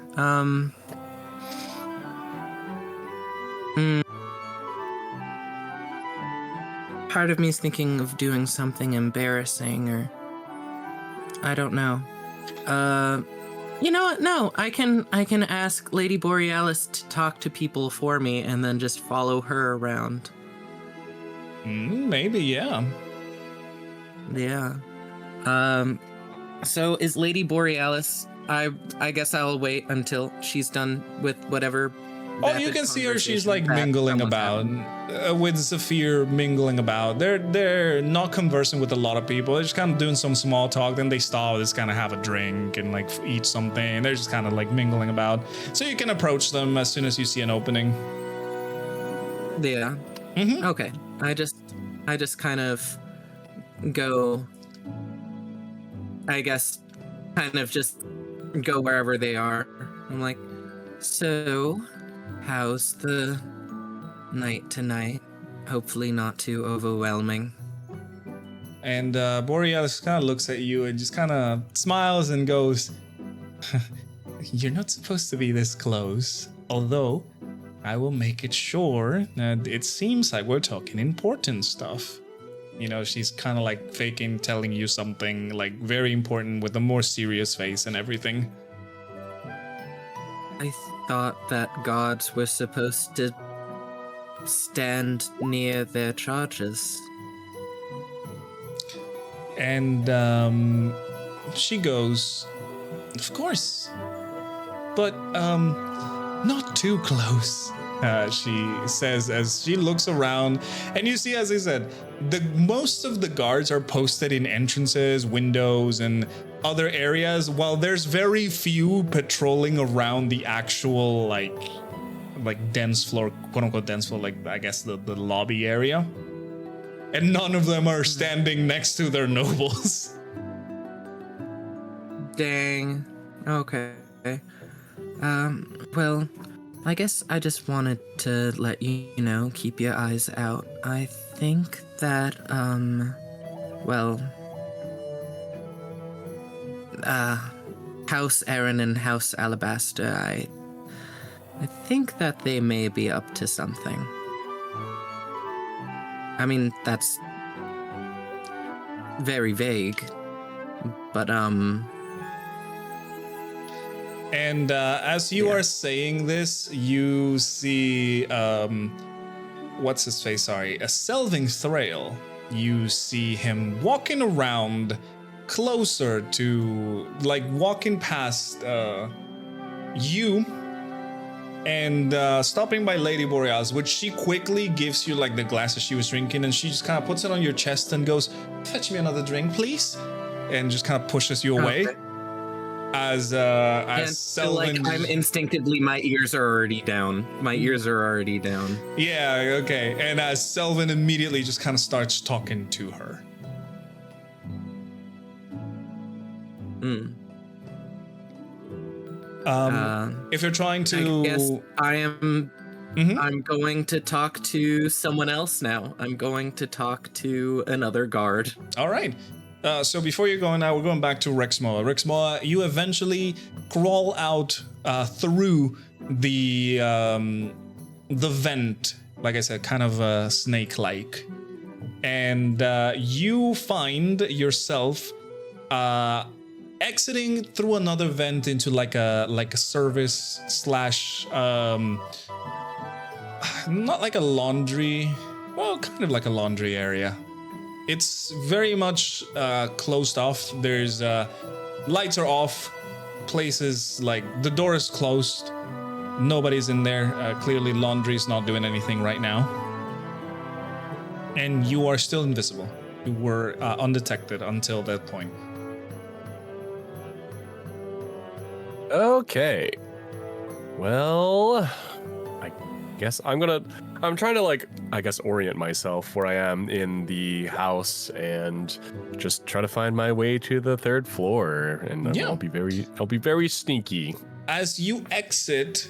Part of me is thinking of doing something embarrassing, or I don't know. You know what? No, I can ask Lady Borealis to talk to people for me, and then just follow her around. Maybe, yeah. Yeah. So is Lady Borealis? I guess I'll wait until she's done with whatever. Oh, you can see her. She's like mingling about with Zephyr, mingling about. They're not conversing with a lot of people. They're just kind of doing some small talk. Then they stop, just kind of have a drink and like eat something. They're just kind of like mingling about. So you can approach them as soon as you see an opening. Yeah. Mm-hmm. Okay. I just kind of go. I guess, kind of just go wherever they are. I'm like, so. How's the night tonight? Hopefully not too overwhelming. And Borealis kind of looks at you and just kind of smiles and goes, "You're not supposed to be this close. Although, I will make it sure that it seems like we're talking important stuff." You know, she's kind of like faking telling you something like very important with a more serious face and everything. I thought that gods were supposed to stand near their charges. And she goes, "Of course, but not too close," she says as she looks around. And you see, as I said, most of the guards are posted in entrances, windows, and other areas, while there's very few patrolling around the actual like dense floor, quote unquote dense floor, like I guess the lobby area. And none of them are standing next to their nobles. Dang. Okay. Well, I guess I just wanted to let you know, keep your eyes out. I think that, House Aaron and House Alabaster, I think that they may be up to something. I mean, that's very vague, but, And as you are saying this, you see, what's his face? Sorry, a Selving Thrail. You see him walking around closer to, like, walking past you and stopping by Lady Borealis, which she quickly gives you, like, the glasses she was drinking, and she just kind of puts it on your chest and goes, "Fetch me another drink, please," and just kind of pushes you away. Okay. As so like Selvin, I'm instinctively, my ears are already down. My ears are already down. yeah, okay. And as Selvin immediately just kind of starts talking to her. If you're trying to, I guess I am. Mhm. I'm going to talk to someone else now. I'm going to talk to another guard. All right. So before you're going out, we're going back to Rexmoa. Rexmoa, you eventually crawl out through the vent, like I said, kind of snake-like, and you find yourself exiting through another vent into like a service slash not like a laundry, well, kind of like a laundry area. It's very much closed off. There's lights are off. Places like the door is closed. Nobody's in there. Clearly, laundry's not doing anything right now. And you are still invisible. You were undetected until that point. Okay. Well, I guess I'm trying to, like, I guess, orient myself where I am in the house and just try to find my way to the third floor. And Yeah. I'll be very sneaky. As you exit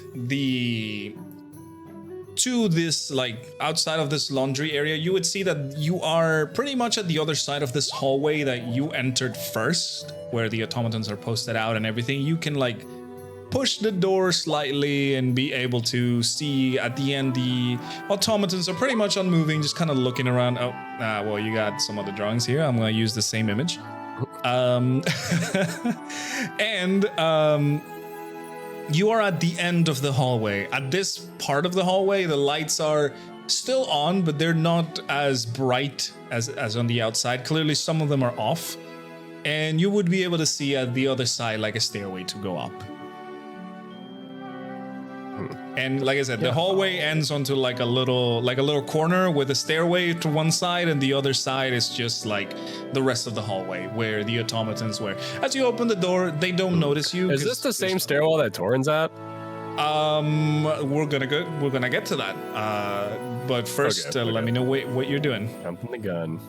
to this, like, outside of this laundry area, you would see that you are pretty much at the other side of this hallway that you entered first, where the automatons are posted out and everything. You can, like, push the door slightly and be able to see at the end the automatons are pretty much unmoving, just kind of looking around. Oh, well, you got some other drawings here. I'm going to use the same image. You are at the end of the hallway. At this part of the hallway, the lights are still on, but they're not as bright as on the outside. Clearly, some of them are off. And you would be able to see at the other side, like a stairway to go up. And like I said, the hallway ends onto like a little corner with a stairway to one side, and the other side is just like the rest of the hallway where the automatons were. As you open the door, they don't notice you. Is this the same stairwell that Taurin's at? We're gonna get to that. But first, Okay. let me know what you're doing. Jumping the gun.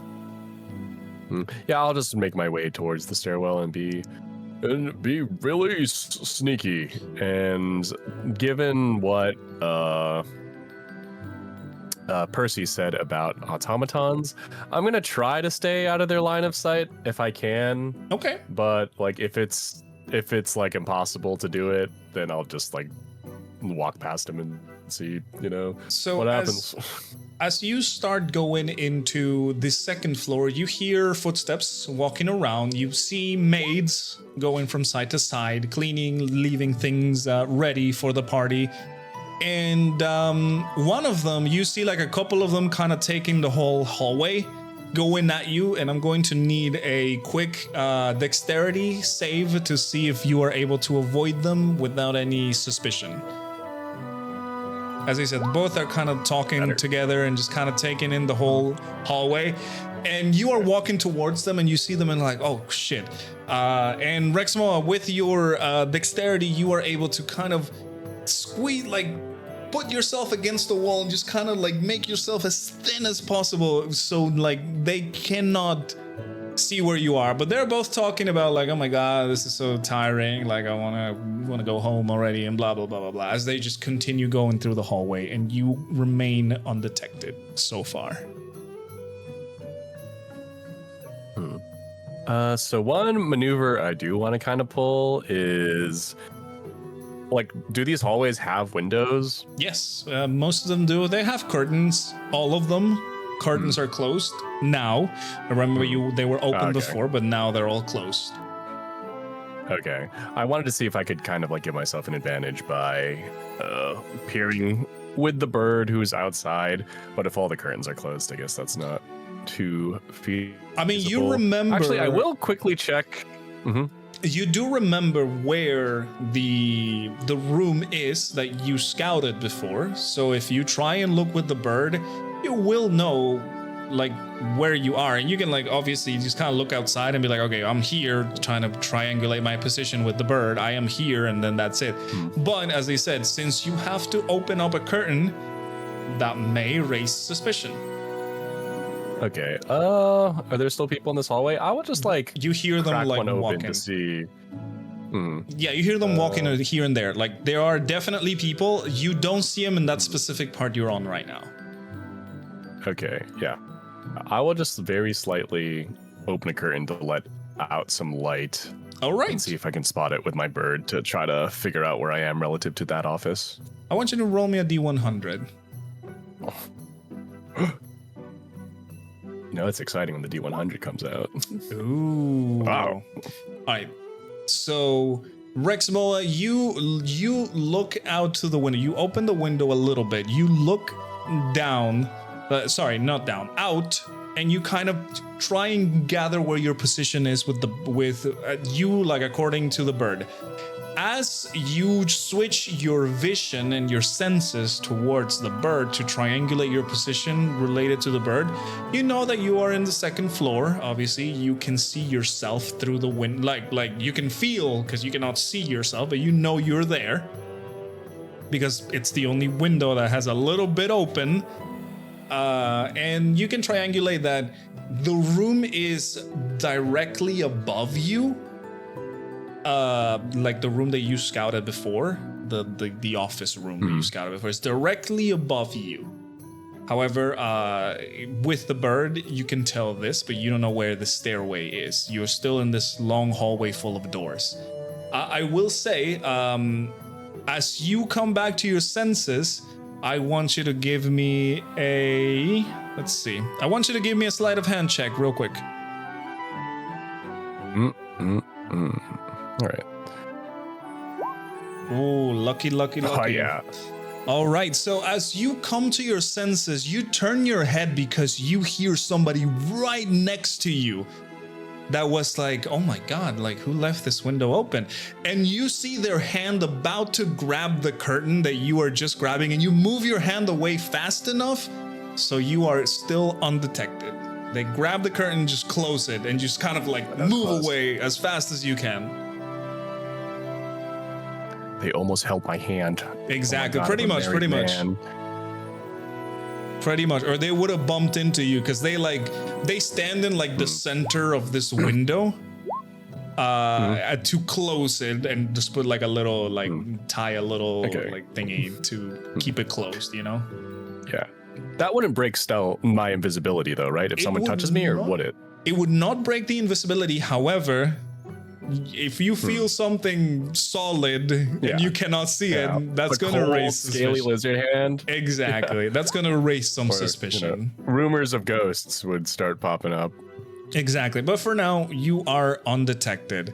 Yeah, I'll just make my way towards the stairwell and be really sneaky. And given what Percy said about automatons. I'm gonna try to stay out of their line of sight if I can. Okay. But like if it's like impossible to do it, then I'll just like walk past them and see, So what happens. As you start going into the second floor, you hear footsteps walking around. You see maids going from side to side, cleaning, leaving things ready for the party. And one of them, you see like a couple of them kind of taking the whole hallway, going at you. And I'm going to need a quick dexterity save to see if you are able to avoid them without any suspicion. As I said, both are kind of talking together and just kind of taking in the whole hallway. And you are walking towards them and you see them and like, oh shit. And Rexmoa, with your dexterity, you are able to kind of squeeze, like put yourself against the wall and just kind of like make yourself as thin as possible. So like they cannot see where you are, but they're both talking about like, oh my god, this is so tiring, like I want to go home already and blah blah blah blah blah, as they just continue going through the hallway and you remain undetected so far. So one maneuver I do want to kind of pull is like, do these hallways have windows? Yes, most of them do. They have curtains, all of them. Curtains are closed now. I remember they were open before, but now they're all closed. Okay. I wanted to see if I could kind of like give myself an advantage by peering with the bird who's outside. But if all the curtains are closed, I guess that's not too feasible. I mean, you remember... Actually, I will quickly check. Mm-hmm. You do remember where the room is that you scouted before. So if you try and look with the bird, you will know like where you are, and you can like obviously just kind of look outside and be like, okay, I'm here trying to triangulate my position with the bird. I am here, and then that's it. But as they said, since you have to open up a curtain, that may raise suspicion. Okay. Are there still people in this hallway? I would just like you hear them like one open walking to see. Yeah, you hear them walking here and there. Like there are definitely people. You don't see them in that specific part you're on right now. Okay, yeah. I will just very slightly open a curtain to let out some light. All right. And see if I can spot it with my bird to try to figure out where I am relative to that office. I want you to roll me a D100. It's exciting when the D100 comes out. Ooh. Wow. All right. So, Rexmoa, you look out to the window. You open the window a little bit. You look down. Sorry, not down. Out, and you kind of try and gather where your position is with you, like according to the bird. As you switch your vision and your senses towards the bird to triangulate your position related to the bird, you know that you are in the second floor. Obviously, you can see yourself through the window, like you can feel, because you cannot see yourself, but you know you're there because it's the only window that has a little bit open. And you can triangulate that the room is directly above you, like the room that you scouted before, the office room that you scouted before is directly above you. However, with the bird, you can tell this, but you don't know where the stairway is. You're still in this long hallway full of doors. I will say, as you come back to your senses, I want you to give me a... Let's see. I want you to give me a sleight of hand check real quick. All right. Ooh, lucky. Oh, yeah. All right, so as you come to your senses, you turn your head because you hear somebody right next to you. That was like, oh my god, like who left this window open? And you see their hand about to grab the curtain that you are just grabbing, and you move your hand away fast enough so you are still undetected. They grab the curtain, just close it, and just kind of like move away as fast as you can. They almost held my hand. Exactly, Oh my God, pretty I'm a much. married man. Or they would have bumped into you because they stand in like the center of this window to close it and just put like a little like tie a little like thingy to keep it closed, you know? Yeah. That wouldn't break my invisibility, though, right? If It someone would touches me, or not. would it? It would not break the invisibility. However, if you feel something solid Yeah. and you cannot see Yeah. it, that's A going to cold, raise scaly suspicion. lizard hand. Exactly. That's going to raise some Or, suspicion. Rumors of ghosts would start popping up. Exactly. But for now, you are undetected.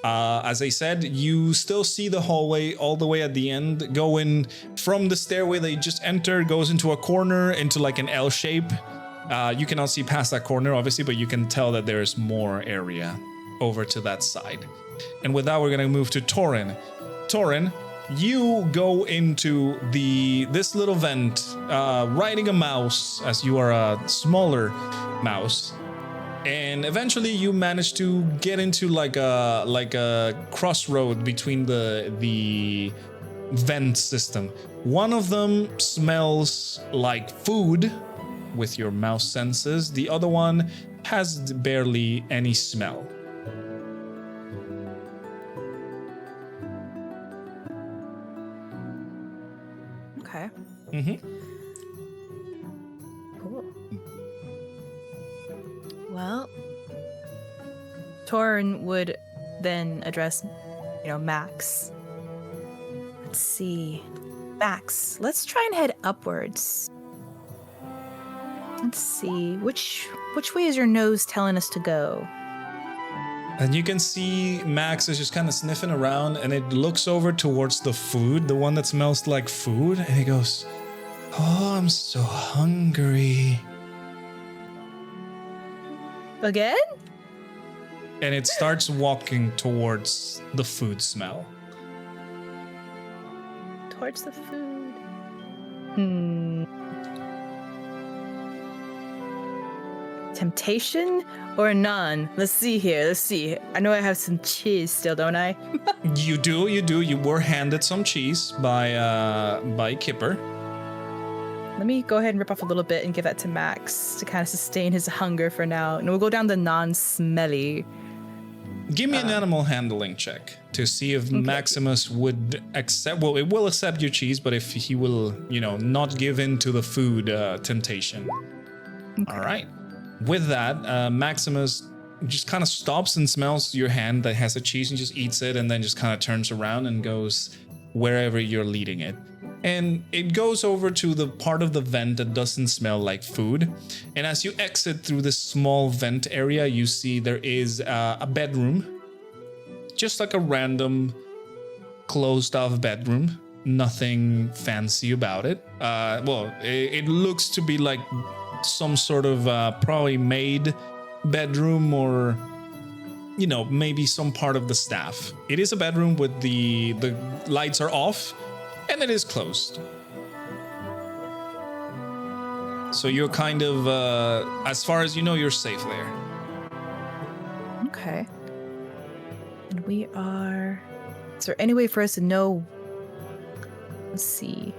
As I said, you still see the hallway all the way at the end. Going from the stairway they just entered, goes into a corner, into like an L shape. You cannot see past that corner, obviously, but you can tell that there's more area over to that side. And with that, we're going to move to Taurin. Taurin, you go into this little vent, riding a mouse, as you are a smaller mouse. And eventually you manage to get into like a crossroad between the vent system. One of them smells like food with your mouse senses. The other one has barely any smell. Okay. Mm-hmm. Cool. Well, Taurin would then address, Max. Let's see. Max, let's try and head upwards. Let's see. Which way is your nose telling us to go? And you can see Max is just kind of sniffing around, and it looks over towards the food, the one that smells like food, and he goes, "Oh, I'm so hungry." Again? And it starts walking towards the food smell. Towards the food. Temptation or none? Let's see here. Let's see. I know I have some cheese still, don't I? You do. You were handed some cheese by Kipper. Let me go ahead and rip off a little bit and give that to Max to kind of sustain his hunger for now. And we'll go down the non-smelly. Give me an animal handling check to see if Maximus would accept. Well, it will accept your cheese, but if he will, not give in to the food temptation. Okay. All right. With that, Maximus just kind of stops and smells your hand that has the cheese and just eats it, and then just kind of turns around and goes wherever you're leading it. And it goes over to the part of the vent that doesn't smell like food. And as you exit through this small vent area, you see there is a bedroom. Just like a random closed off bedroom. Nothing fancy about it. It looks to be like some sort of probably maid bedroom, or maybe some part of the staff. It is a bedroom with the lights are off, and it is closed. So you're kind of, as far as you know, you're safe there. Okay. And we are... Is there any way for us to know... Let's see.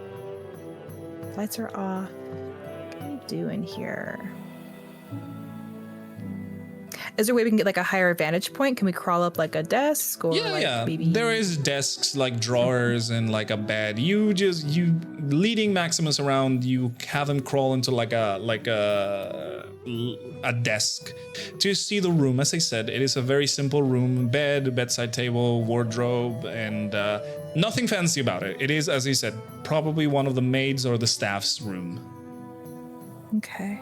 Lights are off. What can we do in here? Is there a way we can get like a higher vantage point? Can we crawl up like a desk or maybe... There is desks, like drawers, and like a bed. You leading Maximus around, you have him crawl into like a desk to see the room. As I said, it is a very simple room: bed, bedside table, wardrobe, and nothing fancy about it. It is, as I said, probably one of the maids or the staff's room. Okay.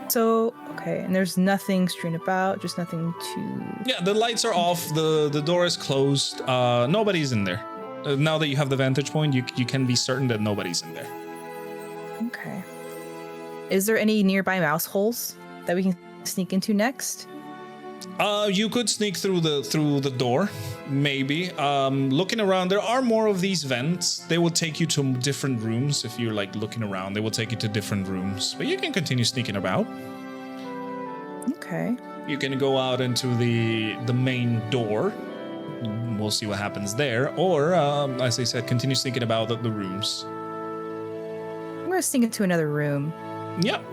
So, okay, and there's nothing strewn about, just nothing to... Yeah, the lights are off, the door is closed, nobody's in there. Now that you have the vantage point, you can be certain that nobody's in there. Okay. Is there any nearby mouse holes that we can sneak into next? You could sneak through the door, maybe. Looking around, there are more of these vents. They will take you to different rooms. If you're like looking around, they will take you to different rooms. But you can continue sneaking about. Okay. You can go out into the main door. We'll see what happens there. Or, as I said, continue sneaking about the rooms. I'm gonna sneak into another room. Yep.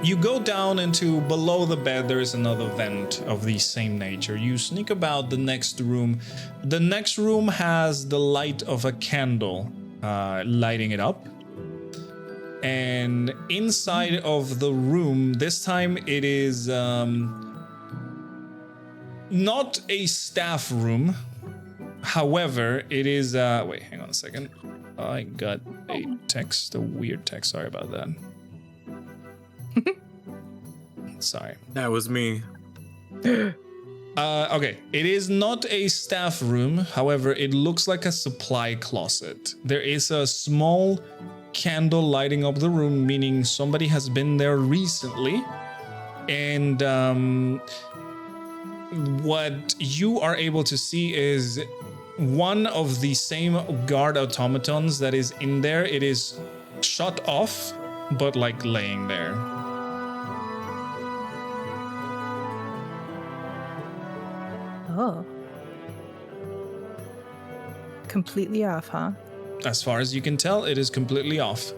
You go down into below the bed. There is another vent of the same nature. You sneak about the next room. The next room has the light of a candle lighting it up. And inside of the room, this time it is not a staff room. However, it is wait, hang on a second. I got a text, a weird text. Sorry about that. Sorry. That was me. Okay, it is not a staff room. However, it looks like a supply closet. There is a small candle lighting up the room, meaning somebody has been there recently. And what you are able to see is one of the same guard automatons that is in there. It is shut off, but like laying there. Oh. Completely off, huh? As far as you can tell, it is completely off.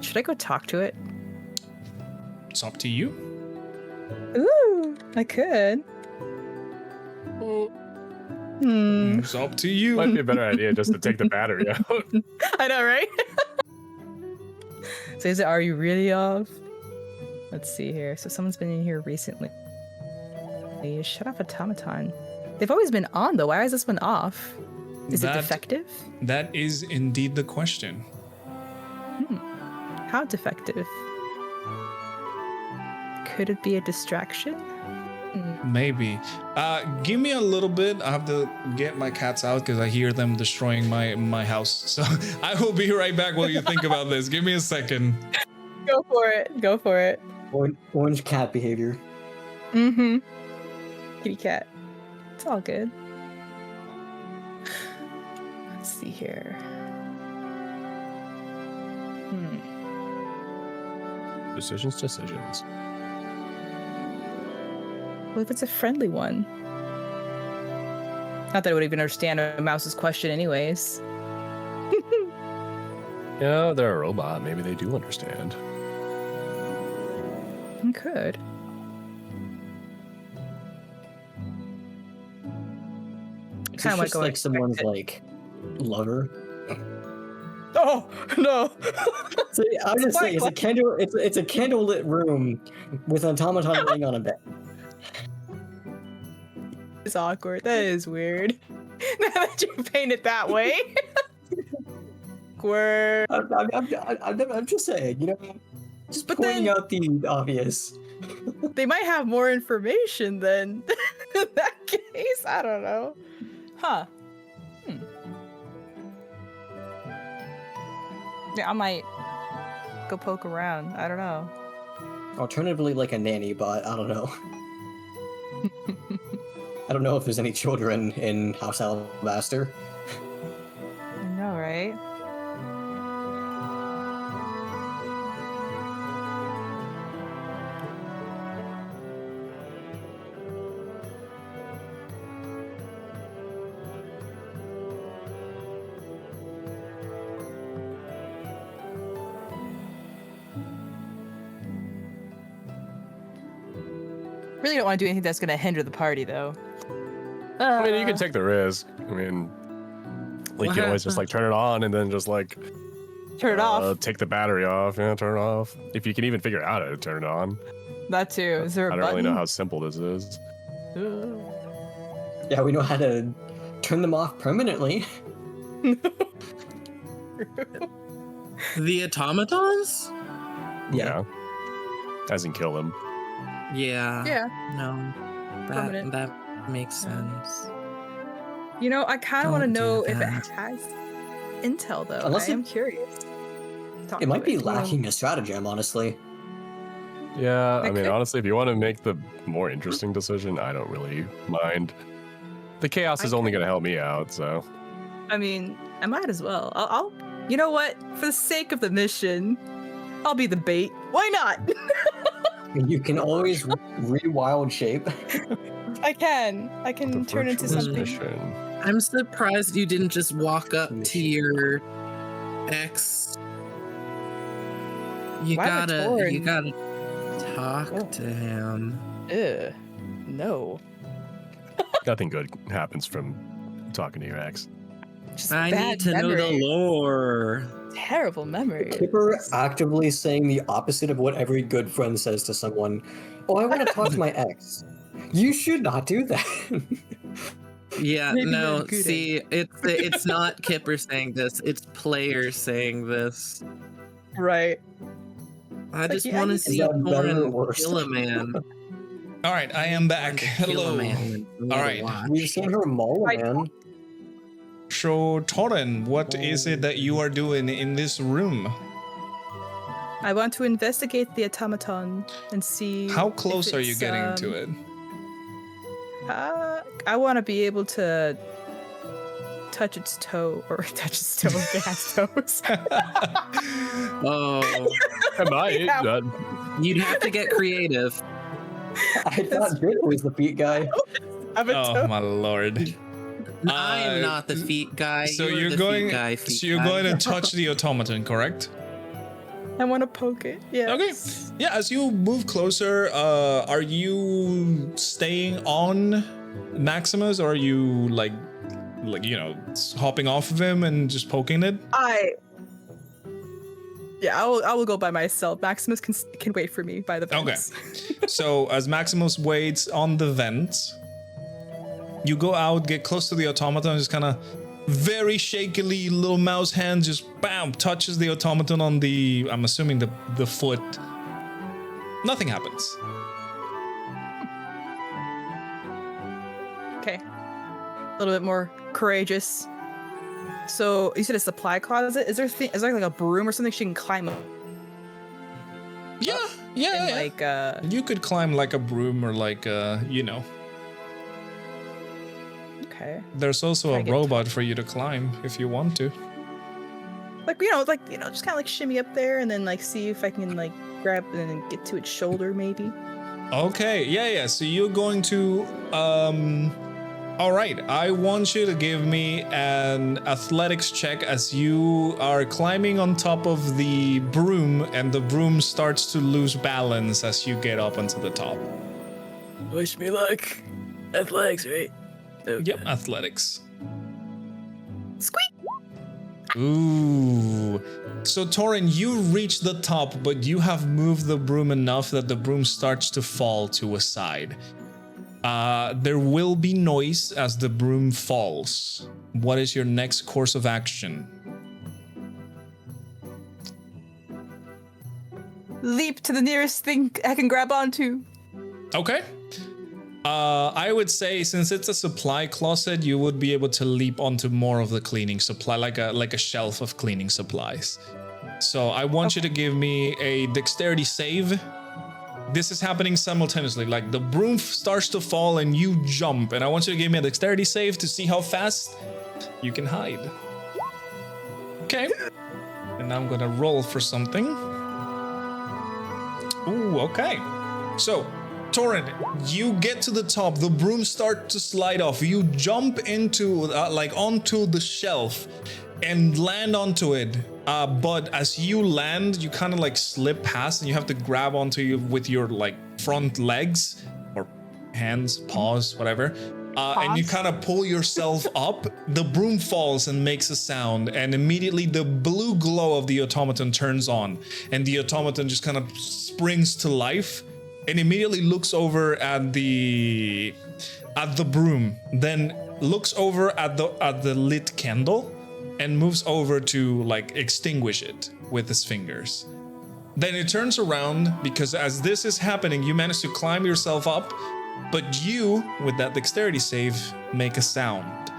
Should I go talk to it? It's up to you. Ooh, I could. It's up to you. Might be a better idea just to take the battery out. I know, right? So is it, are you really off? Let's see here. So someone's been in here recently. They shut off automaton. They've always been on though. Why is this one off? Is it defective? That is indeed the question. How defective? Could it be a distraction? Maybe. Give me a little bit. I have to get my cats out because I hear them destroying my house. So I will be right back while you think about this. Give me a second. Go for it. Go for it. Orange cat behavior. Mm-hmm. Kitty cat. It's all good. Let's see here. Decisions. Well, if it's a friendly one. Not that I would even understand a mouse's question anyways. Yeah, they're a robot. Maybe they do understand. I could. It's Kinda just like someone's like lover. Oh no! So I'm just saying, it's a candle. It's a candlelit room with an automaton laying on a bed. It's awkward. That is weird. Now that you paint it that way. Awkward. I'm just saying, you know, just But pointing then- out the obvious. They might have more information than in that case. I don't know. Huh. Yeah, I might go poke around. I don't know. Alternatively, like a nanny, but I don't know. I don't know if there's any children in House Alabaster. I know, right? Really don't want to do anything that's going to hinder the party, though. I mean, you can take the risk. I mean, like, you can always just like turn it on and then just like turn it off. take the battery off. Yeah, turn it off. If you can even figure out how to turn it on. That too. Is there a I don't button? really know how simple this is. Yeah, we know how to turn them off permanently. The automatons? Yeah. As in kill them. Yeah. Yeah. No. Permanent. That makes sense. You know, I kind of want to Don't do know if it that. has intel, though. Unless I it- am curious. Talk It to might be you know. lacking a stratagem, honestly. Yeah, I That mean, could- honestly, if you want to make the more interesting decision, I don't really mind. The chaos is only going to help me out, so. I mean, I might as well. I'll. You know what? For the sake of the mission, I'll be the bait. Why not? You can always rewild shape. I can. I can The turn into virtuous something. mission. I'm surprised you didn't just walk up to your ex. You Why would Taurin- gotta talk Oh. to him. Ugh. No. Nothing good happens from talking to your ex. Just I bad need to know the memory. lore. Terrible memory. Kipper actively saying the opposite of what every good friend says to someone. Oh, I want to talk to my ex. You should not do that. Yeah, Maybe no, you're good at see, it's not Kipper saying this, it's players saying this. Right. I Like, just yeah, want to you- see Is that better or Taurin worse? kill a man. All right, I am back. Taurin to kill a Hello. man and for me All to right. watch. We've seen her maul a man. So, Taurin, what is it that you are doing in this room? I want to investigate the automaton and see. How if close are you it's, getting to it? I want to be able to touch its toe or touch its toe with gas toes. Oh, Am I? Yeah. you'd have to get creative. I thought Dick was the feet guy. Have a Oh toe. my lord. I am not the feet guy. So you're you're the going feet guy, so you're going to touch the automaton, correct? I want to poke it. Yeah. Okay. Yeah, as you move closer, are you staying on Maximus or are you like hopping off of him and just poking it? Yeah, I will go by myself. Maximus can wait for me by the vents. So as Maximus waits on the vent, you go out, get close to the automaton, just kind of very shakily, little mouse hand just bam touches the automaton on the, I'm assuming the foot. Nothing happens. Okay. A little bit more courageous. So you said a supply closet. Is there like a broom or something she can climb up? Yeah. And like You could climb like a broom or like okay. There's also Can I a get robot for you to climb if you want to. Just kind of like shimmy up there and then like see if I can like grab and then get to its shoulder maybe. Okay, yeah. So you're going to all right, I want you to give me an athletics check as you are climbing on top of the broom and the broom starts to lose balance as you get up onto the top. Wish me luck. Athletics, right? Okay. Yep, athletics. Squeak. Ooh. So Taurin, you reach the top, but you have moved the broom enough that the broom starts to fall to a side. There will be noise as the broom falls. What is your next course of action? Leap to the nearest thing I can grab onto. Okay. I would say since it's a supply closet, you would be able to leap onto more of the cleaning supply, like a shelf of cleaning supplies. So I want you to give me a dexterity save. This is happening simultaneously. Like the broom starts to fall and you jump, and I want you to give me a dexterity save to see how fast you can hide. Okay. And I'm gonna roll for something. Ooh, okay. So, Taurin, you get to the top, the broom starts to slide off. You jump into, onto the shelf and land onto it. But as you land, you kind of like slip past and you have to grab onto you with your like front legs or hands, paws, whatever. And you kind of pull yourself up. The broom falls and makes a sound, and immediately the blue glow of the automaton turns on, and the automaton just kind of springs to life and immediately looks over at the broom, then looks over at the lit candle and moves over to like extinguish it with his fingers. Then it turns around because as this is happening, you manage to climb yourself up, but you, with that dexterity save, make a sound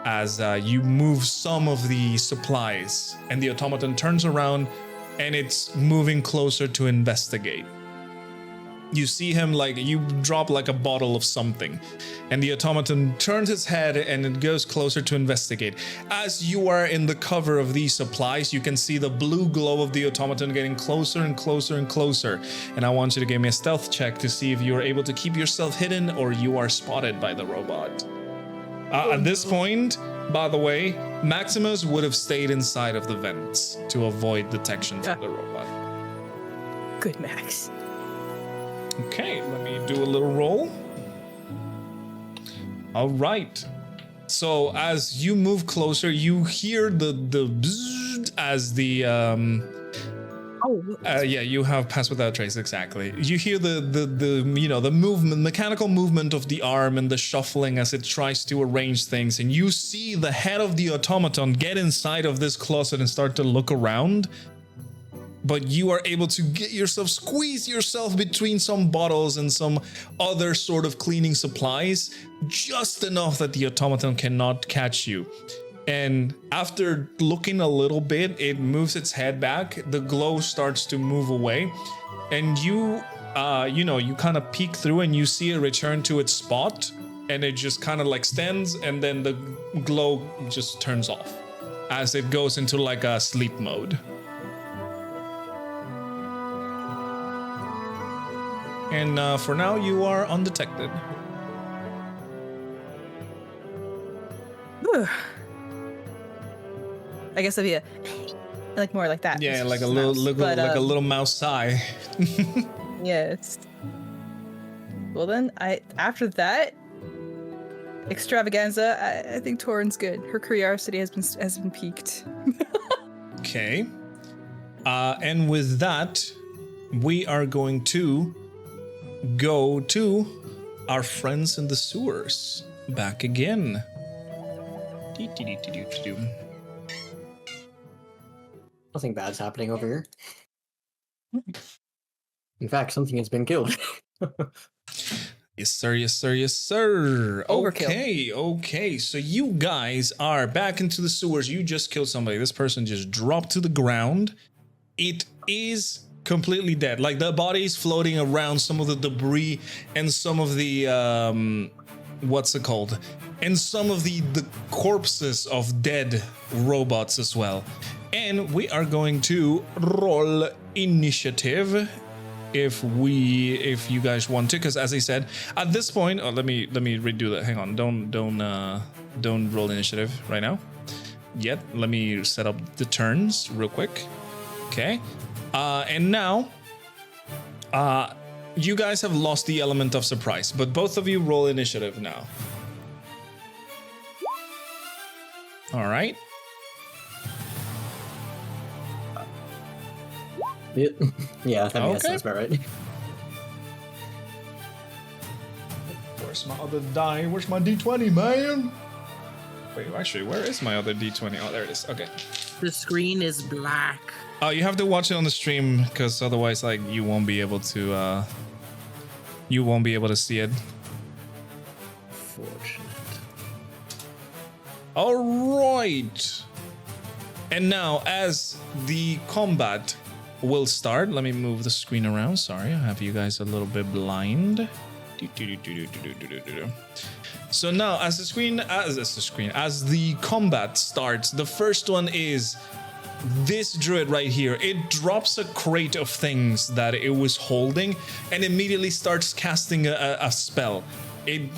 as you move some of the supplies, and the automaton turns around and it's moving closer to investigate. You see him like you drop like a bottle of something, and the automaton turns its head and it goes closer to investigate. As you are in the cover of these supplies, you can see the blue glow of the automaton getting closer and closer and closer. And I want you to give me a stealth check to see if you are able to keep yourself hidden or you are spotted by the robot. At this point, by the way, Maximus would have stayed inside of the vents to avoid detection from the robot. Good, Max. Okay, let me do a little roll. All right. So as you move closer, you hear the bzzz as the yeah, you have Pass Without Trace, exactly. You hear the you know, the movement, mechanical movement of the arm and the shuffling as it tries to arrange things, and you see the head of the automaton get inside of this closet and start to look around. But you are able to squeeze yourself between some bottles and some other sort of cleaning supplies, just enough that the automaton cannot catch you. And after looking a little bit, it moves its head back, the glow starts to move away, and you kind of peek through and you see it return to its spot, and it just kind of like stands, and then the glow just turns off as it goes into like a sleep mode. And for now, you are undetected. I guess it'd be like more like that. Yeah, like a little mouse sigh. Yes. Well then, after that extravaganza, I think Taurin's good. Her curiosity has been piqued. Okay. And with that, we are going to go to our friends in the sewers back again. Nothing bad's happening over here. In fact, something has been killed. Yes, sir. Yes, sir. Yes, sir. Overkill. Okay. So you guys are back into the sewers. You just killed somebody. This person just dropped to the ground. It is completely dead. Like the body is floating around, some of the debris and some of the what's it called? And some of the corpses of dead robots as well. And we are going to roll initiative if you guys want to, because as I said, at this point, let me redo that. Hang on, don't roll initiative right now yet. Let me set up the turns real quick. Okay. And now, you guys have lost the element of surprise, but both of you roll initiative now. All right. Yeah, that makes sense, about right. Where's my other die? Where's my D20, man? Wait, actually, where is my other D20? Oh, there it is. Okay. The screen is black. Oh, you have to watch it on the stream, because otherwise, like, you won't be able to see it. Fortunate. All right. And now, as the combat will start, let me move the screen around. Sorry, I have you guys a little bit blind. So now, as the combat starts, the first one is this druid right here. It drops a crate of things that it was holding and immediately starts casting a spell. It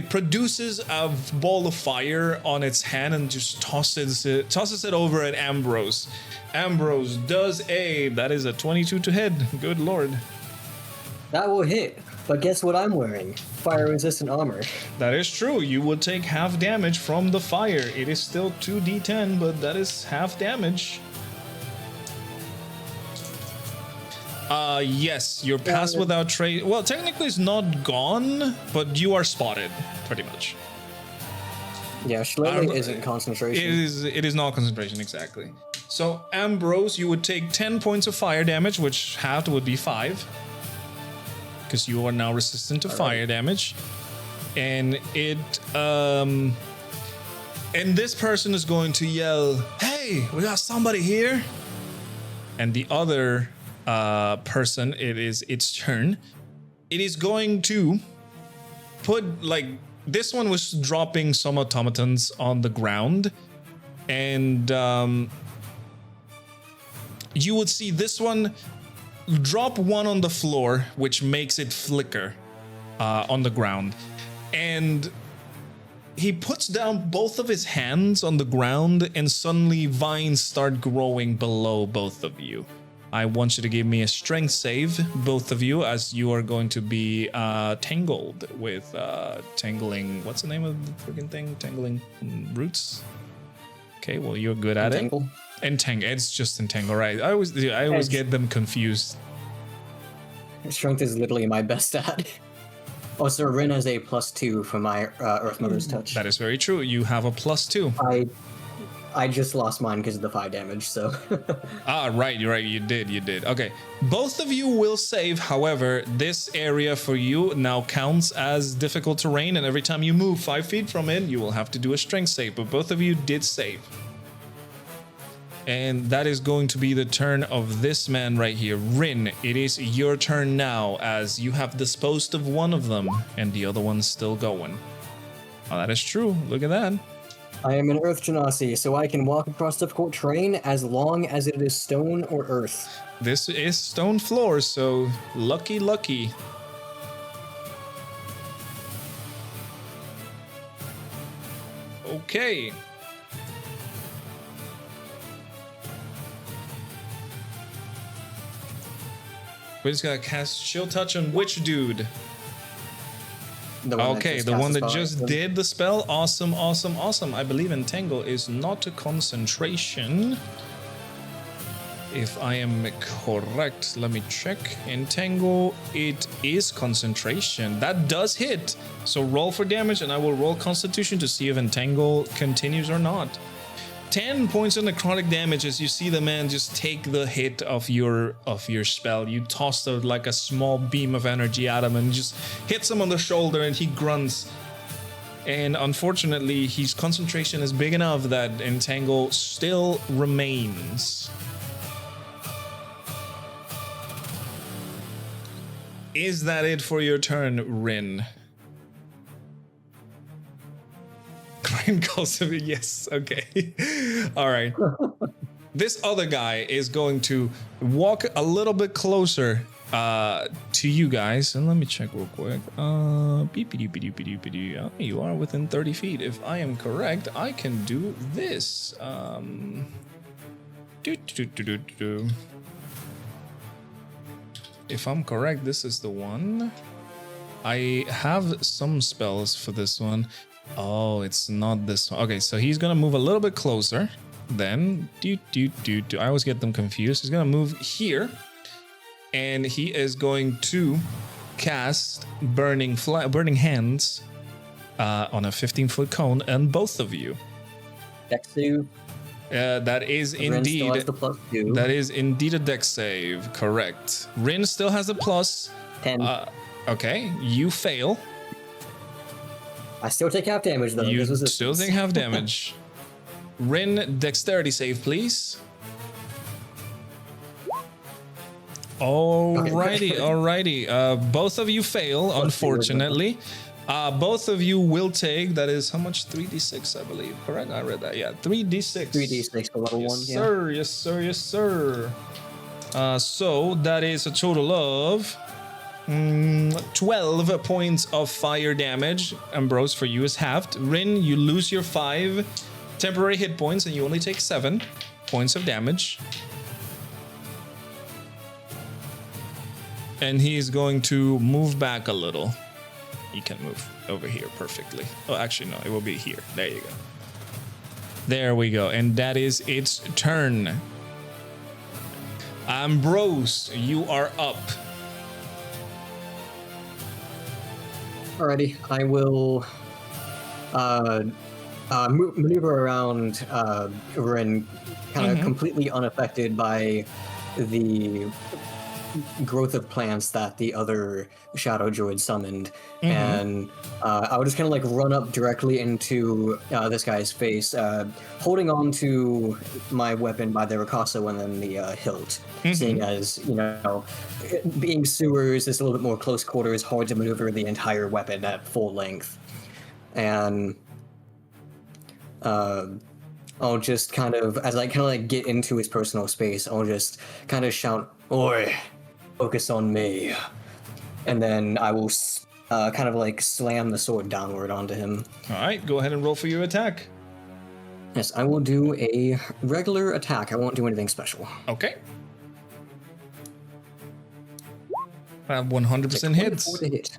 produces a ball of fire on its hand and just tosses it over at Ambrose. Ambrose does that is a 22 to hit. Good lord. That will hit. But guess what I'm wearing? Fire-resistant armor. That is true. You will take half damage from the fire. It is still 2d10, but that is half damage. Yes, your Pass Without Trace. Well, technically it's not gone, but you are spotted, pretty much. Yeah, Schlepping isn't concentration. It is not concentration, exactly. So, Ambrose, you would take 10 points of fire damage, which halved would be 5. Because you are now resistant to fire damage. And and this person is going to yell, "Hey, we got somebody here!" And the other person, its turn. It is going to put, like, this one was dropping some automatons on the ground, and you would see this one drop one on the floor, which makes it flicker on the ground. And he puts down both of his hands on the ground, and suddenly vines start growing below both of you. I want you to give me a strength save, both of you, as you are going to be tangled with tangling. What's the name of the freaking thing? Tangling roots. Okay, well you're good at Entangle? it. Entangle. It's just entangle, right? I always get them confused. Strength is literally my best stat. Oh, so Rin has a +2 for my Earth Mother's Touch. That is very true. You have a +2. I just lost mine because of the 5 damage, so... Right, you're right. You did. Okay. Both of you will save. However, this area for you now counts as difficult terrain, and every time you move 5 feet from it, you will have to do a strength save. But both of you did save. And that is going to be the turn of this man right here. Rin, it is your turn now, as you have disposed of one of them, and the other one's still going. Oh, that is true. Look at that. I am an Earth Genasi, so I can walk across difficult terrain as long as it is stone or earth. This is stone floor, so lucky. Okay. We're just gonna cast Chill Touch on which dude? Okay, the one that just did the spell. Awesome. I believe Entangle is not a concentration. If I am correct, let me check. Entangle, it is concentration. That does hit. So roll for damage, and I will roll Constitution to see if Entangle continues or not. 10 points of necrotic damage as you see the man just take the hit of your spell. You toss like a small beam of energy at him and just hits him on the shoulder, and he grunts. And unfortunately, his concentration is big enough that Entangle still remains. Is that it for your turn, Rin? Rin calls him, yes, okay. All right. This other guy is going to walk a little bit closer to you guys. And let me check real quick. You are within 30 feet. If I am correct, I can do this. If I'm correct, this is the one. I have some spells for this one. Oh, it's not this one. Okay, so he's gonna move a little bit closer. Then, I always get them confused. He's gonna move here, and he is going to cast Burning Hands on a 15-foot cone on both of you. Dex save. That is indeed. That is indeed a dex save. Correct. Rin still has a plus. 10. Okay, you fail. I still take half damage though. You still take half damage. Rin, dexterity save, please. Alrighty. Both of you fail, unfortunately. Both of you will take, that is how much? 3d6, I believe. Correct? I read that. Yeah, 3d6. 3d6 for level 1. Yes, sir. So that is a total of 12 points of fire damage. Ambrose, for you is halved. Rin, you lose your 5 temporary hit points, and you only take 7 points of damage. And he's going to move back a little. He can move over here perfectly. Oh, actually, no, it will be here. There you go. There we go. And that is its turn. Ambrose, you are up. Alrighty, I will maneuver around Rin, kind of completely unaffected by the growth of plants that the other shadow druid summoned, and I would just kind of like run up directly into this guy's face, holding on to my weapon by the ricasso and then the hilt, seeing as, you know, being sewers is a little bit more close quarters, hard to maneuver the entire weapon at full length. And I'll just kind of, as I kind of like get into his personal space, I'll just kind of shout, "Oi, focus on me." And then I will kind of like slam the sword downward onto him. All right, go ahead and roll for your attack. Yes, I will do a regular attack. I won't do anything special. Okay. 100% hits. 24 to hit.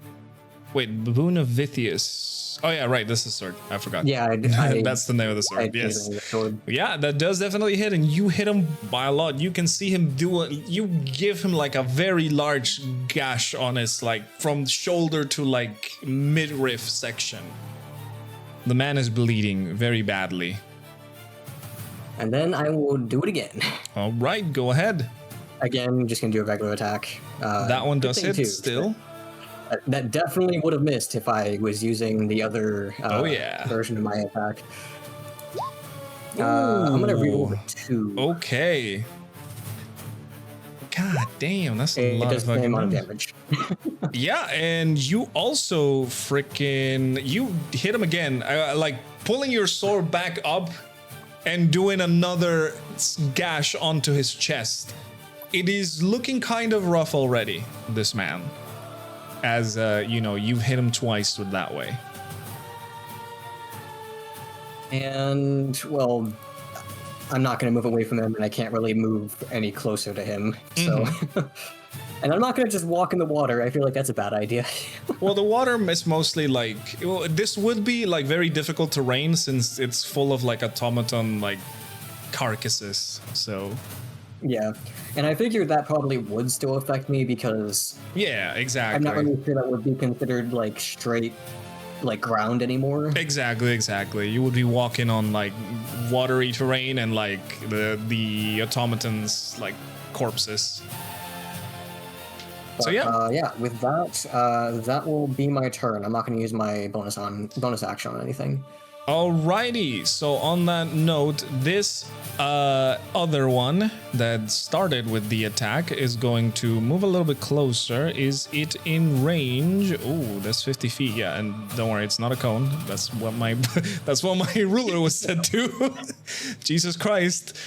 Wait, Baboon of Vithius. Oh yeah, right. This is sword. I forgot. Yeah, That's the name of the sword. I Yes. the sword. Yeah, that does definitely hit, and you hit him by a lot. You can see him you give him like a very large gash on his like from shoulder to like midriff section. The man is bleeding very badly. And then I will do it again. All right, go ahead. Again, just gonna do a regular attack. That one good does thing hit too, still. That definitely would have missed if I was using the other version of my attack. I'm gonna reroll the 2. Okay. God damn, that's a It lot does of the same fucking amount of damage. damage. Yeah, and you also you hit him again, like pulling your sword back up and doing another gash onto his chest. It is looking kind of rough already, this man, as you've hit him twice with that way. And well, I'm not gonna move away from him, and I can't really move any closer to him. So, and I'm not gonna just walk in the water. I feel like that's a bad idea. Well, the water is mostly like this would be like very difficult terrain since it's full of like automaton like carcasses. So Yeah, and I figured that probably would still affect me because yeah, exactly. I'm not really sure that would be considered like straight like ground anymore. Exactly. You would be walking on like watery terrain and like the automatons like corpses. So yeah, with that, that will be my turn. I'm not going to use my bonus action on anything. Alrighty, so on that note, this other one that started with the attack is going to move a little bit closer. Is it in range? Oh, that's 50 feet. Yeah, and don't worry, it's not a cone. That's what my ruler was set to. Jesus Christ.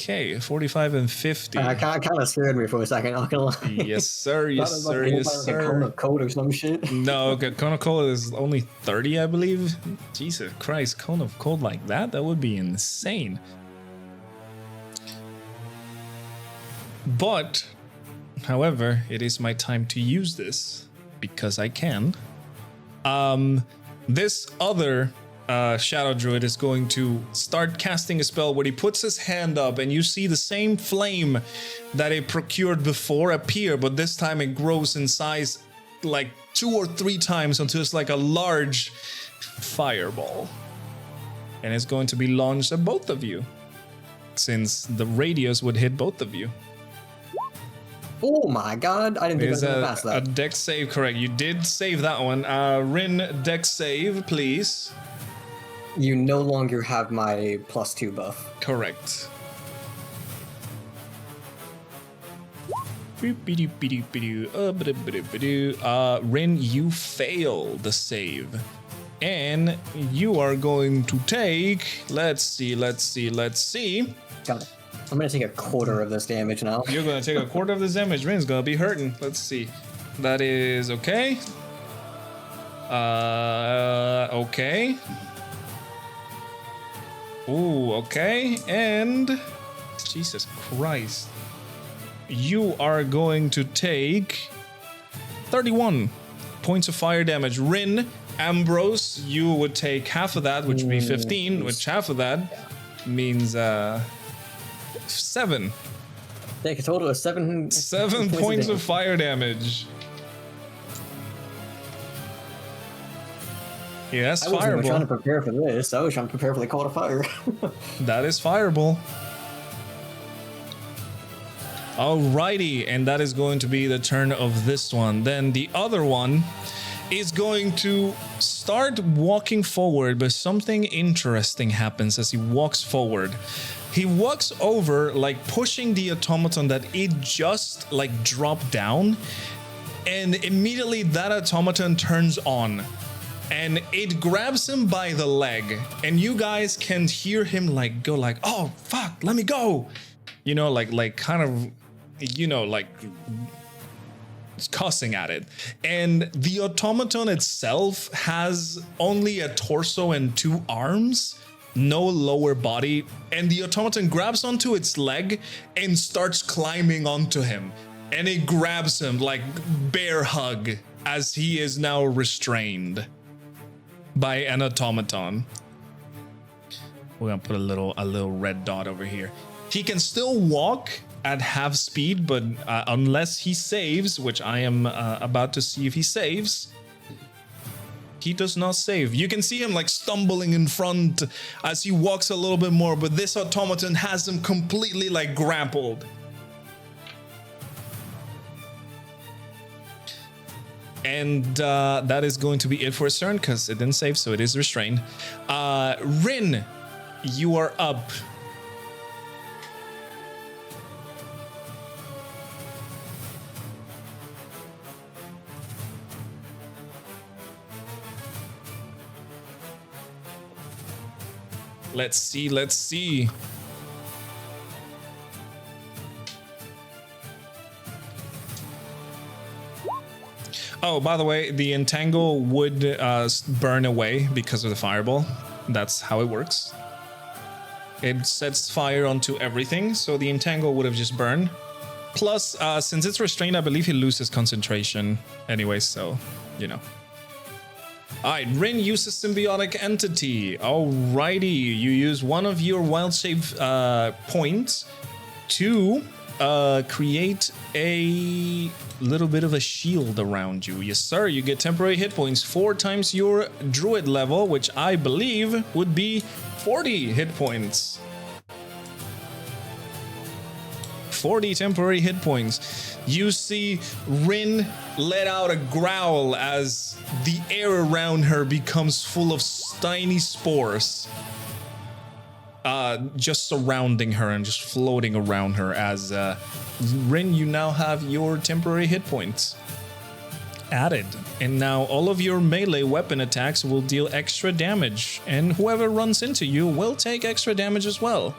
Okay, 45 and 50. Kind of scared me for a second. Not gonna lie. Yes, sir. Yes, sir. Yes, Like a cone sir. of code or some shit. No, cone of cold is only 30, I believe. Jesus Christ, cone of cold like that? That would be insane. But, however, it is my time to use this because I can. This other Shadow Druid is going to start casting a spell where he puts his hand up and you see the same flame that it procured before appear, but this time it grows in size like 2 or 3 times until it's like a large fireball. And it's going to be launched at both of you, since the radius would hit both of you. Oh my god, I didn't think I was gonna pass A that. dex save, correct. You did save that one. Rin, dex save, please. You no longer have my +2 buff. Correct. Rin, you fail the save. And you are going to take, let's see. Got it. I'm gonna take a quarter of this damage now. You're going to take a quarter of this damage. Rin's going to be hurting. Let's see. That is okay. Okay. Ooh, okay. And Jesus Christ. You are going to take 31 points of fire damage. Rin, Ambrose, you would take half of that, which would be 15, which half of that means 7. Take a total of 7 points of damage. fire damage. Yeah, that's I wasn't even trying to fireball. prepare for this. I was trying to prepare for the call to fire. That is fireball. Alrighty, and that is going to be the turn of this one. Then the other one is going to start walking forward, but something interesting happens as he walks forward. He walks over, like pushing the automaton that it just like dropped down, and immediately that automaton turns on. And it grabs him by the leg, and you guys can hear him like go like, "Oh fuck, let me go," you know, like kind of, you know, like cussing at it. And the automaton itself has only a torso and 2 arms, no lower body, and the automaton grabs onto its leg and starts climbing onto him. and it grabs him like bear hug as he is now restrained by an automaton. We're gonna put a little red dot over here. He can still walk at half speed, but unless he saves, which I am about to see if he saves, he does not save. You can see him like stumbling in front as he walks a little bit more, but this automaton has him completely like grappled. And that is going to be it for his turn because it didn't save, so it is restrained. Rin, you are up. Let's see. Oh, by the way, the entangle would burn away because of the fireball. That's how it works. It sets fire onto everything, so the entangle would have just burned. Plus, since it's restrained, I believe he loses concentration anyway, so, you know. Alright, Rin uses symbiotic entity. Alrighty, you use one of your wild shape points to create a little bit of a shield around you. Yes, sir. You get temporary hit points 4 times your druid level, which I believe would be 40 hit points. 40 temporary hit points. You see Rin let out a growl as the air around her becomes full of tiny spores. Just surrounding her and just floating around her as Rin, you now have your temporary hit points added. And now all of your melee weapon attacks will deal extra damage, and whoever runs into you will take extra damage as well.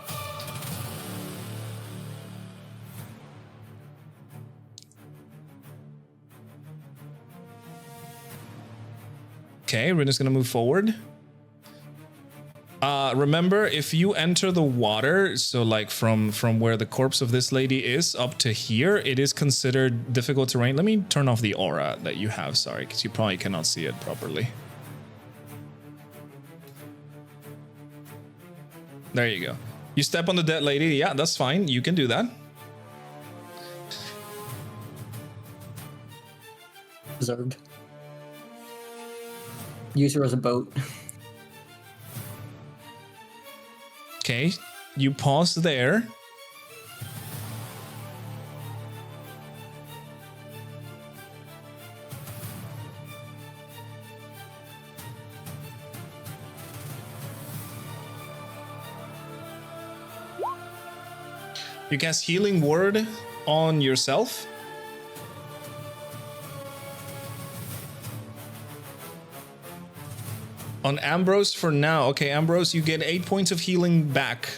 Okay, Rin is going to move forward. Remember, if you enter the water, so like from where the corpse of this lady is up to here, it is considered difficult terrain. Let me turn off the aura that you have, sorry, because you probably cannot see it properly. There you go. You step on the dead lady. Yeah, that's fine. You can do that. Observed. Use her as a boat. Okay, you pause there. You cast Healing Word on yourself. On Ambrose for now. Okay, Ambrose, you get 8 points of healing back.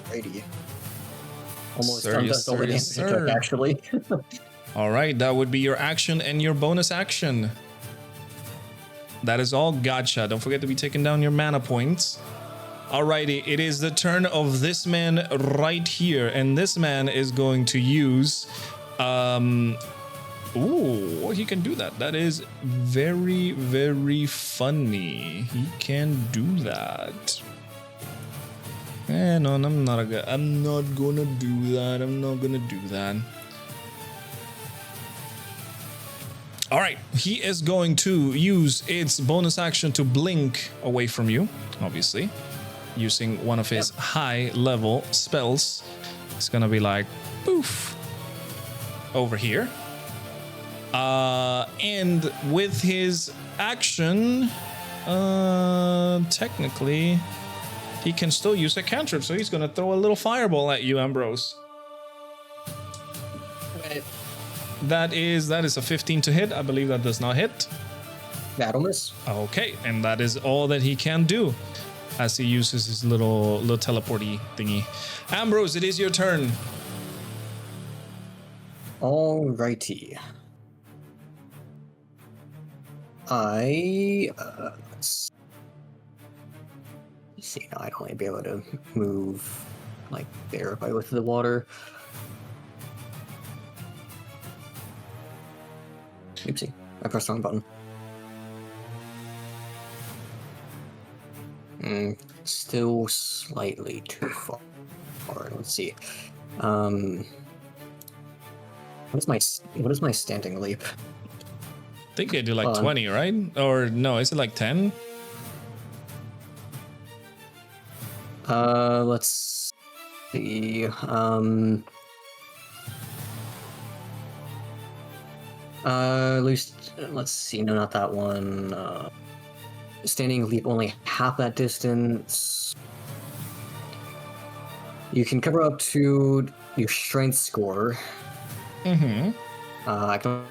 Righty. Almost Sir, done yes, us all sir, the yes, damage sir. took, actually. All right, that would be your action and your bonus action. That is all. Gotcha. Don't forget to be taking down your mana points. Alrighty, it is the turn of this man right here, and this man is going to use ooh, he can do that. That is very, very funny. He can do that. No, I'm not gonna do that. I'm not gonna do that. All right, he is going to use its bonus action to blink away from you, obviously, using one of his high-level spells. It's gonna be like, poof, over here. And with his action, technically, he can still use a cantrip, so he's gonna throw a little fireball at you, Ambrose. Okay. That is a 15 to hit. I believe that does not hit. That'll miss. Okay, and that is all that he can do as he uses his little teleporty thingy. Ambrose, it is your turn. Alrighty. Let's see. Now I'd only be able to move like there if I go through the water. Oopsie. I pressed the wrong button. Still slightly too far. Let's see. What is my standing leap? I think I do like Hold on. 20, right? Or no, is it like 10? Let's see. Let's see. No, not that one. Standing leap only half that distance. You can cover up to your strength score. Mm-hmm. I can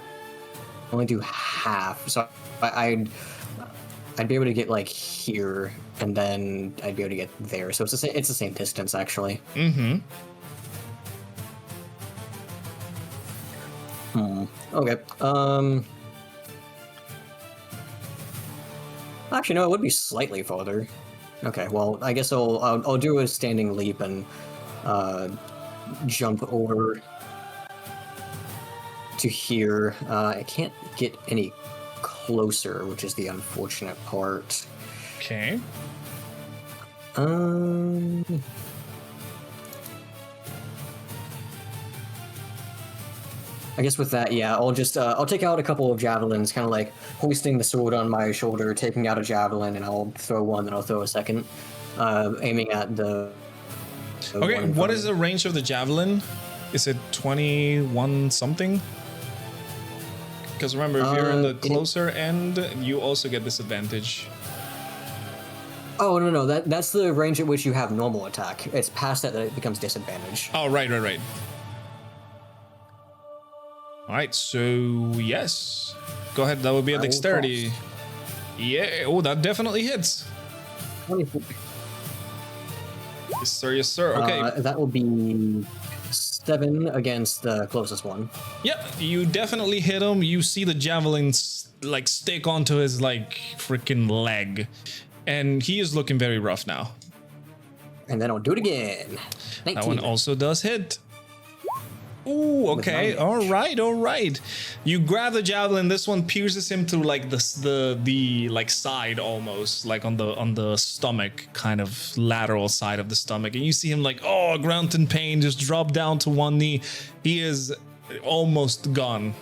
only do half, so I'd be able to get like here, and then I'd be able to get there. So it's the same distance actually. Mm-hmm. Okay. Actually, no, it would be slightly farther. Okay. Well, I guess I'll do a standing leap and jump over to here. I can't get any closer, which is the unfortunate part. Okay. I guess with that, yeah, I'll take out a couple of javelins, kind of like hoisting the sword on my shoulder, taking out a javelin, and I'll throw one, then I'll throw a second, aiming at the Okay, one in what front is of the range of the javelin? Is it 21 something? Because remember, if you're in the closer end, you also get disadvantage. Oh, no, that's the range at which you have normal attack. It's past that it becomes disadvantage. Oh, right. All right, so yes. Go ahead, that would be a I will dexterity. Yeah, oh, that definitely hits. 24. Yes, sir. Okay. That will be 7 against the closest one. Yep, you definitely hit him. You see the javelins like stick onto his like freaking leg, and he is looking very rough now. And then I'll do it again. 19. That one also does hit. Ooh, okay. All right. You grab the javelin. This one pierces him through like the like side almost, like on the stomach, kind of lateral side of the stomach. And you see him like, oh, ground in pain, just drop down to one knee. He is almost gone.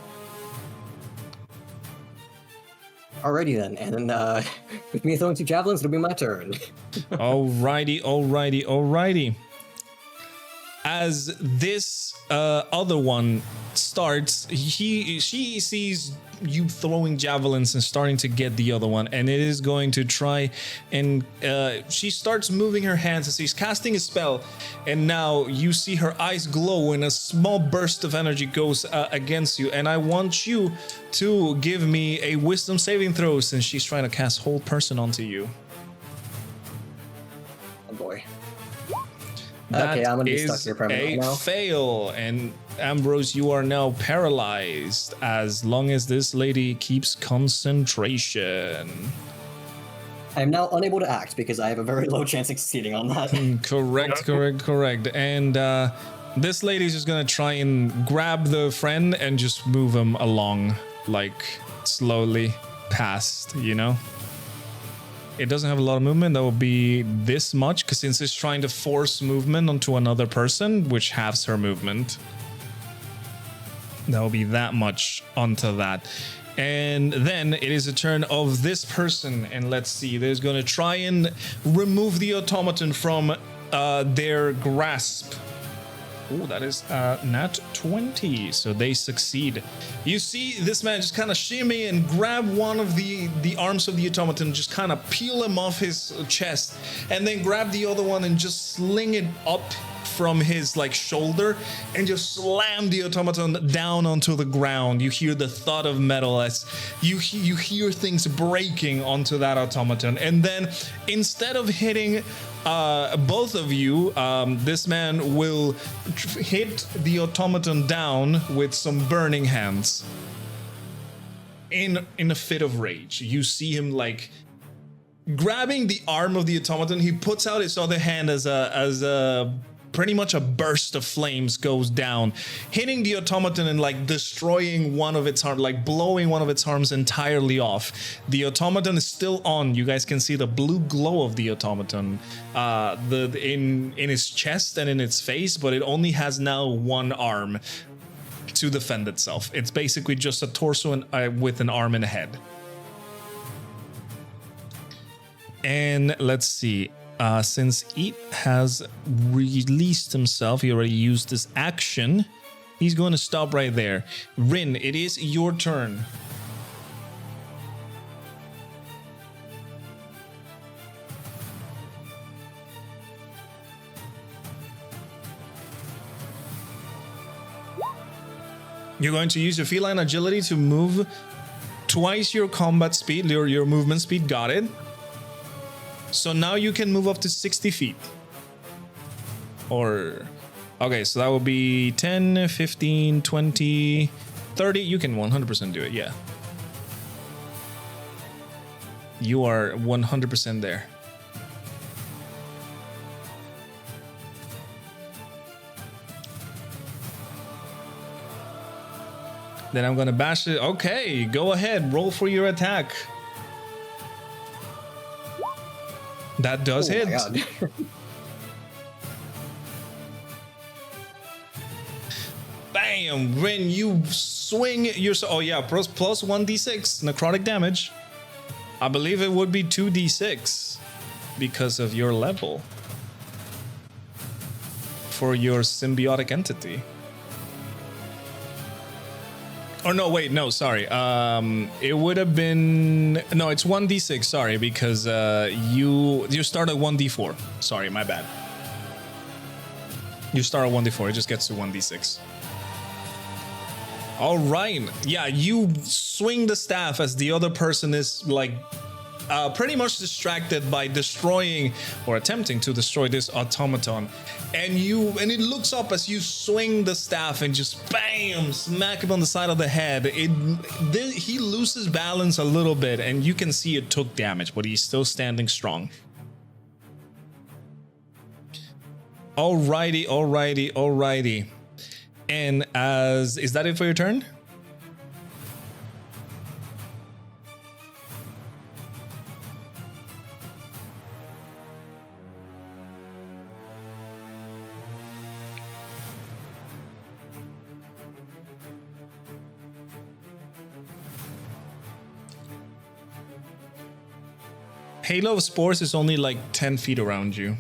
Alrighty then, and then with me throwing 2 javelins, it'll be my turn. Alrighty. As this other one starts, she sees you throwing javelins and starting to get the other one, and it is going to try, and she starts moving her hands as she's casting a spell, and now you see her eyes glow and a small burst of energy goes against you, and I want you to give me a wisdom saving throw since she's trying to cast whole person onto you. Oh boy. That okay, I'm gonna be is stuck here permanently now. a fail, and Ambrose, you are now paralyzed as long as this lady keeps concentration. I am now unable to act because I have a very low chance of succeeding on that. Correct. And this lady's just gonna try and grab the friend and just move him along, like slowly past, you know? It doesn't have a lot of movement. That will be this much, because since it's trying to force movement onto another person, which halves her movement, that will be that much onto that. And then it is a turn of this person, and let's see, they're going to try and remove the automaton from their grasp. Oh, that is nat 20, so they succeed. You see this man just kind of shimmy and grab one of the arms of the automaton, just kind of peel him off his chest, and then grab the other one and just sling it up from his like shoulder and just slam the automaton down onto the ground. You hear the thud of metal as you hear things breaking onto that automaton, and then instead of hitting both of you, this man will hit the automaton down with some burning hands. In a fit of rage, you see him like grabbing the arm of the automaton. He puts out his other hand as a pretty much a burst of flames goes down, hitting the automaton and like destroying one of its arms, like blowing one of its arms entirely off. The automaton is still on. You guys can see the blue glow of the automaton in its chest and in its face, but it only has now one arm to defend itself. It's basically just a torso and, with an arm and a head. And let's see. Since Eat has released himself, he already used this action. He's going to stop right there. Rin, it is your turn. You're going to use your feline agility to move twice your combat speed, your movement speed. Got it. So now you can move up to 60 feet. Or, okay, so that would be 10, 15, 20, 30. You can 100% do it, yeah. You are 100% there. Then I'm gonna bash it. Okay, go ahead, roll for your attack. That does hit. My God. Bam! When you swing your... Oh yeah, plus 1d6 necrotic damage. I believe it would be 2d6 because of your level. For your symbiotic entity. Or no, wait, no, sorry. It would have been... No, it's 1d6, sorry, because you start at 1d4. Sorry, my bad. You start at 1d4, it just gets to 1d6. All right. Yeah, you swing the staff as the other person is like pretty much distracted by destroying or attempting to destroy this automaton. And it looks up as you swing the staff and just bam, smack him on the side of the head. He loses balance a little bit and you can see it took damage, but he's still standing strong. Alrighty. And is that it for your turn? Halo of Spores is only like 10 feet around you.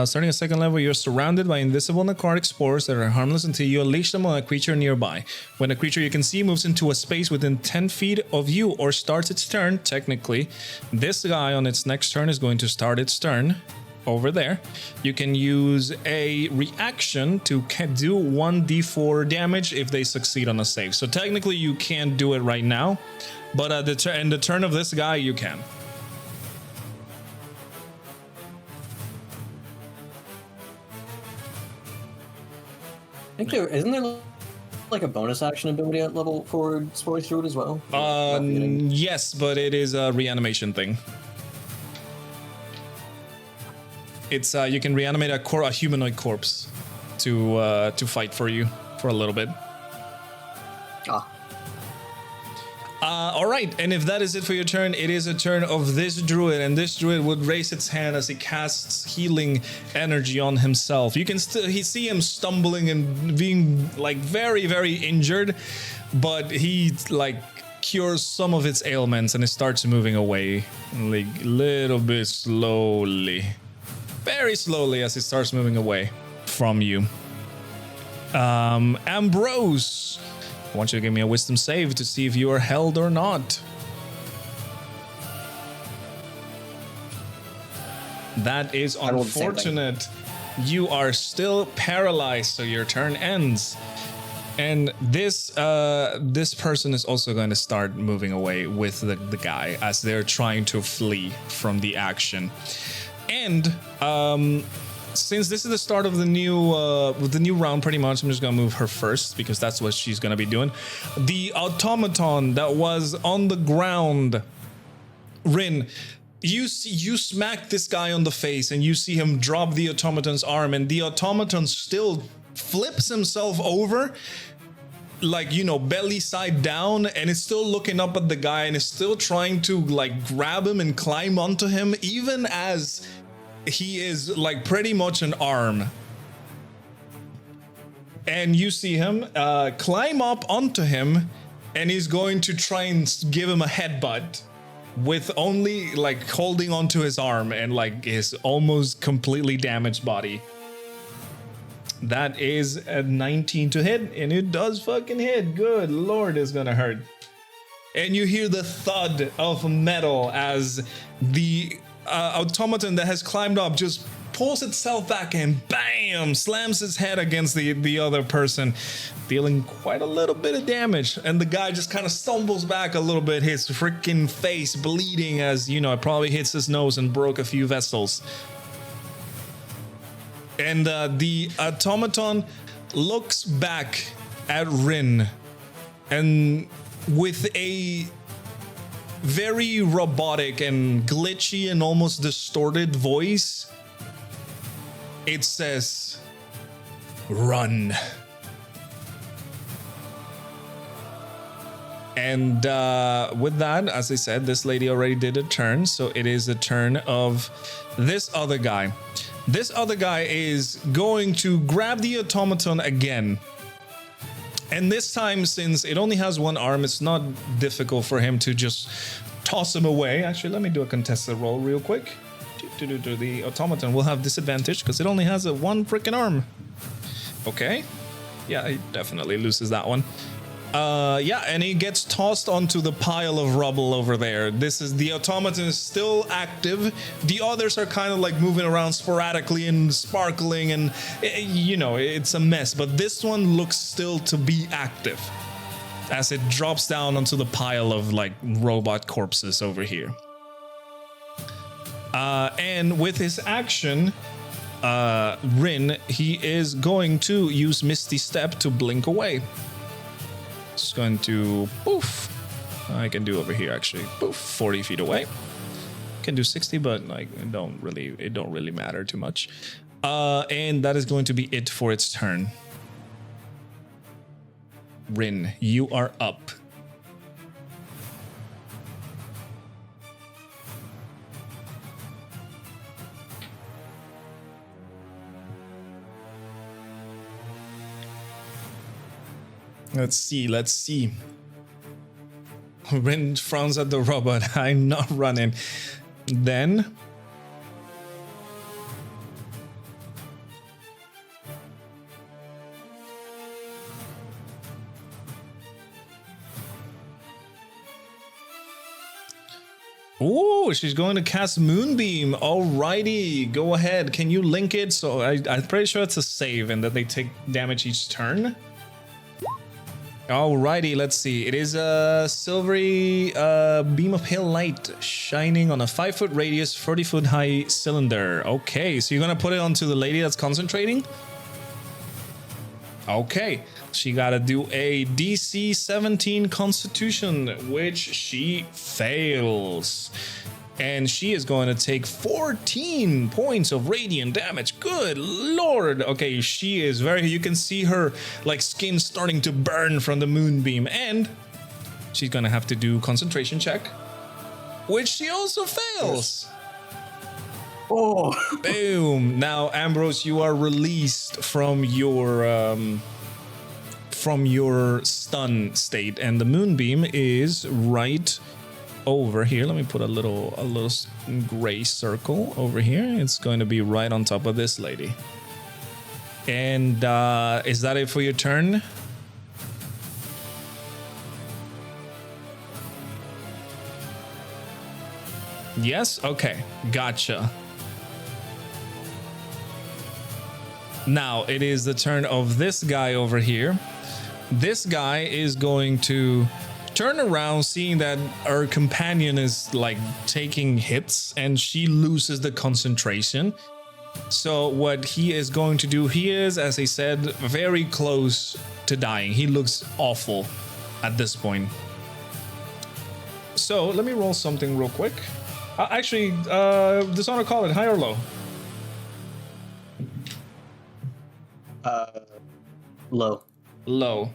Starting at second level, you're surrounded by invisible necrotic spores that are harmless until you unleash them on a creature nearby. When a creature you can see moves into a space within 10 feet of you or starts its turn, technically, this guy on its next turn is going to start its turn over there. You can use a reaction to do 1d4 damage if they succeed on a save. So technically you can't do it right now, but in the turn of this guy, you can. I think isn't there like a bonus action ability at level 4 Spores Druid as well? Yes, but it is a reanimation thing. It's you can reanimate a humanoid corpse to fight for you for a little bit. All right, and if that is it for your turn, it is a turn of this druid, and this druid would raise its hand as he casts healing energy on himself. You can see him stumbling and being like very, very injured, but he like cures some of its ailments and it starts moving away like little bit slowly, very slowly as it starts moving away from you. Ambrose, I want you to give me a wisdom save to see if you are held or not. That is unfortunate. You are still paralyzed, so your turn ends. And this person is also going to start moving away with the guy as they're trying to flee from the action. And since this is the start of the new round, pretty much, I'm just gonna move her first because that's what she's gonna be doing. The automaton that was on the ground, Rin, you smack this guy on the face, and you see him drop the automaton's arm, and the automaton still flips himself over, like, you know, belly side down, and is still looking up at the guy, and is still trying to like grab him and climb onto him, even as he is like pretty much an arm. And you see him climb up onto him, and he's going to try and give him a headbutt with only like holding onto his arm and like his almost completely damaged body. That is a 19 to hit, and it does fucking hit. Good lord, it's gonna hurt. And you hear the thud of metal as the automaton that has climbed up just pulls itself back and bam, slams its head against the other person, dealing quite a little bit of damage. And the guy just kind of stumbles back a little bit, his freaking face bleeding as, you know, it probably hits his nose and broke a few vessels. And the automaton looks back at Rin, and with a very robotic and glitchy and almost distorted voice, it says, "Run." And with that, as I said, this lady already did a turn, so it is the turn of this other guy. This other guy is going to grab the automaton again. And this time, since it only has one arm, it's not difficult for him to just toss him away. Actually, let me do a contested roll real quick. The automaton will have disadvantage because it only has a one freaking arm. Okay. Yeah, he definitely loses that one. Yeah, and he gets tossed onto the pile of rubble over there. This is the automaton is still active. The others are kind of like moving around sporadically and sparkling, and you know, it's a mess. But this one looks still to be active as it drops down onto the pile of like robot corpses over here. And with his action, Rin, he is going to use Misty Step to blink away. It's going to poof. I can do over here actually. Poof, 40 feet away. Can do 60, but like it don't really matter too much. And that is going to be it for its turn. Rin, you are up. Let's see. Rin frowns at the robot. I'm not running. Then oh, she's going to cast Moonbeam. Alrighty, go ahead. Can you link it? So I'm pretty sure it's a save and that they take damage each turn. Alrighty, let's see. It is a silvery beam of pale light shining on a 5-foot radius, 40-foot high cylinder. Okay, so you're gonna put it onto the lady that's concentrating? Okay, she gotta do a DC 17 Constitution, which she fails. And she is going to take 14 points of radiant damage. Good lord. Okay, she is you can see her like skin starting to burn from the moonbeam. And she's going to have to do concentration check, which she also fails. Oh. Boom. Now, Ambrose, you are released from your stun state. And the moonbeam is right over here. Let me put a little gray circle over here. It's going to be right on top of this lady. And is that it for your turn? Yes? Okay. Gotcha. Now it is the turn of this guy over here. This guy is going to turn around, seeing that her companion is like taking hits and she loses the concentration. So what he is going to do, he is, as I said, very close to dying. He looks awful at this point. So let me roll something real quick. Actually, dishonor, call it high or low. Low. Low.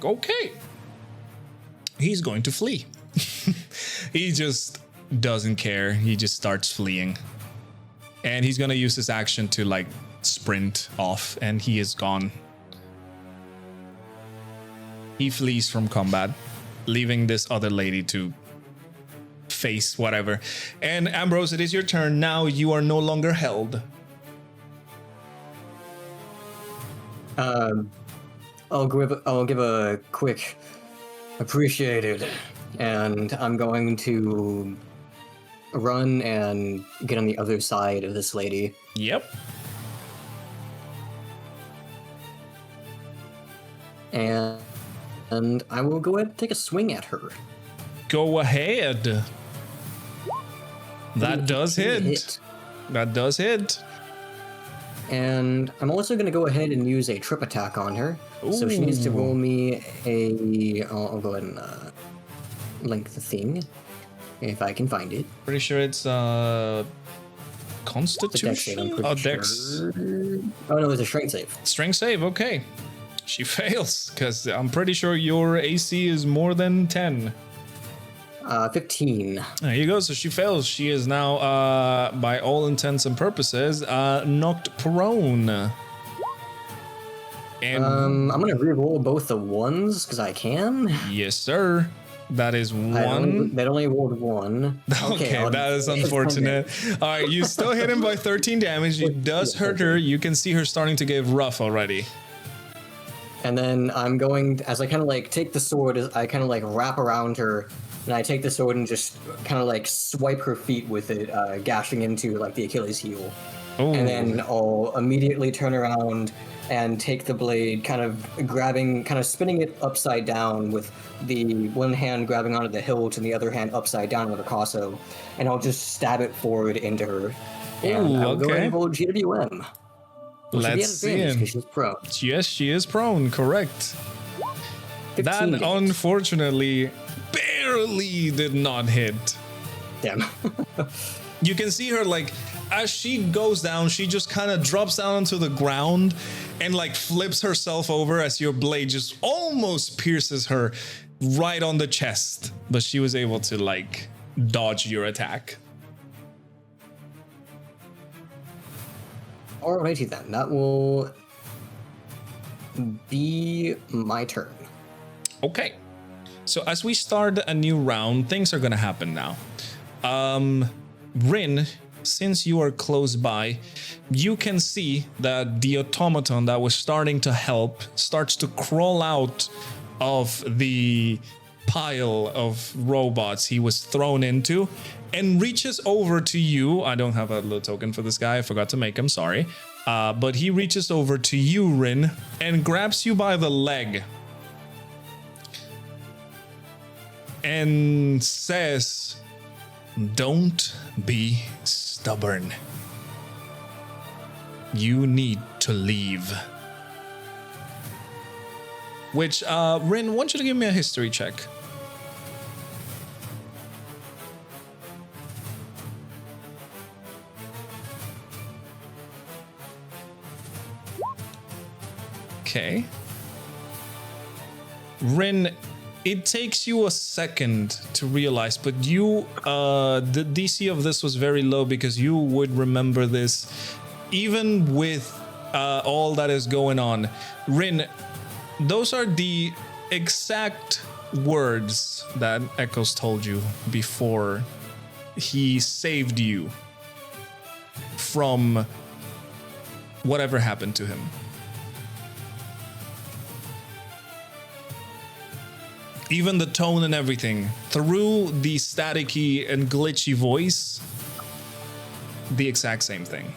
Okay. He's going to flee. He just doesn't care. He just starts fleeing. And he's going to use his action to like sprint off, and he is gone. He flees from combat, leaving this other lady to face whatever. And Ambrose, it is your turn. Now you are no longer held. I'll give a quick appreciated, and I'm going to run and get on the other side of this lady. Yep. And I will go ahead and take a swing at her. Go ahead. That does hit. That does hit. And I'm also going to go ahead and use a trip attack on her. So she needs to roll me a... I'll go ahead and link the thing, if I can find it. Pretty sure it's Constitution? Dex. Oh no, it's a strength save. Strength save, okay. She fails, because I'm pretty sure your AC is more than 10. 15. There you go. So she fails. She is now, by all intents and purposes, knocked prone. And I'm gonna re-roll both the ones because I can. yes, sir. That is one. That only rolled one. Okay, that is unfortunate. All right, you still hit him by 13 damage. It does hurt her. You can see her starting to get rough already. And then I'm going, as I kind of like take the sword, I kind of like wrap around her, and I take the sword and just kind of like swipe her feet with it, gashing into like the Achilles heel. Ooh. And then I'll immediately turn around and take the blade, kind of spinning it upside down with the one hand grabbing onto the hilt and the other hand upside down with a Picasso, and I'll just stab it forward into her. And I'll go ahead and roll GWM. Let's see it. She's prone. Yes, she is prone, correct. 15 That hits. unfortunately barely did not hit. Damn. You can see her like, as she goes down, she just kind of drops down onto the ground and like flips herself over as your blade just almost pierces her right on the chest. But she was able to like dodge your attack. Alrighty then, that will be my turn. Okay. So as we start a new round, things are gonna happen now. Rin, since you are close by, you can see that the automaton that was starting to help starts to crawl out of the pile of robots he was thrown into and reaches over to you. I don't have a little token for this guy. I forgot to make him, sorry. But he reaches over to you, Rin, and grabs you by the leg and says, "Don't be stubborn. You need to leave." Which, Rin, I want you to give me a history check. Okay. Rin, it takes you a second to realize, but you, the DC of this was very low because you would remember this even with all that is going on. Rin, those are the exact words that Echoes told you before he saved you from whatever happened to him. Even the tone and everything, through the staticky and glitchy voice, the exact same thing.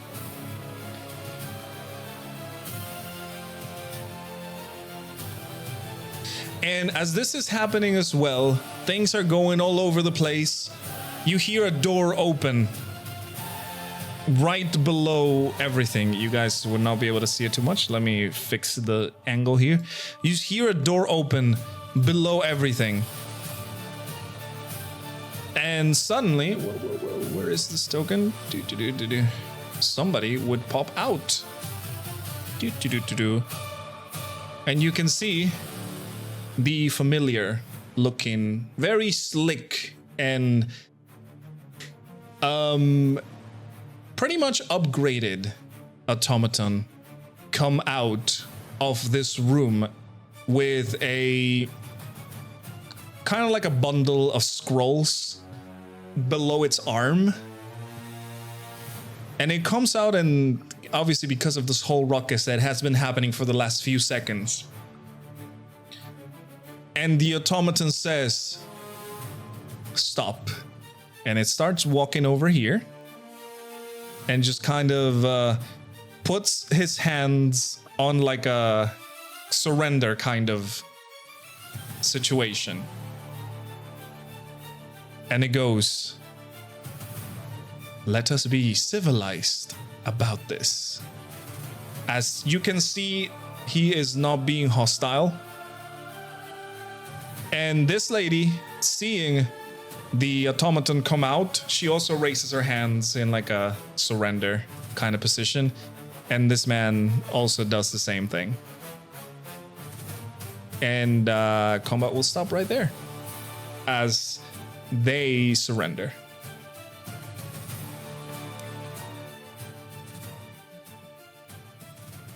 And as this is happening as well, things are going all over the place. You hear a door open right below everything. You guys would not be able to see it too much. Let me fix the angle here. You hear a door open below everything. And suddenly, where is this token? Somebody would pop out. And you can see the familiar looking, very slick and pretty much upgraded automaton come out of this room with a kind of like a bundle of scrolls below its arm. And it comes out, and obviously because of this whole ruckus that has been happening for the last few seconds. And the automaton says, stop. And it starts walking over here and just kind of puts his hands on like a surrender kind of situation. And it goes, let us be civilized about this. As you can see, he is not being hostile. And this lady, seeing the automaton come out, she also raises her hands in like a surrender kind of position. And this man also does the same thing. And combat will stop right there as they surrender.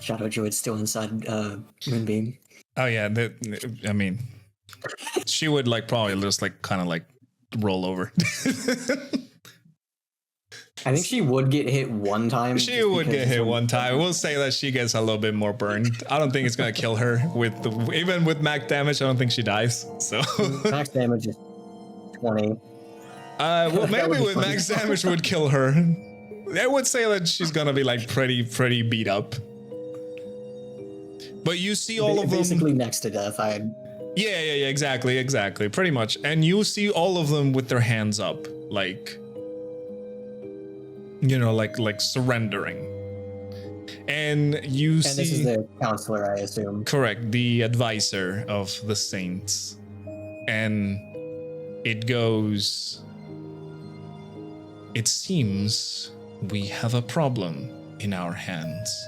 Shadow Druid's still inside Moonbeam. Oh yeah, I mean, she would like probably just like kind of like roll over. I think she would get hit one time. She would get hit one time. We'll say that she gets a little bit more burned. I don't think it's gonna kill her with even with max damage. I don't think she dies. So max damage is 20. Well, maybe with max damage would kill her. I would say that she's gonna be like pretty beat up. But you see all of them basically next to death. Yeah, exactly, pretty much. And you see all of them with their hands up, like, you know, like surrendering. And you see. And this is the counselor, I assume. Correct, the advisor of the saints. And it goes. It seems we have a problem in our hands.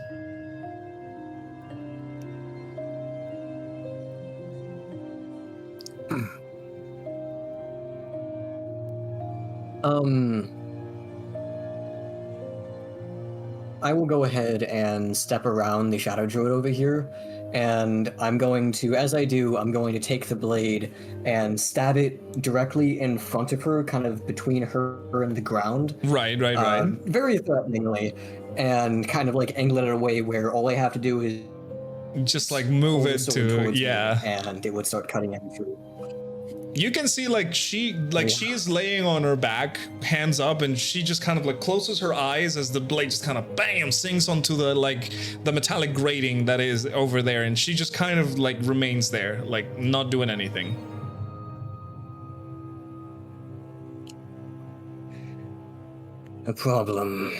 I will go ahead and step around the Shadow Druid over here, and I'm going to, as I do, I'm going to take the blade and stab it directly in front of her, kind of between her and the ground. Right. Very threateningly, and kind of like angle it away where all I have to do is just like move it to, yeah. And it would start cutting at me through. You can see like she's laying on her back, hands up, and she just kind of like closes her eyes as the blade just kind of bam sinks onto the the metallic grating that is over there, and she just kind of like remains there, like not doing anything. A problem.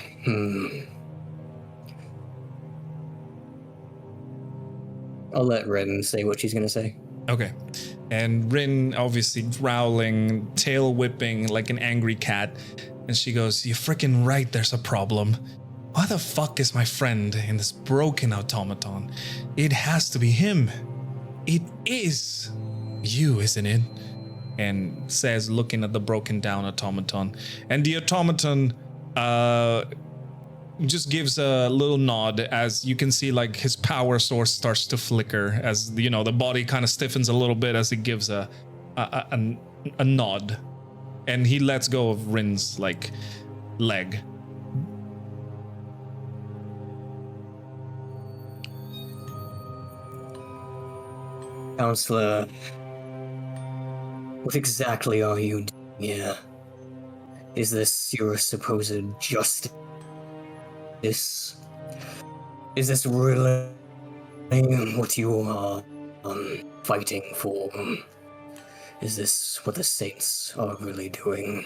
I'll let Ren say what she's gonna say. Okay. And Rin obviously growling, tail whipping like an angry cat. And she goes, you're freaking right, there's a problem. Why the fuck is my friend in this broken automaton? It has to be him. It is you, isn't it? And says, looking at the broken down automaton. And the automaton just gives a little nod as you can see like his power source starts to flicker as you know the body kind of stiffens a little bit as he gives a nod, and he lets go of Rin's like leg. Counselor, what exactly are you doing here? Is this your supposed justice? Is this really what you are fighting for? Is this what the saints are really doing?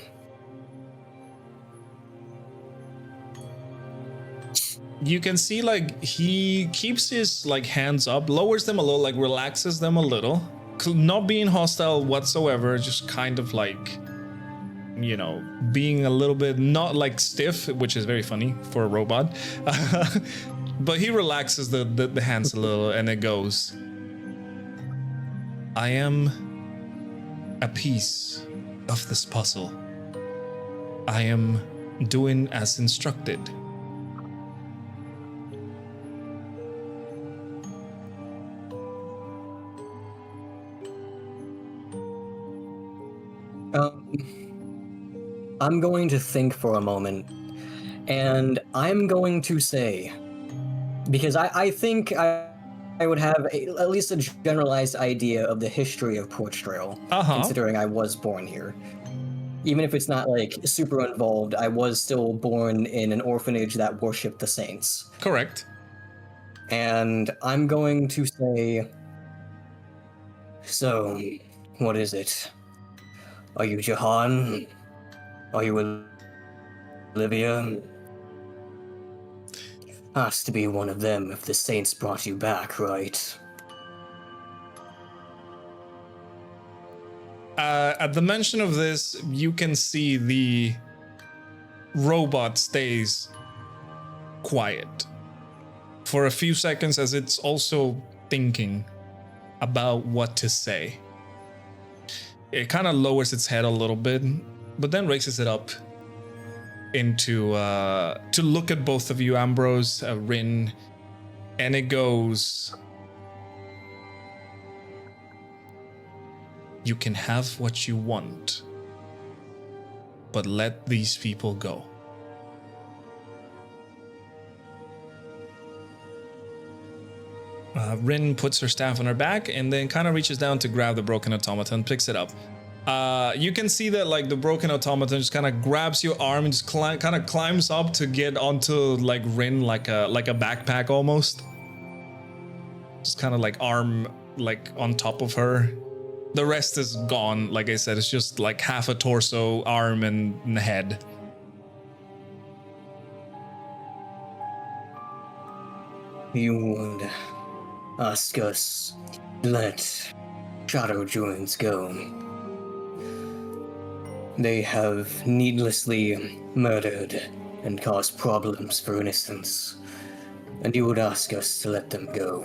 You can see like he keeps his like hands up, lowers them a little, like relaxes them a little, not being hostile whatsoever, just kind of like being a little bit not like stiff, which is very funny for a robot. But he relaxes the hands a little, and it goes, I am a piece of this puzzle. I am doing as instructed. I'm going to think for a moment, and I'm going to say, because I think I would have at least a generalized idea of the history of Portstrail, considering I was born here. Even if it's not like super involved, I was still born in an orphanage that worshipped the saints. Correct. And I'm going to say, so, what is it? Are you Jahan? Are you Olivia? Has to be one of them if the saints brought you back, right? At the mention of this, you can see the robot stays quiet for a few seconds as it's also thinking about what to say. It kind of lowers its head a little bit, but then raises it up into to look at both of you, Ambrose, Rin, and it goes, you can have what you want, but let these people go. Rin puts her staff on her back and then kind of reaches down to grab the broken automaton, picks it up. You can see that like the broken automaton just kind of grabs your arm and just kind of climbs up to get onto like Rin like a backpack almost. Just kind of like arm like on top of her. The rest is gone. Like I said, it's just like half a torso, arm, and head. You would ask us to let Shadow Druids go. They have needlessly murdered and caused problems for innocents, and you would ask us to let them go.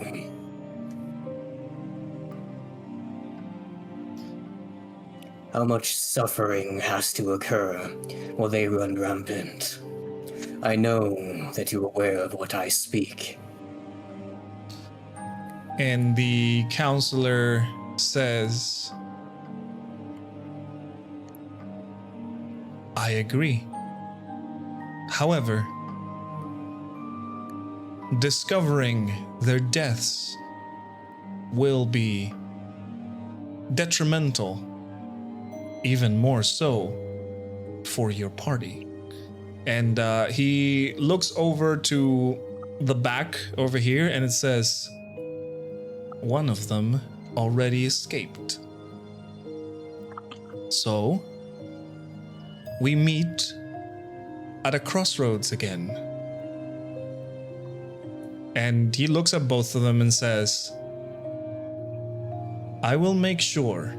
How much suffering has to occur while they run rampant? I know that you're aware of what I speak. And the counselor says, I agree. However, discovering their deaths will be detrimental, even more so for your party. And he looks over to the back over here and it says, one of them already escaped. So, we meet at a crossroads again. And he looks at both of them and says, I will make sure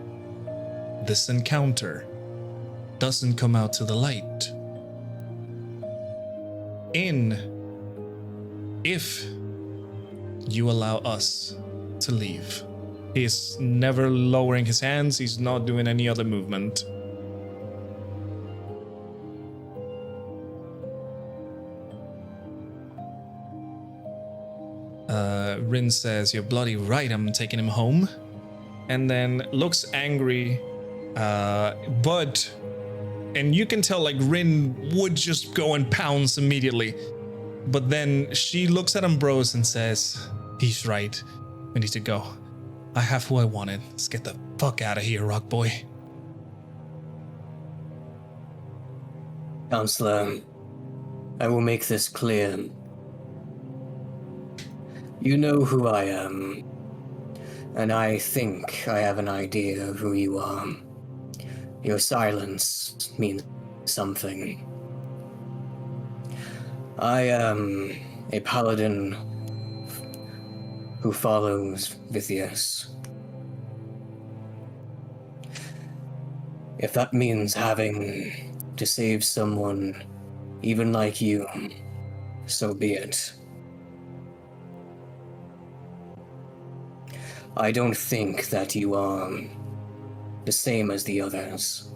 this encounter doesn't come out to the light. If you allow us to leave. He's never lowering his hands, he's not doing any other movement. Rin says, you're bloody right, I'm taking him home. And then looks angry, and you can tell like Rin would just go and pounce immediately. But then she looks at Ambrose and says, he's right. We need to go. I have who I wanted. Let's get the fuck out of here, Rock Boy. Counselor, I will make this clear. You know who I am, and I think I have an idea of who you are. Your silence means something. I am a paladin who follows Vithius. If that means having to save someone, even like you, so be it. I don't think that you are the same as the others.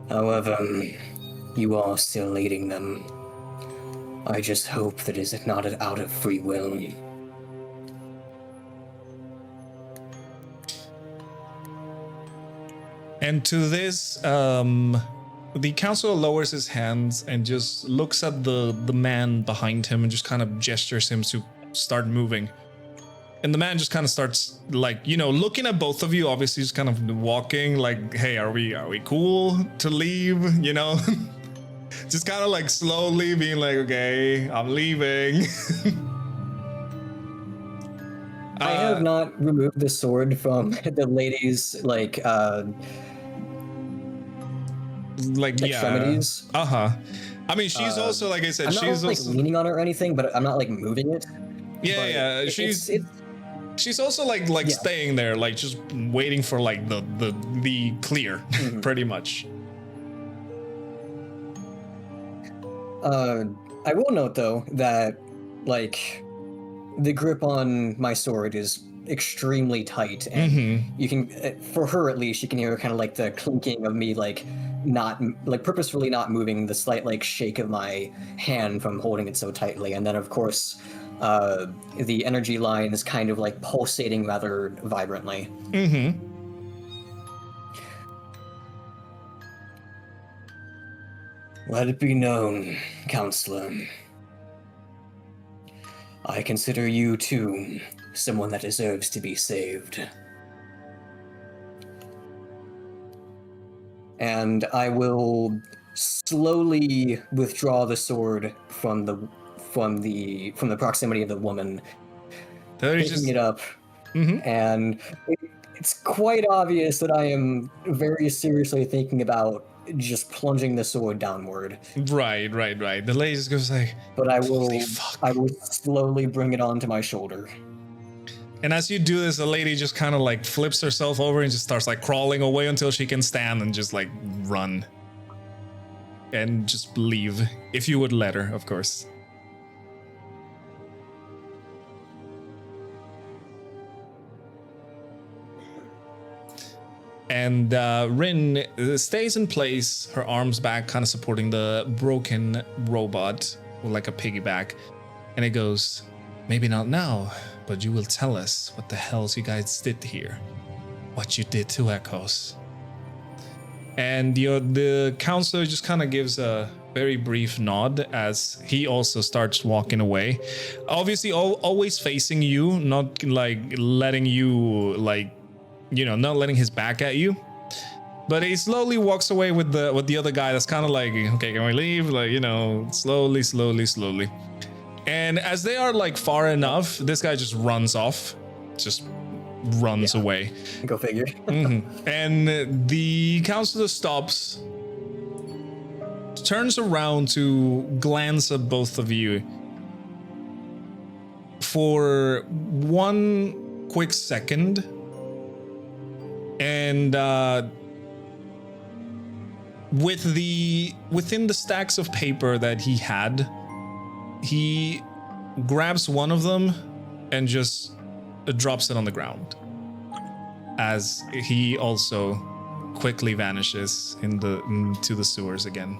However, you are still aiding them. I just hope that is not out of free will. And to this, the counselor lowers his hands and just looks at the man behind him and just kind of gestures him to start moving. And the man just kind of starts, like, you know, looking at both of you. Obviously, just kind of walking, like, "Hey, are we cool to leave?" You know, just kind of like slowly being like, "Okay, I'm leaving." I have not removed the sword from the lady's extremities. I mean, she's also, like I said, I'm not she's like also leaning on it or anything, but I'm not like moving it. yeah. But She's also like staying there, like just waiting for like the clear, pretty much. I will note though that like the grip on my sword is extremely tight, and you can, for her at least, you can hear kind of like the clinking of me like not like purposefully not moving, the slight like shake of my hand from holding it so tightly, and then of course the energy line is kind of like pulsating rather vibrantly. Let it be known, counselor, I consider you too someone that deserves to be saved. And I will slowly withdraw the sword from the proximity of the woman, picking it up, and it's quite obvious that I am very seriously thinking about just plunging the sword downward. Right. The lady just goes like, but I will slowly bring it onto my shoulder. And as you do this, the lady just kind of like flips herself over and just starts like crawling away until she can stand and just like run. And just leave, if you would let her, of course. And Rin stays in place, her arms back, kind of supporting the broken robot with like a piggyback. And it goes, "Maybe not now, but you will tell us what the hells you guys did here. What you did to Echoes." And the counselor just kind of gives a very brief nod as he also starts walking away. Obviously, always facing you, not like letting you like, you know, not letting his back at you. But he slowly walks away with the other guy that's kind of like, "Okay, can we leave?" Like, you know, slowly. And as they are like far enough, this guy just runs off, just runs away. Go figure. And the counselor stops, turns around to glance at both of you for one quick second. And within the stacks of paper that he had, he grabs one of them and just drops it on the ground as he also quickly vanishes into the sewers again.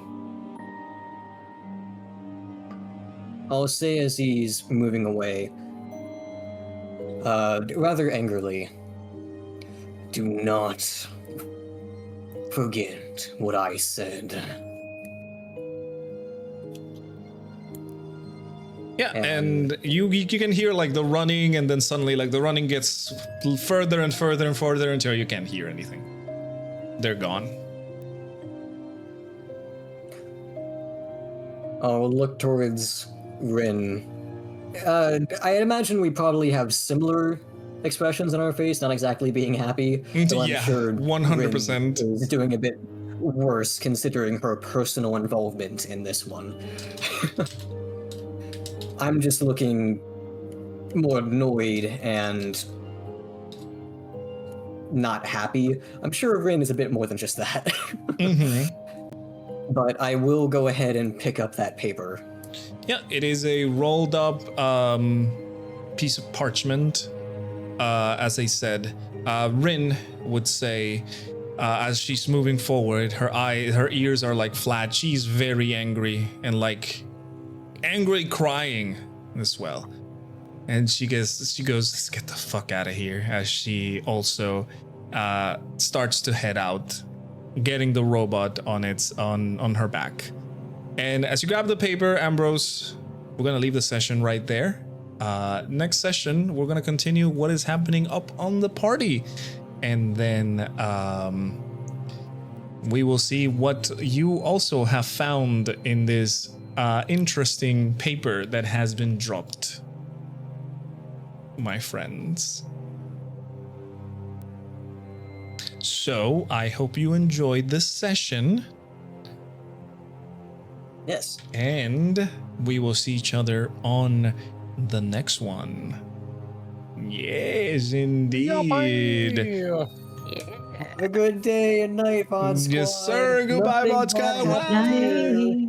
I'll say as he's moving away, rather angrily, "Do not forget what I said." Yeah, and you can hear like the running, and then suddenly like the running gets further and further and further until you can't hear anything. They're gone. I'll look towards Rin. I imagine we probably have similar expressions on our face, not exactly being happy. So I'm sure 100% Rin is doing a bit worse considering her personal involvement in this one. I'm just looking more annoyed and not happy. I'm sure Rin is a bit more than just that. But I will go ahead and pick up that paper. Yeah, it is a rolled up piece of parchment. As I said, Rin would say, as she's moving forward, her ears are like flat. She's very angry and like angry crying as well. And she goes, let's get the fuck out of here, as she also starts to head out, getting the robot on her back. And as you grab the paper, Ambrose, we're gonna leave the session right there. Next session, we're gonna continue what is happening up on the party, and then we will see what you also have found in this interesting paper that has been dropped, my friends. So I hope you enjoyed this session. Yes. And we will see each other on the next one. Yes, indeed. Have a good day and night, Von Squad. Yes, sir. Goodbye, Nothing Von Squad. bad happened here.